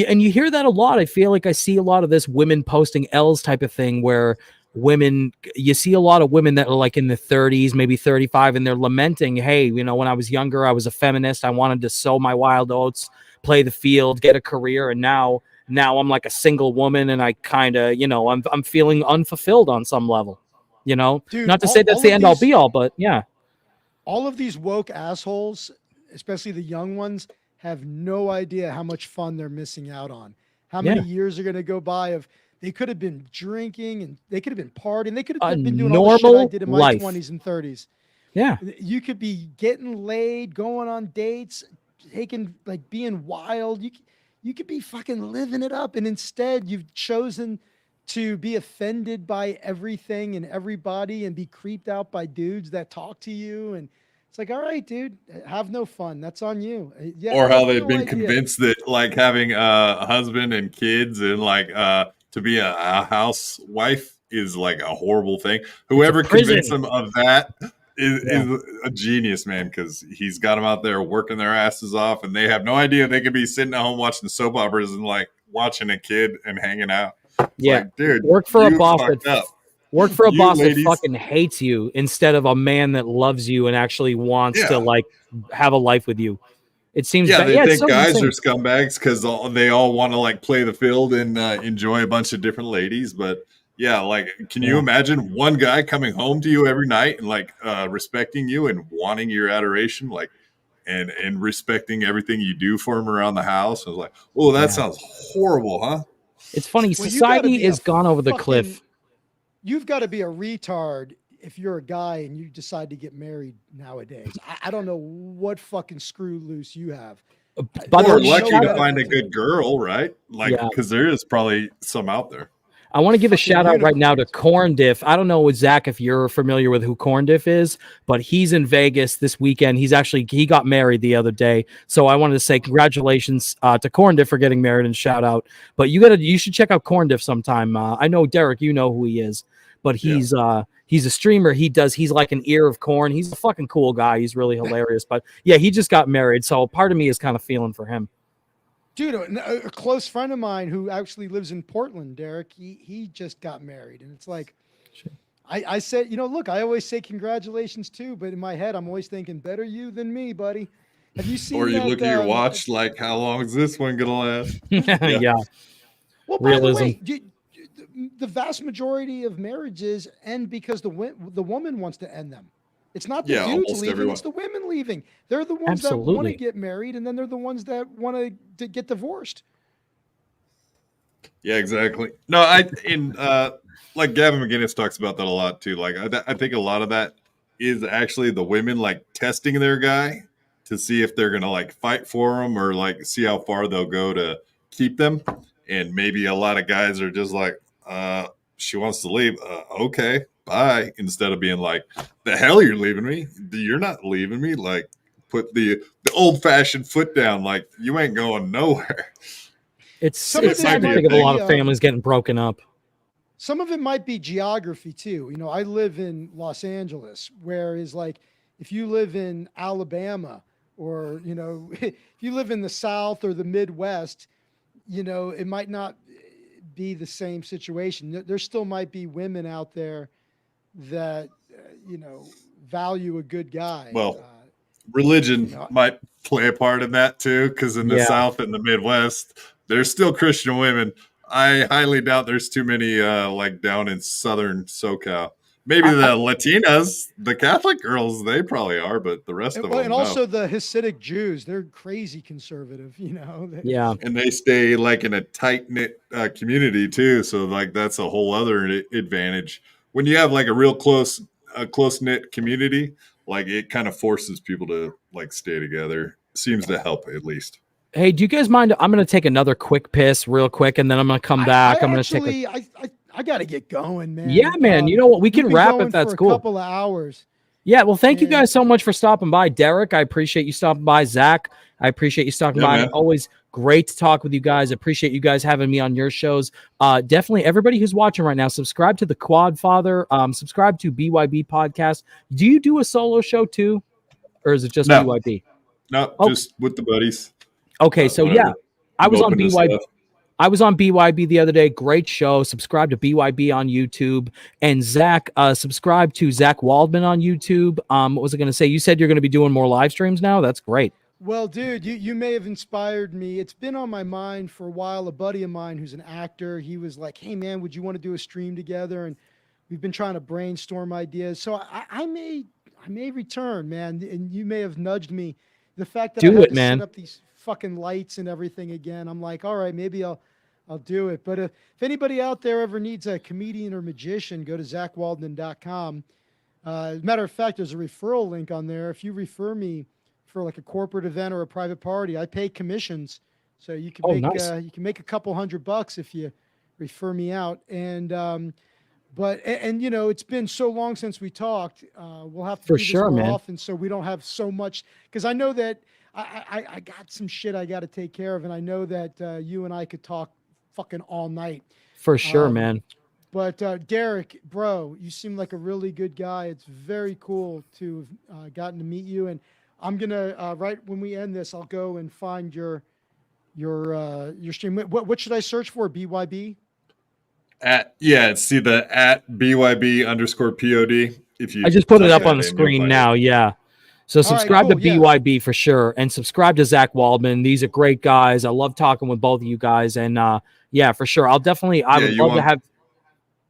And you hear that a lot. I feel like I see a lot of this women posting L's type of thing where you see a lot of women that are like in the 30s, maybe 35, and they're lamenting, hey, when I was younger, I was a feminist. I wanted to sow my wild oats, play the field, get a career. And now I'm like a single woman and I kind of, I'm feeling unfulfilled on some level, Dude, not to say that's the end all be all, but yeah. All of these woke assholes, especially the young ones, have no idea how much fun they're missing out on. How many years are going to go by of They could have been drinking and they could have been partying. They could have been doing all the shit I did in my 20s and 30s. Yeah. You could be getting laid, going on dates, being wild. You could be fucking living it up. And instead you've chosen to be offended by everything and everybody and be creeped out by dudes that talk to you. And it's like, all right, dude, have no fun. That's on you. Yeah, or how they've been convinced that like having a husband and kids and like to be a housewife is like a horrible thing. Whoever convinced them of that is a genius, man, because he's got them out there working their asses off and they have no idea they could be sitting at home watching soap operas and like watching a kid and hanging out. Like, dude, work for a boss that fucking hates you instead of a man that loves you and actually wants to like have a life with you. It seems they think guys are scumbags because they all want to like play the field and enjoy a bunch of different ladies. But like, can you imagine one guy coming home to you every night and like respecting you and wanting your adoration, like and respecting everything you do for him around the house? I was like, oh, that sounds horrible, huh? It's funny. Society has gone over the cliff. You've got to be a retard if you're a guy and you decide to get married nowadays. I don't know what fucking screw loose you have. But we're lucky to find a good girl, right? Like, because there is probably some out there. I want to give a shout out right now to Corn Diff. I don't know, Zach, if you're familiar with who Corn Diff is, but he's in Vegas this weekend. He got married the other day. So I wanted to say congratulations to Corn Diff for getting married and shout out. But you should check out Corn Diff sometime. I know, Derek, you know who he is, but he's a streamer. He's like an ear of corn. He's a fucking cool guy. He's really hilarious. But yeah, he just got married. So part of me is kind of feeling for him. Dude, a close friend of mine who actually lives in Portland, Derek, he just got married. And it's like, I said, look, I always say congratulations too, but in my head, I'm always thinking better you than me, buddy. Have you seen or you look at your watch like, how long is this one going to last? Yeah. Well, by the way, the vast majority of marriages end because the woman wants to end them. It's not the dudes leaving, it's the women leaving. They're the ones that want to get married, and then they're the ones that want to get divorced. Yeah, exactly. No, like Gavin McGinnis talks about that a lot too. Like I think a lot of that is actually the women like testing their guy to see if they're going to like fight for him or like see how far they'll go to keep them. And maybe a lot of guys are just like, she wants to leave. Okay. Bye, instead of being like, the hell you're leaving me? You're not leaving me. Like, put the old-fashioned foot down. Like, you ain't going nowhere. It's sad to think of a lot of families getting broken up. Some of it might be geography too. I live in Los Angeles, whereas like if you live in Alabama or if you live in the South or the Midwest, it might not be the same situation. There still might be women out there that value a good guy. Well, religion might play a part in that too, because in the South and the Midwest, there's still Christian women. I highly doubt there's too many like down in Southern SoCal. Maybe the Latinas, the Catholic girls, they probably are, but the rest of them, and also the Hasidic Jews, they're crazy conservative, Yeah, and they stay like in a tight knit community too. So like that's a whole other advantage. When you have like a real close knit community, like it kind of forces people to like stay together. Seems to help at least. Hey, do you guys mind? I'm going to take another quick piss real quick, and then I'm going to come back. I'm going to take. I got to get going, man. Yeah, man. You know what? We can wrap if that's cool. A couple of hours. Yeah. Well, thank you guys so much for stopping by, Derek. I appreciate you stopping by, Zach. I appreciate you stopping by. Always great to talk with you guys. Appreciate you guys having me on your shows. Definitely, everybody who's watching right now, subscribe to the Quad Father. Subscribe to BYB Podcast. Do you do a solo show too, or is it just BYB? No, just with the buddies. Okay, so I was on BYB. I was on BYB the other day. Great show. Subscribe to BYB on YouTube. And Zach, subscribe to Zach Waldman on YouTube. What was I going to say? You said you're going to be doing more live streams now? That's great. Well, dude, you may have inspired me. It's been on my mind for a while. A buddy of mine who's an actor, he was like, hey, man, would you want to do a stream together? And we've been trying to brainstorm ideas. So I may return, man. And you may have nudged me. The fact that I had to set up these fucking lights and everything again, I'm like, all right, maybe I'll I'll do it. But if anybody out there ever needs a comedian or magician, go to ZachWaldman.com. As a matter of fact, there's a referral link on there. If you refer me for like a corporate event or a private party, I pay commissions. So you can you can make a couple $100 if you refer me out. And and you know, it's been so long since we talked. We'll have to do this more often so we don't have so much, because I know that I got some shit I got to take care of, and I know that you and I could talk fucking all night. For sure, man. But Derek, bro, you seem like a really good guy. It's very cool to have gotten to meet you. And I'm gonna right when we end this, I'll go and find your stream. What should I search for? BYB? See the at BYB_POD. If you, I just put it up on the screen now. Yeah. So subscribe to BYB for sure, and subscribe to Zach Waldman. These are great guys. I love talking with both of you guys, and yeah, for sure. I would love to have.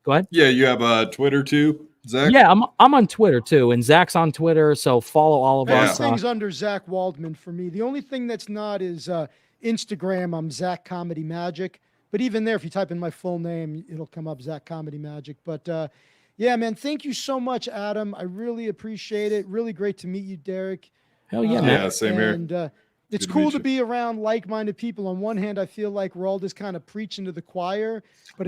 Go ahead. Yeah, you have Twitter too, Zach? Yeah, I'm on Twitter too, and Zach's on Twitter, so follow all of us. Everything's under Zach Waldman for me. The only thing that's not is Instagram. I'm Zach Comedy Magic, but even there, if you type in my full name, it'll come up, Zach Comedy Magic. But yeah, man, thank you so much, Adam. I really appreciate it. Really great to meet you, Derek. Hell yeah, man. Yeah, same here. And it's cool to be around like-minded people. On one hand, I feel like we're all just kind of preaching to the choir, but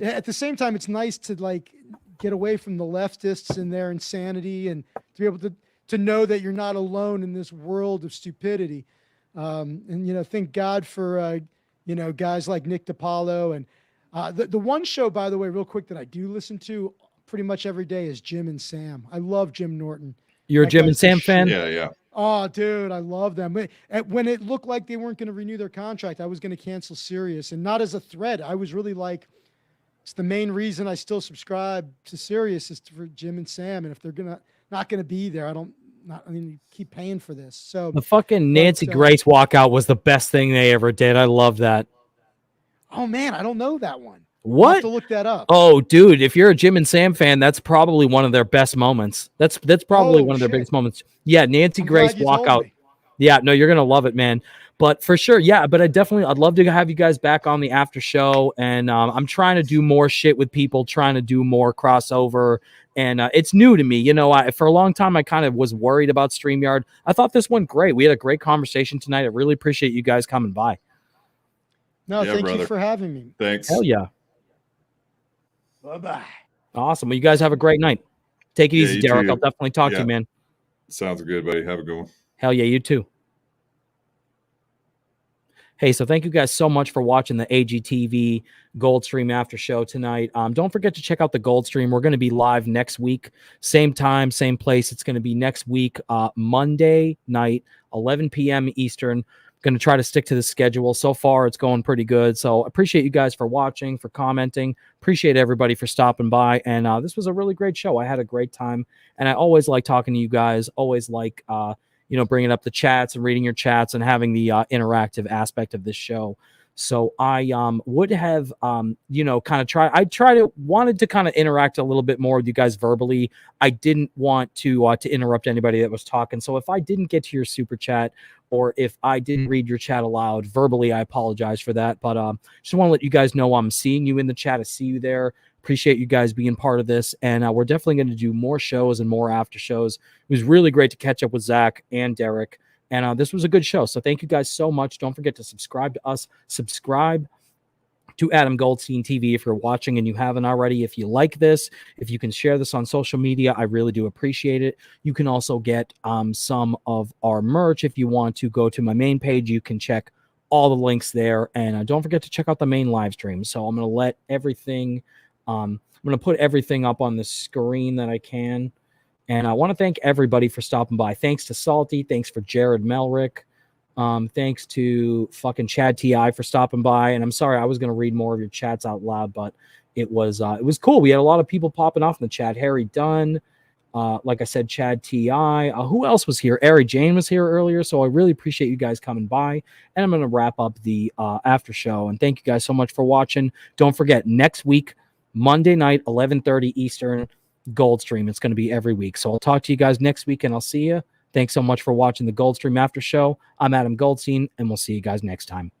at the same time, it's nice to like get away from the leftists and their insanity, and to be able to know that you're not alone in this world of stupidity. And you know, thank God for you know, guys like Nick DiPaolo. And the one show, by the way, real quick, that I do listen to pretty much every day is Jim and Sam. I love Jim Norton. You're a Jim and Sam fan? Yeah. Oh, dude, I love them. When it looked like they weren't going to renew their contract, I was going to cancel Sirius, and not as a threat. I was really like, it's the main reason I still subscribe to Sirius is for Jim and Sam. And if they're not gonna be there, keep paying for this. So the fucking Nancy Grace walkout was the best thing they ever did. I love that. Oh man, I don't know that one. What? I'll have to look that up. Oh, dude, if you're a Jim and Sam fan, that's probably one of their best moments. That's probably one of their biggest moments. Yeah, Nancy Grace walkout. Yeah, no, you're gonna love it, man. But for sure, yeah. But I'd love to have you guys back on the after show, and I'm trying to do more shit with people, trying to do more crossover, and it's new to me. You know, for a long time I kind of was worried about StreamYard. I thought this went great. We had a great conversation tonight. I really appreciate you guys coming by. No, thank you for having me. Thanks. Hell yeah. Bye-bye. Awesome. Well, you guys have a great night. Take it easy, Derek. I'll definitely talk to you, man. Sounds good, buddy. Have a good one. Hell yeah, you too. Hey, so thank you guys so much for watching the AGTV GoldSTREAM After Show tonight. Don't forget to check out the GoldSTREAM. We're going to be live next week. Same time, same place. It's going to be next week, Monday night, 11 p.m. Eastern. Going to try to stick to the schedule. So far, it's going pretty good. So appreciate you guys for watching, for commenting. Appreciate everybody for stopping by. And this was a really great show. I had a great time. And I always like talking to you guys. Always like you know, bringing up the chats and reading your chats and having the interactive aspect of this show. So I would have, you know, kind of wanted to kind of interact a little bit more with you guys verbally. I didn't want to interrupt anybody that was talking. So if I didn't get to your super chat, or if I didn't read your chat aloud verbally, I apologize for that. But just want to let you guys know I'm seeing you in the chat. I see you there. Appreciate you guys being part of this. And we're definitely going to do more shows and more after shows. It was really great to catch up with Zach and Derek. And this was a good show. So thank you guys so much. Don't forget to subscribe to us. Subscribe to Adam Goldstein TV if you're watching and you haven't already. If you like this, if you can share this on social media, I really do appreciate it. You can also get some of our merch. If you want to go to my main page, you can check all the links there. And don't forget to check out the main live stream. So I'm going to let everything... I'm going to put everything up on the screen that I can. And I want to thank everybody for stopping by. Thanks to Salty. Thanks for Jared Melrick. Thanks to fucking Chad TI for stopping by. And I'm sorry, I was going to read more of your chats out loud, but it was cool. We had a lot of people popping off in the chat. Harry Dunn. Like I said, Chad TI. Who else was here? Ari Jane was here earlier. So I really appreciate you guys coming by. And I'm going to wrap up the after show. And thank you guys so much for watching. Don't forget, next week, Monday night, 11:30 Eastern, GoldSTREAM. It's going to be every week. So I'll talk to you guys next week, and I'll see you. Thanks so much for watching the GoldSTREAM After Show. I'm Adam Goldstein, and we'll see you guys next time.